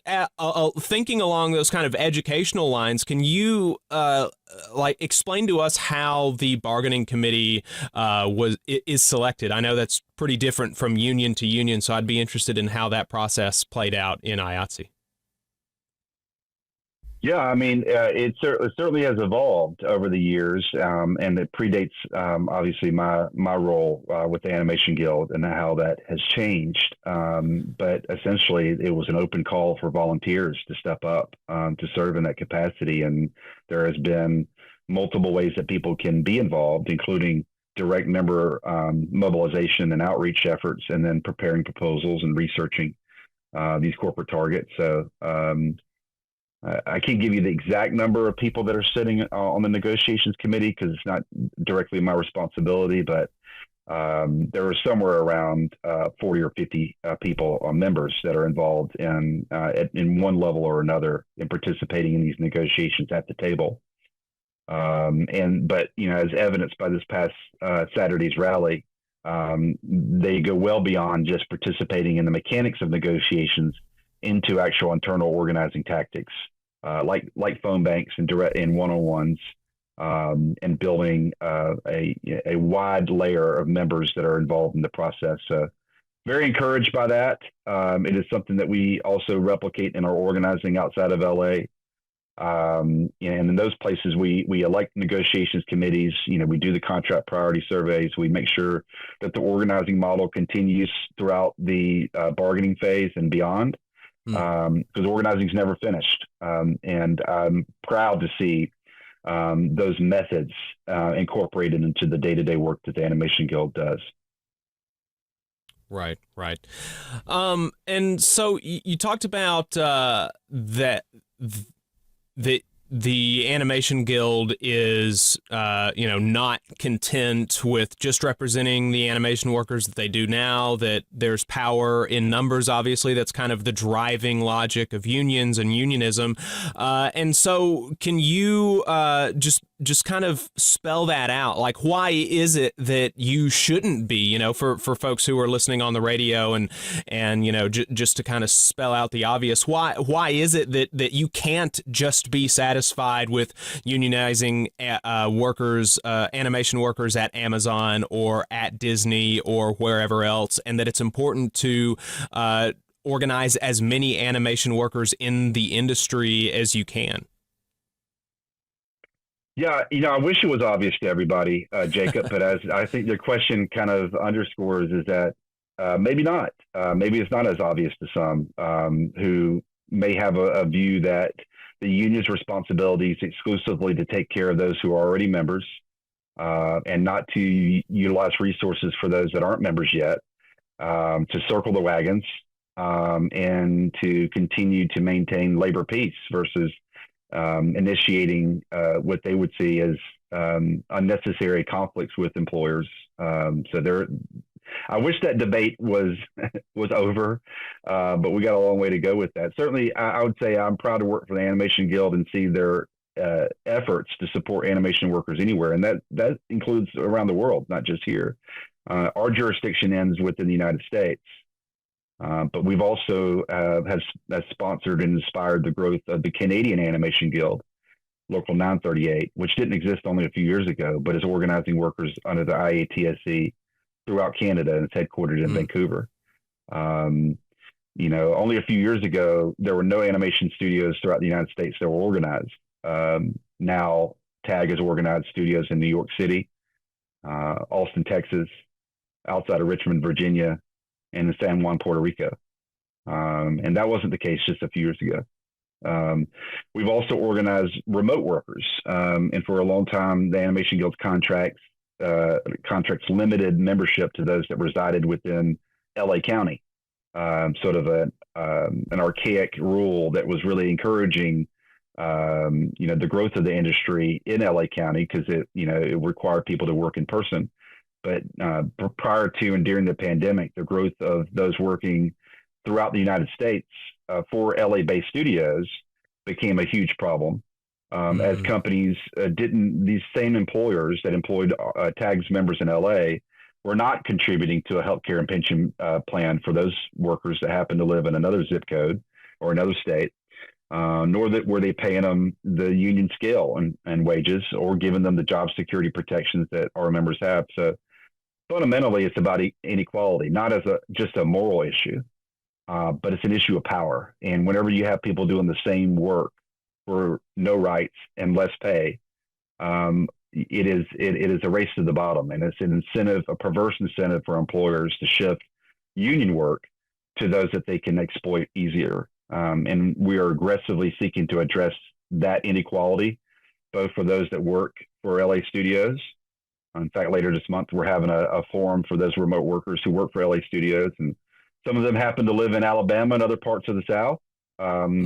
thinking along those kind of educational lines, can you explain to us how the bargaining committee is selected? I know that's pretty different from union to union, so I'd be interested in how that process played out in IATSE. Yeah, I mean, it certainly has evolved over the years, and it predates obviously my role with the Animation Guild and how that has changed. But essentially, it was an open call for volunteers to step up to serve in that capacity, and there has been multiple ways that people can be involved, including direct member mobilization and outreach efforts, and then preparing proposals and researching these corporate targets. So. I can't give you the exact number of people that are sitting on the negotiations committee because it's not directly my responsibility, but there are somewhere around 40 or 50 people or members that are involved in one level or another in participating in these negotiations at the table. But as evidenced by this past Saturday's rally, they go well beyond just participating in the mechanics of negotiations into actual internal organizing tactics, like phone banks and direct and one-on-ones, and building a wide layer of members that are involved in the process. So very encouraged by that. It is something that we also replicate in our organizing outside of LA. And in those places, we elect negotiations committees. We do the contract priority surveys. We make sure that the organizing model continues throughout the bargaining phase and beyond. Because organizing is never finished. And I'm proud to see those methods incorporated into the day-to-day work that the Animation Guild does. Right. And so you talked about that the Animation Guild is, not content with just representing the animation workers that they do now, that there's power in numbers, obviously. That's kind of the driving logic of unions and unionism. And so can you just kind of spell that out? Like, why is it that you shouldn't be, for folks who are listening on the radio and just to kind of spell out the obvious, why is it that you can't just be satisfied with unionizing workers, animation workers at Amazon or at Disney or wherever else, and that it's important to organize as many animation workers in the industry as you can? Yeah, I wish it was obvious to everybody, Jacob, but as I think the question kind of underscores is that maybe not. Maybe it's not as obvious to some who may have a view that the union's responsibility is exclusively to take care of those who are already members and not to utilize resources for those that aren't members yet, to circle the wagons and to continue to maintain labor peace versus initiating what they would see as unnecessary conflicts with employers. I wish that debate was over, but we got a long way to go with that. Certainly, I would say I'm proud to work for the Animation Guild and see their efforts to support animation workers anywhere, and that includes around the world, not just here. Our jurisdiction ends within the United States. But we've also has sponsored and inspired the growth of the Canadian Animation Guild, Local 938, which didn't exist only a few years ago, but is organizing workers under the IATSE throughout Canada, and it's headquartered in Vancouver. Only a few years ago, there were no animation studios throughout the United States that were organized. Now, TAG has organized studios in New York City, Austin, Texas, outside of Richmond, Virginia, and in San Juan, Puerto Rico. And that wasn't the case just a few years ago. We've also organized remote workers. And for a long time, the Animation Guild's contracts limited membership to those that resided within LA County. Sort of an archaic rule that was really encouraging the growth of the industry in LA County, because it required people to work in person. But prior to and during the pandemic, the growth of those working throughout the United States for LA-based studios became a huge problem, as companies these same employers that employed TAG's members in LA were not contributing to a healthcare and pension plan for those workers that happen to live in another zip code or another state, nor were they paying them the union scale and wages or giving them the job security protections that our members have. So fundamentally, it's about inequality, not as just a moral issue, but it's an issue of power. And whenever you have people doing the same work for no rights and less pay, it is a race to the bottom, and it's an incentive, a perverse incentive for employers to shift union work to those that they can exploit easier. And we are aggressively seeking to address that inequality, both for those that work for LA studios. In fact, later this month, we're having a forum for those remote workers who work for LA studios, and some of them happen to live in Alabama and other parts of the South.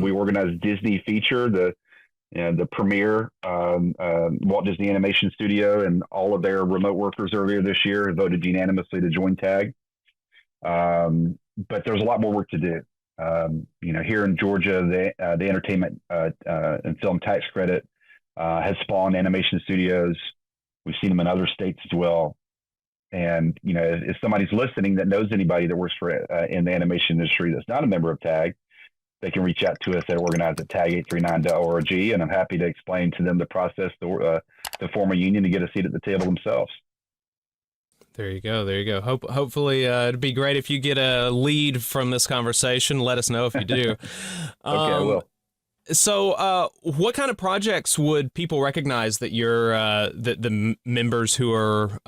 We organized Disney Feature, the premier Walt Disney Animation Studio, and all of their remote workers earlier this year voted unanimously to join TAG. But there's a lot more work to do. Here in Georgia, the entertainment and film tax credit has spawned animation studios. We've seen them in other states as well. And, if somebody's listening that knows anybody that works for in the animation industry that's not a member of TAG, they can reach out to us at organize@tag839.org, and I'm happy to explain to them the process to form a union to get a seat at the table themselves. There you go. There you go. Hopefully, it'd be great if you get a lead from this conversation. Let us know if you do. Okay, I will. So, what kind of projects would people recognize that you're the members who are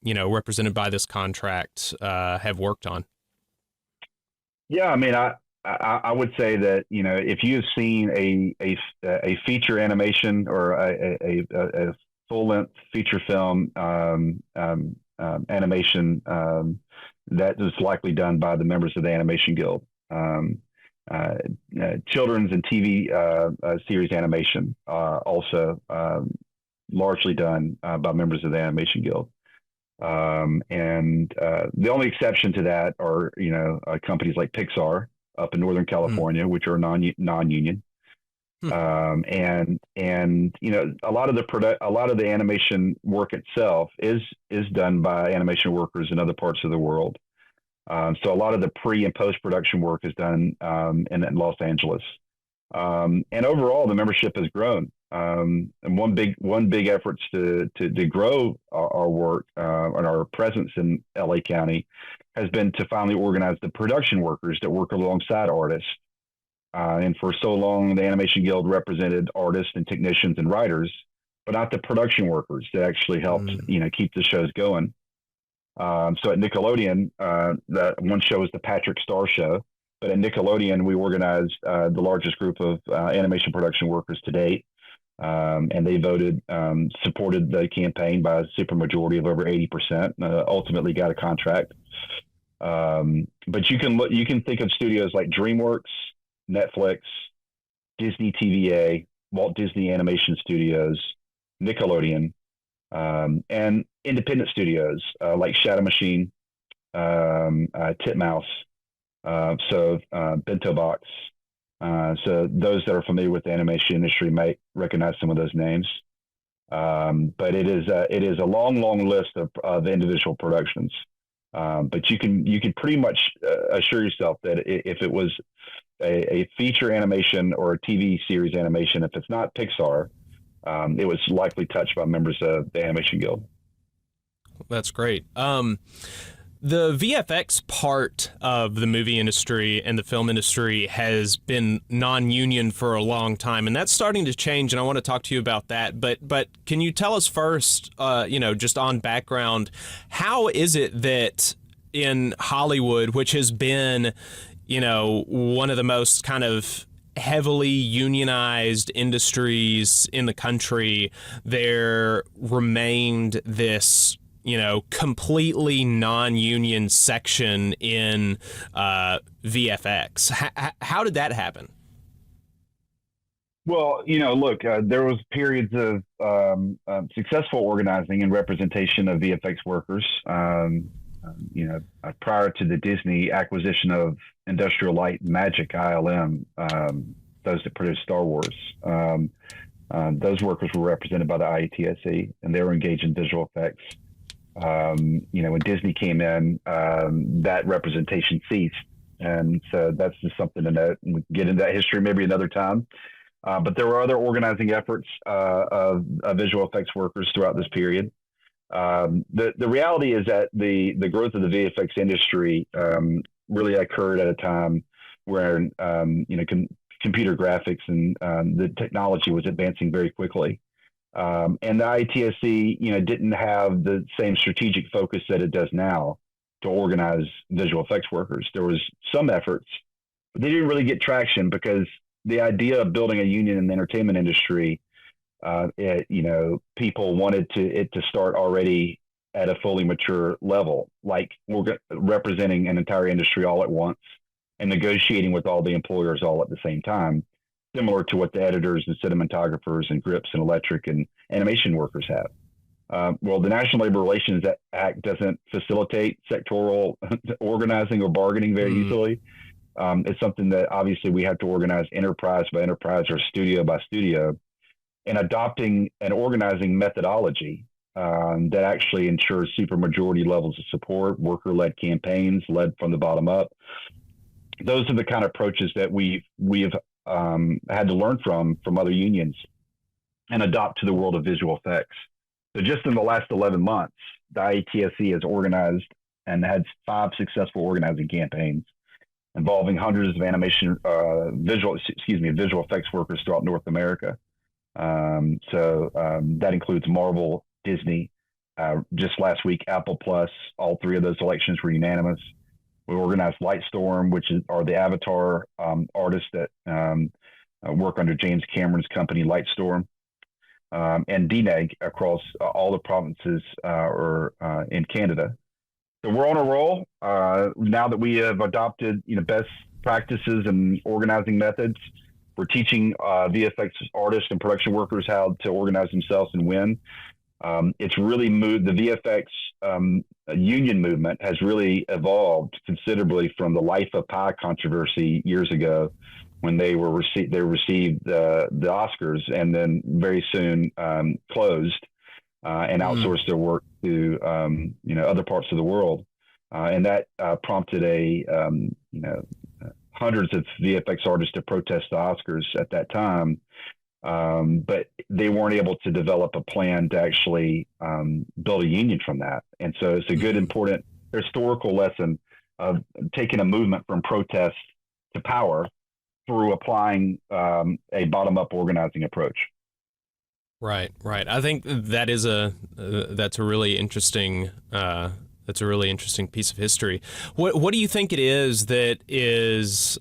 represented by this contract have worked on? Yeah, I mean, I would say that if you've seen a feature animation or a full length feature film animation that is likely done by the members of the Animation Guild. children's and TV series animation, also largely done by members of the Animation Guild. And the only exception to that are, companies like Pixar up in Northern California, which are non-union. And a lot of the animation work itself is done by animation workers in other parts of the world. So a lot of the pre and post production work is done in Los Angeles. And overall, the membership has grown. And one big effort to grow our work and our presence in LA County has been to finally organize the production workers that work alongside artists. And for so long, the Animation Guild represented artists and technicians and writers, but not the production workers that actually helped, keep the shows going. So at Nickelodeon, that one show is the Patrick Star Show, but at Nickelodeon, we organized the largest group of animation production workers to date. And they supported the campaign by a supermajority of over 80%, ultimately got a contract. But you can think of studios like DreamWorks, Netflix, Disney TVA, Walt Disney Animation Studios, Nickelodeon, and independent studios like Shadow Machine, Titmouse, Bento Box. So those that are familiar with the animation industry might recognize some of those names. But it is a long list of individual productions. But you can pretty much assure yourself that if it was a feature animation or a TV series animation, if it's not Pixar, it was likely touched by members of the Animation Guild. That's great. The VFX part of the movie industry and the film industry has been non-union for a long time, and that's starting to change, and I want to talk to you about that. But can you tell us first, just on background, how is it that in Hollywood, which has been, one of the most kind of heavily unionized industries in the country, there remained this completely non-union section in VFX. How did that happen? Well, look, there was periods of successful organizing and representation of VFX workers. Prior to the Disney acquisition of Industrial Light and Magic, ILM, those that produced Star Wars, those workers were represented by the IETSE, and they were engaged in visual effects. When Disney came in, that representation ceased. And so that's just something to note. And we can get into that history maybe another time. But there were other organizing efforts of visual effects workers throughout this period. The reality is that the growth of the VFX industry really occurred at a time where, computer graphics and the technology was advancing very quickly. And the ITSC, didn't have the same strategic focus that it does now to organize visual effects workers. There was some efforts, but they didn't really get traction because the idea of building a union in the entertainment industry, people wanted it to start already at a fully mature level, like we're representing an entire industry all at once and negotiating with all the employers all at the same time, similar to what the editors and cinematographers and grips and electric and animation workers have. Well, the National Labor Relations Act doesn't facilitate sectoral organizing or bargaining very easily. It's something that obviously we have to organize enterprise by enterprise or studio by studio, and adopting an organizing methodology that actually ensures supermajority levels of support, worker-led campaigns led from the bottom up. Those are the kind of approaches that we have had to learn from other unions and adopt to the world of visual effects. So just in the last 11 months, the IETSC has organized and had 5 successful organizing campaigns involving hundreds of visual effects workers throughout North America. That includes Marvel, Disney, just last week, Apple Plus. All 3 of those elections were unanimous. We organized Lightstorm, which are the Avatar artists that work under James Cameron's company, Lightstorm, and DNEG across all the provinces in Canada. So we're on a roll now that we have adopted, best practices and organizing methods. We're teaching VFX artists and production workers how to organize themselves and win. It's really moved. The VFX union movement has really evolved considerably from the Life of Pi controversy years ago, when they received the Oscars and then very soon closed and outsourced their work to other parts of the world, and that prompted hundreds of VFX artists to protest the Oscars at that time. But they weren't able to develop a plan to actually build a union from that. And so it's a good, important historical lesson of taking a movement from protest to power through applying a bottom-up organizing approach. Right. I think that is that's a really interesting piece of history. What do you think it is that has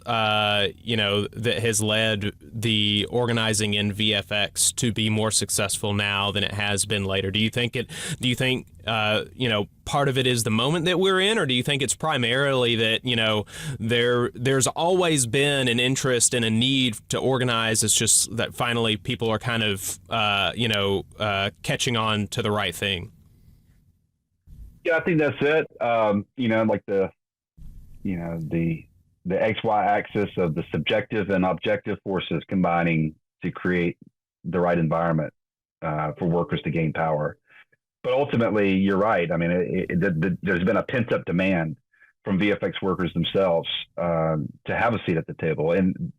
led the organizing in VFX to be more successful now than it has been later? Do you think part of it is the moment that we're in, or do you think it's primarily that there's always been an interest and a need to organize? It's just that finally people are kind of catching on to the right thing. Yeah, I think that's it. Like the XY axis of the subjective and objective forces combining to create the right environment for workers to gain power. But ultimately, you're right. I mean, there's been a pent-up demand from VFX workers themselves to have a seat at the table, and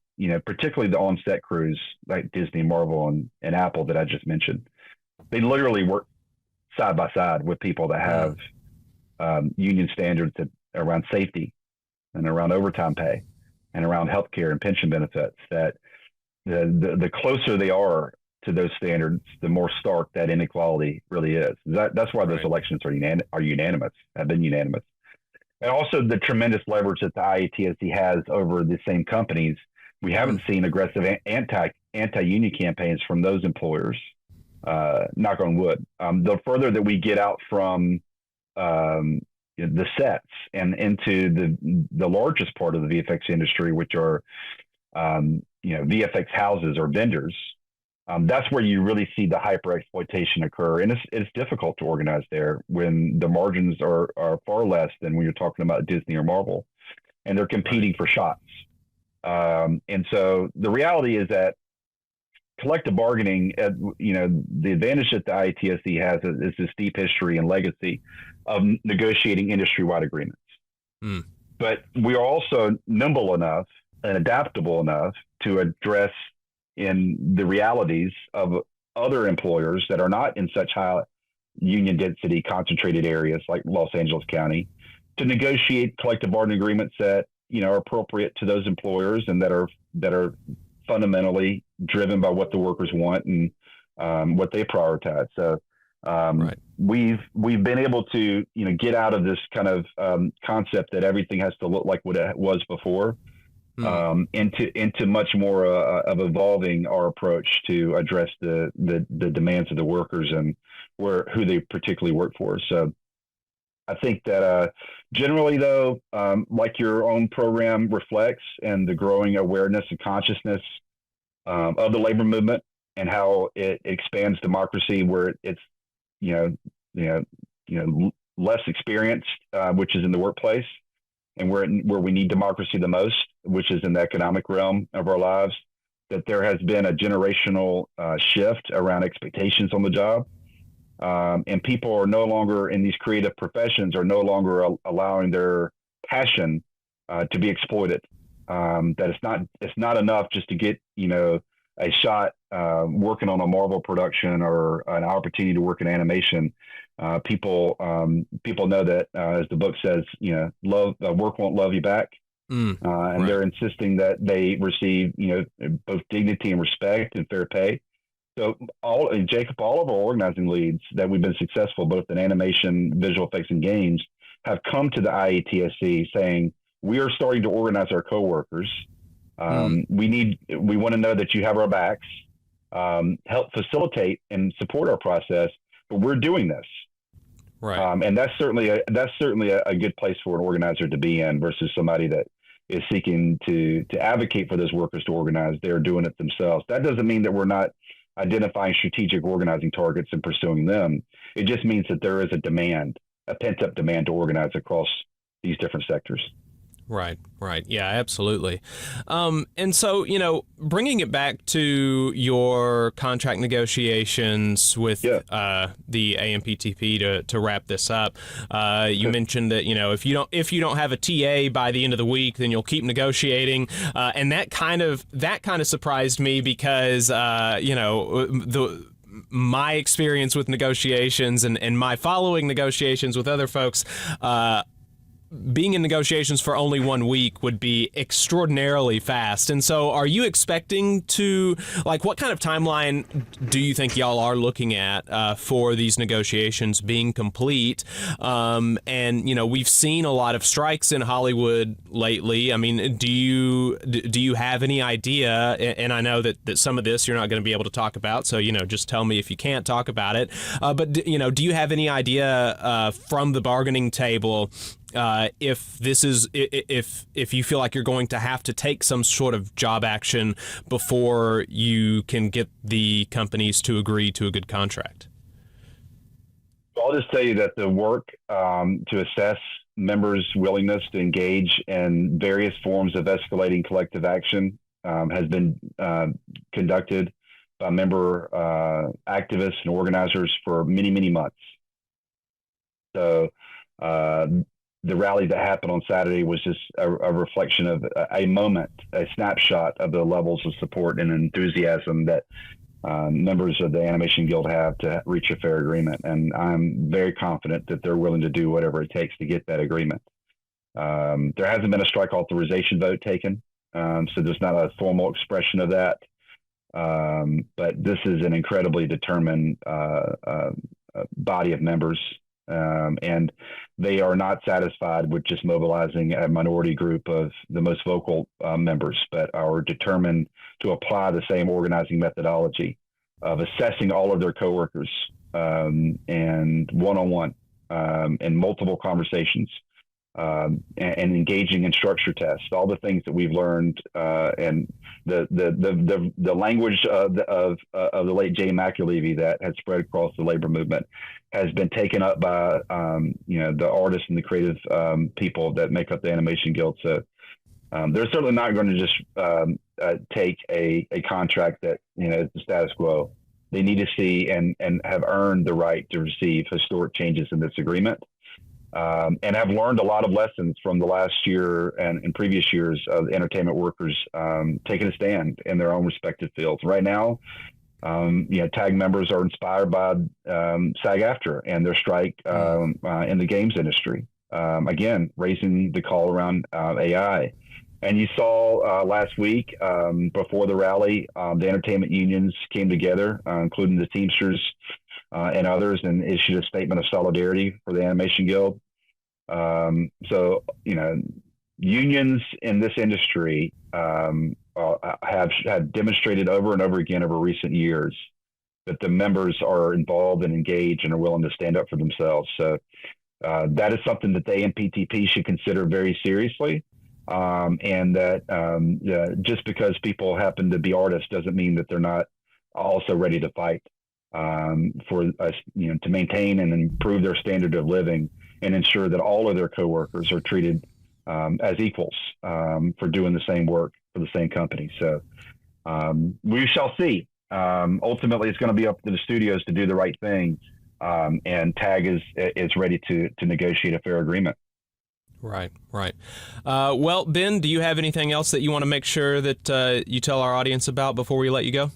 particularly the on-set crews like Disney, Marvel, and Apple that I just mentioned. They literally work side by side with people that have union standards around safety and around overtime pay and around healthcare and pension benefits. That the closer they are to those standards, the more stark that inequality really is. That's why those elections are unanimous, have been unanimous. And also the tremendous leverage that the IATSE has over the same companies. We haven't seen aggressive anti-union campaigns from those employers. Knock on wood. The further that we get out from the sets and into the largest part of the VFX industry, which are VFX houses or vendors, that's where you really see the hyper exploitation occur, and it's difficult to organize there when the margins are far less than when you're talking about Disney or Marvel, and they're competing for shots. And so the reality is that collective bargaining, the advantage that the IATSE has is this deep history and legacy of negotiating industry-wide agreements. But we are also nimble enough and adaptable enough to address in the realities of other employers that are not in such high union density concentrated areas like Los Angeles County, to negotiate collective bargaining agreements that are appropriate to those employers and that are fundamentally driven by what the workers want and what they prioritize. So we've been able to get out of this kind of concept that everything has to look like what it was before, into much more of evolving our approach to address the demands of the workers and who they particularly work for. So I think that generally, though, like your own program reflects, and the growing awareness and consciousness of the labor movement and how it expands democracy, where it's less experienced, which is in the workplace, and where we need democracy the most, which is in the economic realm of our lives, that there has been a generational shift around expectations on the job. And people are no longer in these creative professions, are no longer allowing their passion to be exploited. That it's not enough just to get a shot working on a Marvel production or an opportunity to work in animation. People know that, as the book says, work won't love you back. And they're insisting that they receive both dignity and respect and fair pay. So all of our organizing leads that we've been successful, both in animation, visual effects, and games, have come to the IATSE saying, we are starting to organize our coworkers. We want to know that you have our backs, help facilitate and support our process, but we're doing this. And that's certainly a good place for an organizer to be in versus somebody that is seeking to advocate for those workers to organize. They're doing it themselves. That doesn't mean that we're not identifying strategic organizing targets and pursuing them. It just means that there is a demand, a pent-up demand to organize across these different sectors. Right. Yeah, absolutely. And so, bringing it back to your contract negotiations with the AMPTP to wrap this up, you mentioned that, if you don't have a TA by the end of the week, then you'll keep negotiating. And that kind of surprised me because, my experience with negotiations and my following negotiations with other folks, being in negotiations for only 1 week would be extraordinarily fast. And so are you expecting to, what kind of timeline do you think y'all are looking at for these negotiations being complete? And, we've seen a lot of strikes in Hollywood lately. I mean, do you have any idea? And I know that some of this you're not going to be able to talk about, so, just tell me if you can't talk about it. But, do you have any idea from the bargaining table if you feel like you're going to have to take some sort of job action before you can get the companies to agree to a good contract? I'll just tell you that the work to assess members' willingness to engage in various forms of escalating collective action has been conducted by member activists and organizers for many, many months. So the rally that happened on Saturday was just a reflection of a moment, a snapshot of the levels of support and enthusiasm that members of the Animation Guild have to reach a fair agreement. And I'm very confident that they're willing to do whatever it takes to get that agreement. There hasn't been a strike authorization vote taken, so there's not a formal expression of that. But this is an incredibly determined body of members. And they are not satisfied with just mobilizing a minority group of the most vocal members, but are determined to apply the same organizing methodology of assessing all of their coworkers and one-on-one and multiple conversations and engaging in structure tests, all the things that we've learned and the language of the late Jay McAlevey that had spread across the labor movement has been taken up by the artists and the creative people that make up the Animation Guild. So they're certainly not going to just take a contract that is the status quo. They need to see and have earned the right to receive historic changes in this agreement. And have learned a lot of lessons from the last year and in previous years of entertainment workers taking a stand in their own respective fields. Right now, TAG members are inspired by SAG-AFTRA and their strike in the games industry. Again, raising the call around AI. And you saw last week before the rally, the entertainment unions came together, including the Teamsters and others, and issued a statement of solidarity for the Animation Guild. So, unions in this industry have demonstrated over and over again over recent years that the members are involved and engaged and are willing to stand up for themselves. So that is something that the AMPTP should consider very seriously. And that just because people happen to be artists doesn't mean that they're not also ready to fight for us, to maintain and improve their standard of living and ensure that all of their coworkers are treated as equals for doing the same work for the same company. So we shall see. Ultimately, it's going to be up to the studios to do the right thing, and TAG is ready to negotiate a fair agreement. Right. Well, Ben, do you have anything else that you want to make sure that you tell our audience about before we let you go?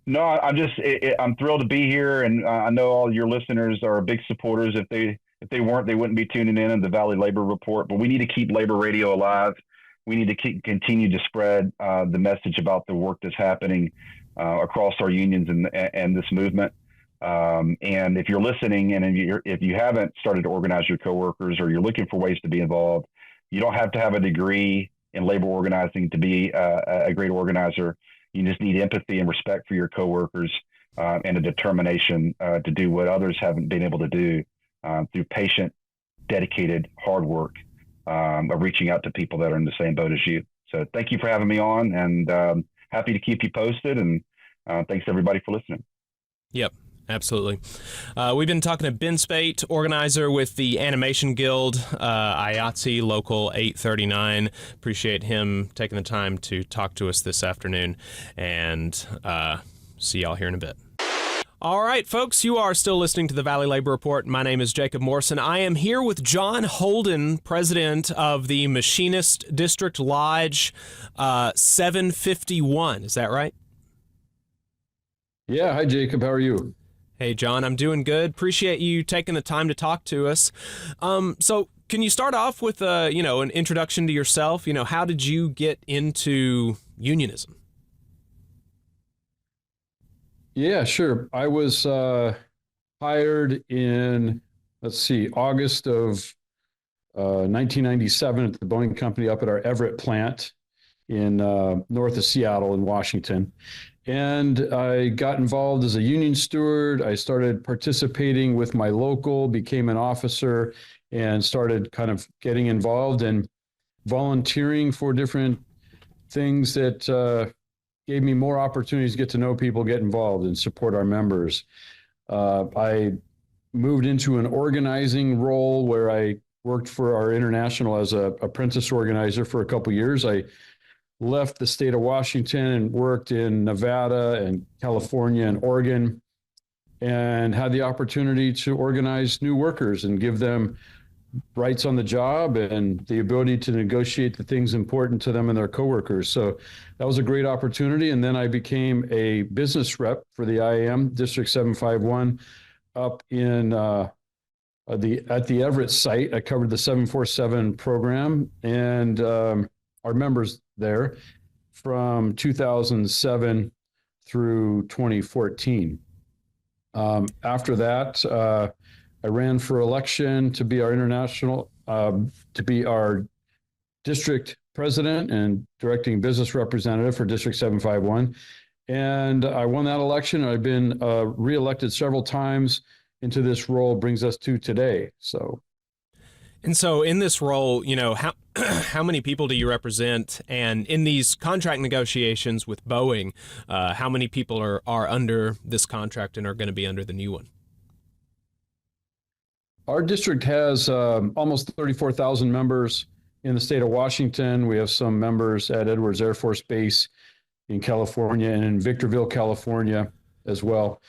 No, I'm thrilled to be here, and I know all your listeners are big supporters. If they weren't, they wouldn't be tuning in the Valley Labor Report. But we need to keep labor radio alive. We need to continue to spread the message about the work that's happening across our unions and this movement. And if you're listening, and if you haven't started to organize your coworkers, or you're looking for ways to be involved, you don't have to have a degree in labor organizing to be a great organizer. You just need empathy and respect for your coworkers and a determination to do what others haven't been able to do through patient, dedicated, hard work of reaching out to people that are in the same boat as you. So thank you for having me on, and happy to keep you posted. And thanks everybody for listening. Yep. Absolutely. We've been talking to Ben Spate, organizer with the Animation Guild, IATSE Local 839. Appreciate him taking the time to talk to us this afternoon, and see y'all here in a bit. All right, folks, you are still listening to the Valley Labor Report. My name is Jacob Morrison. I am here with John Holden, president of the Machinist District Lodge 751. Is that right? Yeah. Hi, Jacob. How are you? Hey, John, I'm doing good. Appreciate you taking the time to talk to us. So can you start off with, an introduction to yourself? How did you get into unionism? Yeah, sure. I was hired in, August of 1997 at the Boeing Company up at our Everett plant in north of Seattle in Washington. And I got involved as a union steward. I started participating with my local, became an officer, and started kind of getting involved and volunteering for different things that gave me more opportunities to get to know people, get involved, and support our members. I moved into an organizing role where I worked for our international as a apprentice organizer for a couple years. I left the state of Washington and worked in Nevada and California and Oregon, and had the opportunity to organize new workers and give them rights on the job and the ability to negotiate the things important to them and their coworkers. So that was a great opportunity. And then I became a business rep for the IAM District 751 up in at the Everett site. I covered the 747 program and our members there from 2007 through 2014. After that, I ran for election to be our to be our district president and directing business representative for District 751. And I won that election. I've been reelected several times into this role, brings us to today. And so in this role, how many people do you represent? And in these contract negotiations with Boeing, how many people are under this contract and are going to be under the new one? Our district has almost 34,000 members in the state of Washington. We have some members at Edwards Air Force Base in California and in Victorville, California as well.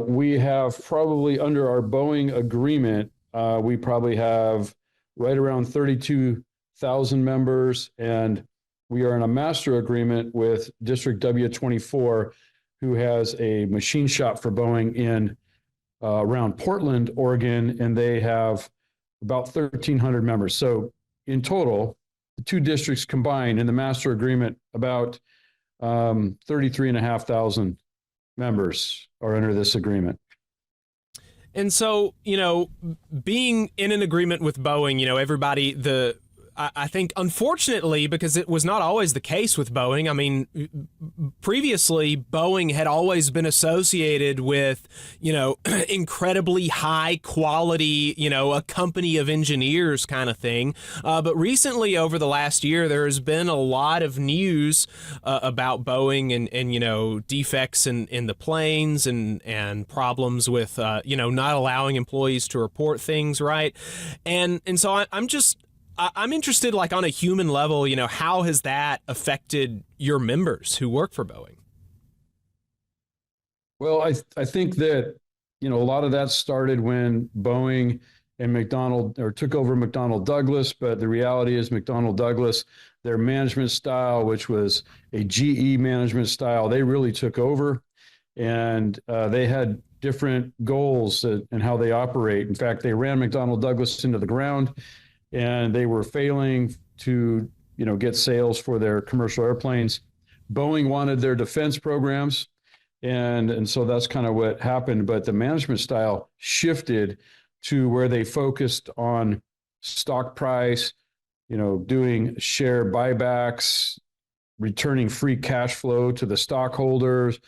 We have probably under our Boeing agreement, we probably have right around 32,000 members, and we are in a master agreement with District W24, who has a machine shop for Boeing in around Portland, Oregon, and they have about 1,300 members. So in total, the two districts combined in the master agreement, about 33,500 members are under this agreement. And so, being in an agreement with Boeing, everybody, I think, unfortunately, because it was not always the case with Boeing. I mean, previously, Boeing had always been associated with, incredibly high quality, a company of engineers kind of thing. But recently, over the last year, there has been a lot of news about Boeing and defects in the planes and problems with, not allowing employees to report things right. And so I'm interested, like on a human level, how has that affected your members who work for Boeing? Well, I think that, a lot of that started when Boeing and took over McDonnell Douglas, but the reality is McDonnell Douglas, their management style, which was a GE management style, they really took over, and they had different goals in how they operate. In fact, they ran McDonnell Douglas into the ground, and they were failing to, get sales for their commercial airplanes. Boeing wanted their defense programs, and so that's kind of what happened. But the management style shifted to where they focused on stock price, doing share buybacks, returning free cash flow to the stockholders.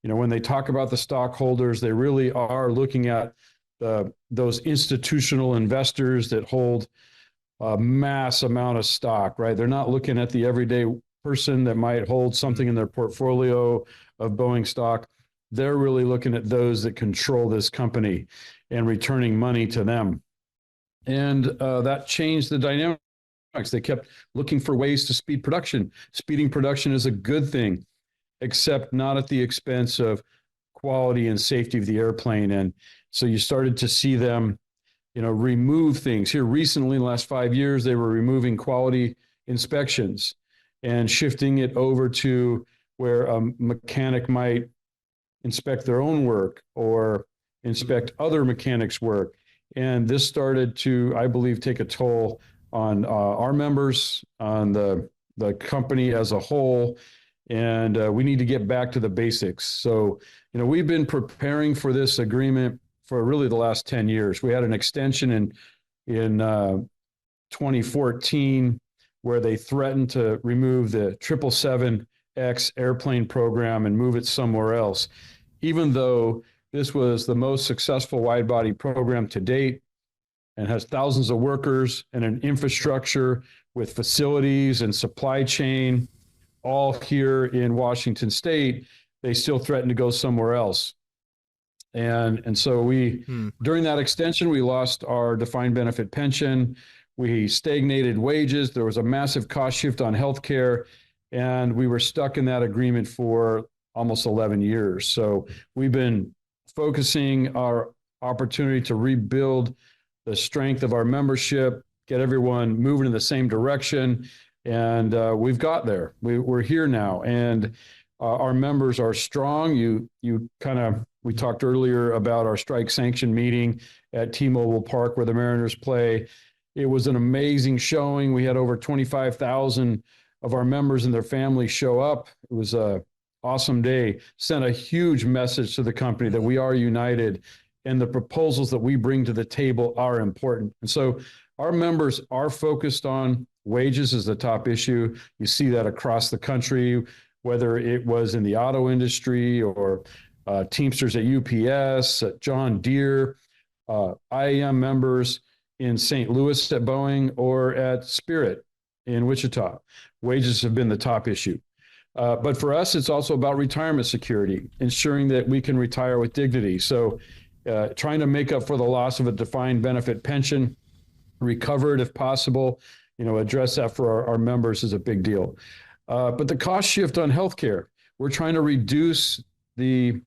When they talk about the stockholders, they really are looking at those institutional investors that hold a mass amount of stock, right? They're not looking at the everyday person that might hold something in their portfolio of Boeing stock. They're really looking at those that control this company and returning money to them. And that changed the dynamics. They kept looking for ways to speed production. Speeding production is a good thing, except not at the expense of quality and safety of the airplane. And so you started to see them, remove things. Here recently, in the last 5 years, they were removing quality inspections and shifting it over to where a mechanic might inspect their own work or inspect other mechanics' work. And this started to, I believe, take a toll on our members, on the company as a whole. And we need to get back to the basics. So, we've been preparing for this agreement for really the last 10 years. We had an extension in 2014 where they threatened to remove the 777X airplane program and move it somewhere else, even though this was the most successful wide-body program to date and has thousands of workers and an infrastructure with facilities and supply chain all here in Washington State. They still threaten to go somewhere else. And so during that extension, we lost our defined benefit pension. We stagnated wages. There was a massive cost shift on healthcare, and we were stuck in that agreement for almost 11 years. So we've been focusing our opportunity to rebuild the strength of our membership, get everyone moving in the same direction. And we've got there. We're here now. And our members are strong. We talked earlier about our strike sanction meeting at T-Mobile Park where the Mariners play. It was an amazing showing. We had over 25,000 of our members and their families show up. It was a awesome day. Sent a huge message to the company that we are united and the proposals that we bring to the table are important. And so our members are focused on wages as the top issue. You see that across the country, whether it was in the auto industry or Teamsters at UPS, at John Deere, IAM members in St. Louis at Boeing, or at Spirit in Wichita. Wages have been the top issue. But for us, it's also about retirement security, ensuring that we can retire with dignity. So trying to make up for the loss of a defined benefit pension, recover it if possible, address that for our members is a big deal. But the cost shift on healthcare, we're trying to reduce the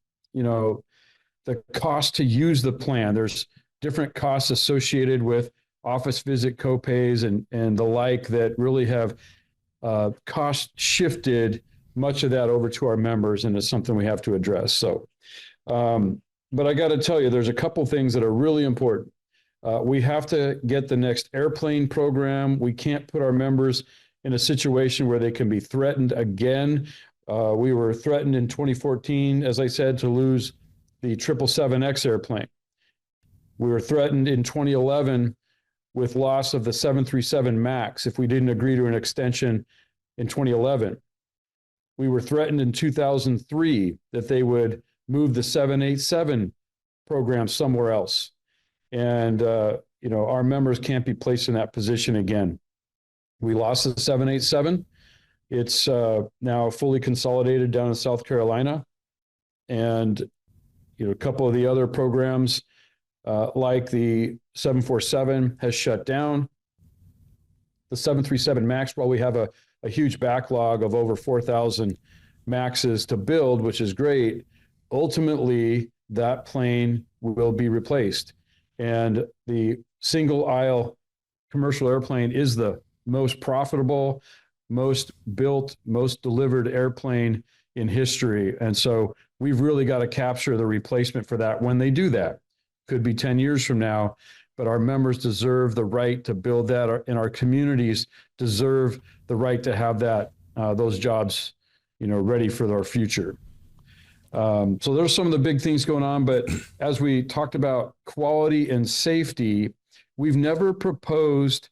cost to use the plan. There's different costs associated with office visit copays and the like that really have cost shifted much of that over to our members, and it's something we have to address. So, but I got to tell you, there's a couple things that are really important. We have to get the next airplane program. We can't put our members in a situation where they can be threatened again. We were threatened in 2014, as I said, to lose the 777X airplane. We were threatened in 2011 with loss of the 737 MAX if we didn't agree to an extension in 2011. We were threatened in 2003 that they would move the 787 program somewhere else. And, our members can't be placed in that position again. We lost the 787. It's now fully consolidated down in South Carolina. And, a couple of the other programs like the 747 has shut down. The 737 MAX, while we have a huge backlog of over 4,000 MAXes to build, which is great, ultimately that plane will be replaced. And the single aisle commercial airplane is the most profitable, most built, most delivered airplane in history. And so we've really got to capture the replacement for that when they do that. Could be 10 years from now, but our members deserve the right to build that, and our communities deserve the right to have that, those jobs, ready for our future. So there's some of the big things going on, but as we talked about quality and safety, we've never proposed,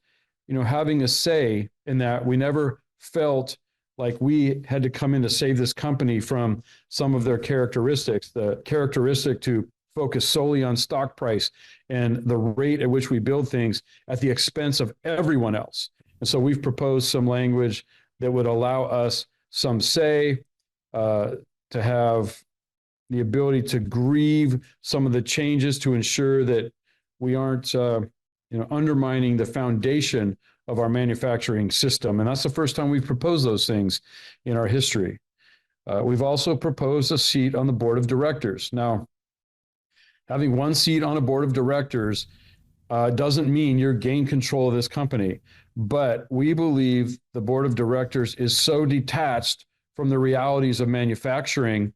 having a say in that. We never felt like we had to come in to save this company from some of their characteristics. The characteristic to focus solely on stock price and the rate at which we build things at the expense of everyone else. And so we've proposed some language that would allow us some say, to have the ability to grieve some of the changes to ensure that we aren't undermining the foundation of our manufacturing system. And that's the first time we've proposed those things in our history. We've also proposed a seat on the board of directors. Now, having one seat on a board of directors doesn't mean you're gain control of this company, but we believe the board of directors is so detached from the realities of manufacturing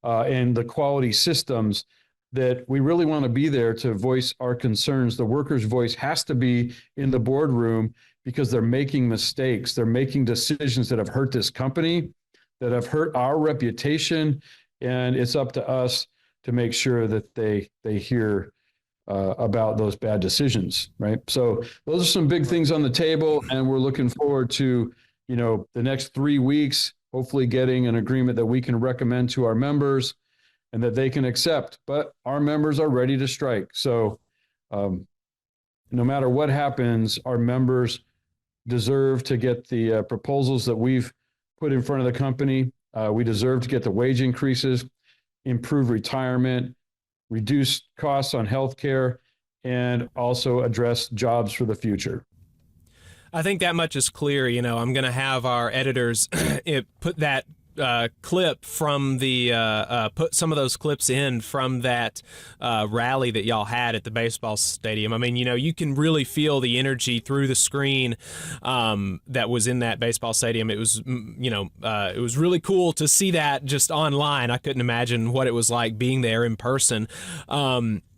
and the quality systems that we really want to be there to voice our concerns. The workers' voice has to be in the boardroom because they're making mistakes. They're making decisions that have hurt this company, that have hurt our reputation, and it's up to us to make sure that they hear about those bad decisions, right? So those are some big things on the table, and we're looking forward to, the next 3 weeks, hopefully getting an agreement that we can recommend to our members and that they can accept. But our members are ready to strike. So no matter what happens, our members deserve to get the proposals that we've put in front of the company. We deserve to get the wage increases, improve retirement, reduce costs on healthcare, and also address jobs for the future. I think that much is clear. I'm going to have our editors put that clip from the put some of those clips in from that rally that y'all had at the baseball stadium. I mean, you can really feel the energy through the screen that was in that baseball stadium. It was, it was really cool to see that just online. I couldn't imagine what it was like being there in person.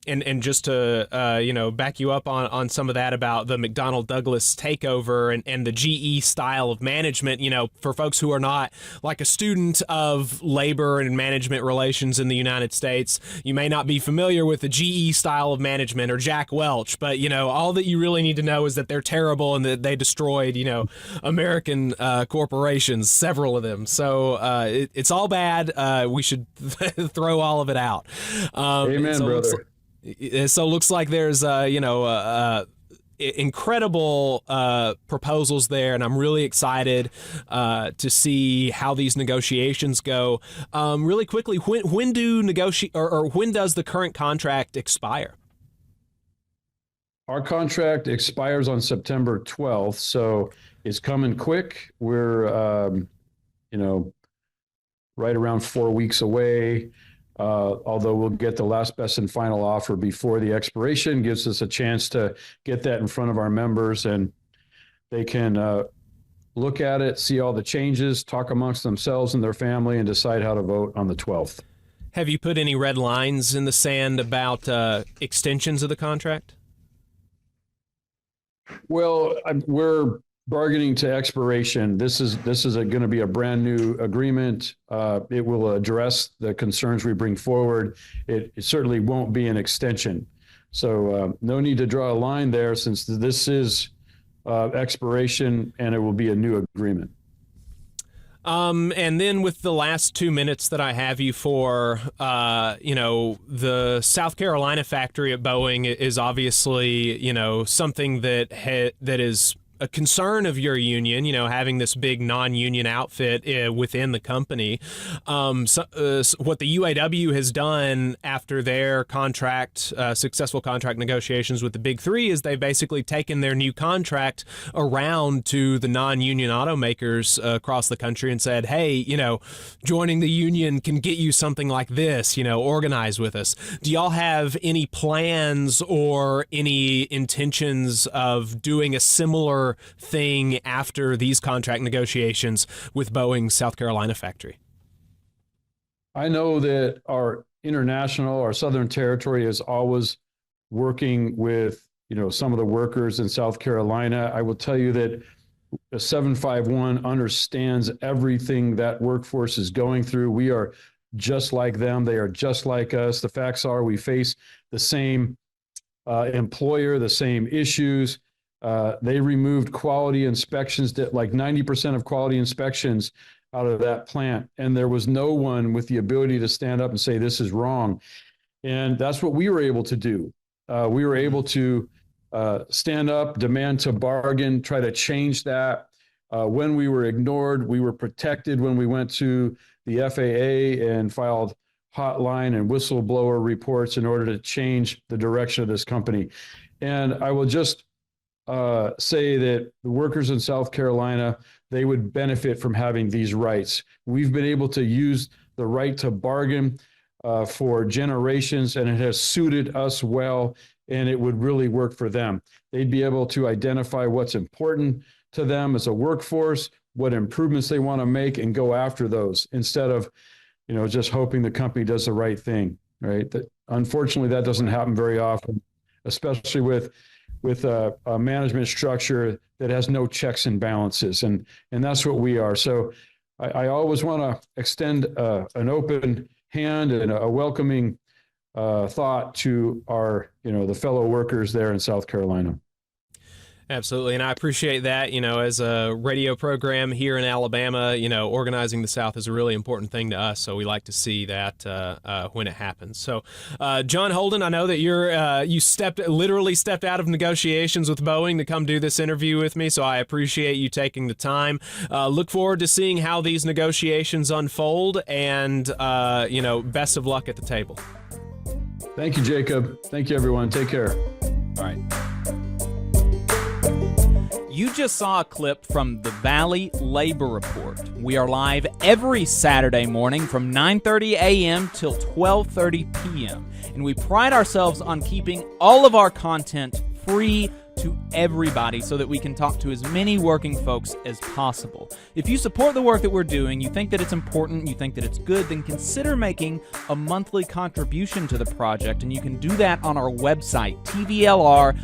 And just to, back you up on some of that about the McDonnell Douglas takeover and the GE style of management, for folks who are not like a student of labor and management relations in the United States, you may not be familiar with the GE style of management or Jack Welch, but, all that you really need to know is that they're terrible and that they destroyed, American corporations, several of them. So it's all bad. We should throw all of it out. Amen, brother. So it looks like there's, incredible proposals there, and I'm really excited to see how these negotiations go. Really quickly, when do when does the current contract expire? Our contract expires on September 12th, so it's coming quick. We're, right around 4 weeks away. Although we'll get the last best and final offer before the expiration, gives us a chance to get that in front of our members, and they can look at it, see all the changes, talk amongst themselves and their family, and decide how to vote on the 12th. Have you put any red lines in the sand about extensions of the contract? Well, we're bargaining to expiration. This is going to be a brand new agreement. It will address the concerns we bring forward. It certainly won't be an extension. So no need to draw a line there, since this is expiration, and it will be a new agreement. And then with the last 2 minutes that I have you for, the South Carolina factory at Boeing is obviously, something that is a concern of your union, having this big non-union outfit within the company. What the UAW has done after their successful contract negotiations with the Big Three is they've basically taken their new contract around to the non-union automakers across the country and said, hey, joining the union can get you something like this, organize with us. Do y'all have any plans or any intentions of doing a similar thing after these contract negotiations with Boeing's South Carolina factory? I know that our Southern Territory is always working with, some of the workers in South Carolina. I will tell you that the 751 understands everything that workforce is going through. We are just like them. They are just like us. The facts are we face the same employer, the same issues. They removed quality inspections, like 90% of quality inspections out of that plant. And there was no one with the ability to stand up and say, this is wrong. And that's what we were able to do. we were able to stand up, demand to bargain, try to change that. When we were ignored, we were protected when we went to the FAA and filed hotline and whistleblower reports in order to change the direction of this company. And I will just say that the workers in South Carolina, they would benefit from having these rights. We've been able to use the right to bargain for generations, and it has suited us well, and it would really work for them. They'd be able to identify what's important to them as a workforce, what improvements they want to make, and go after those instead of, just hoping the company does the right thing, right? Unfortunately, that doesn't happen very often, especially with a management structure that has no checks and balances, and that's what we are. So I always want to extend an open hand and a welcoming thought to our, the fellow workers there in South Carolina. Absolutely, and I appreciate that. As a radio program here in Alabama, organizing the South is a really important thing to us, so we like to see that when it happens. So, John Holden, I know that you literally stepped out of negotiations with Boeing to come do this interview with me, so I appreciate you taking the time. Look forward to seeing how these negotiations unfold, and, best of luck at the table. Thank you, Jacob. Thank you, everyone. Take care. All right. You just saw a clip from the Valley Labor Report. We are live every Saturday morning from 9:30 a.m. till 12:30 p.m. And we pride ourselves on keeping all of our content free to everybody so that we can talk to as many working folks as possible. If you support the work that we're doing, you think that it's important, you think that it's good, then consider making a monthly contribution to the project, and you can do that on our website, tvlr.fm.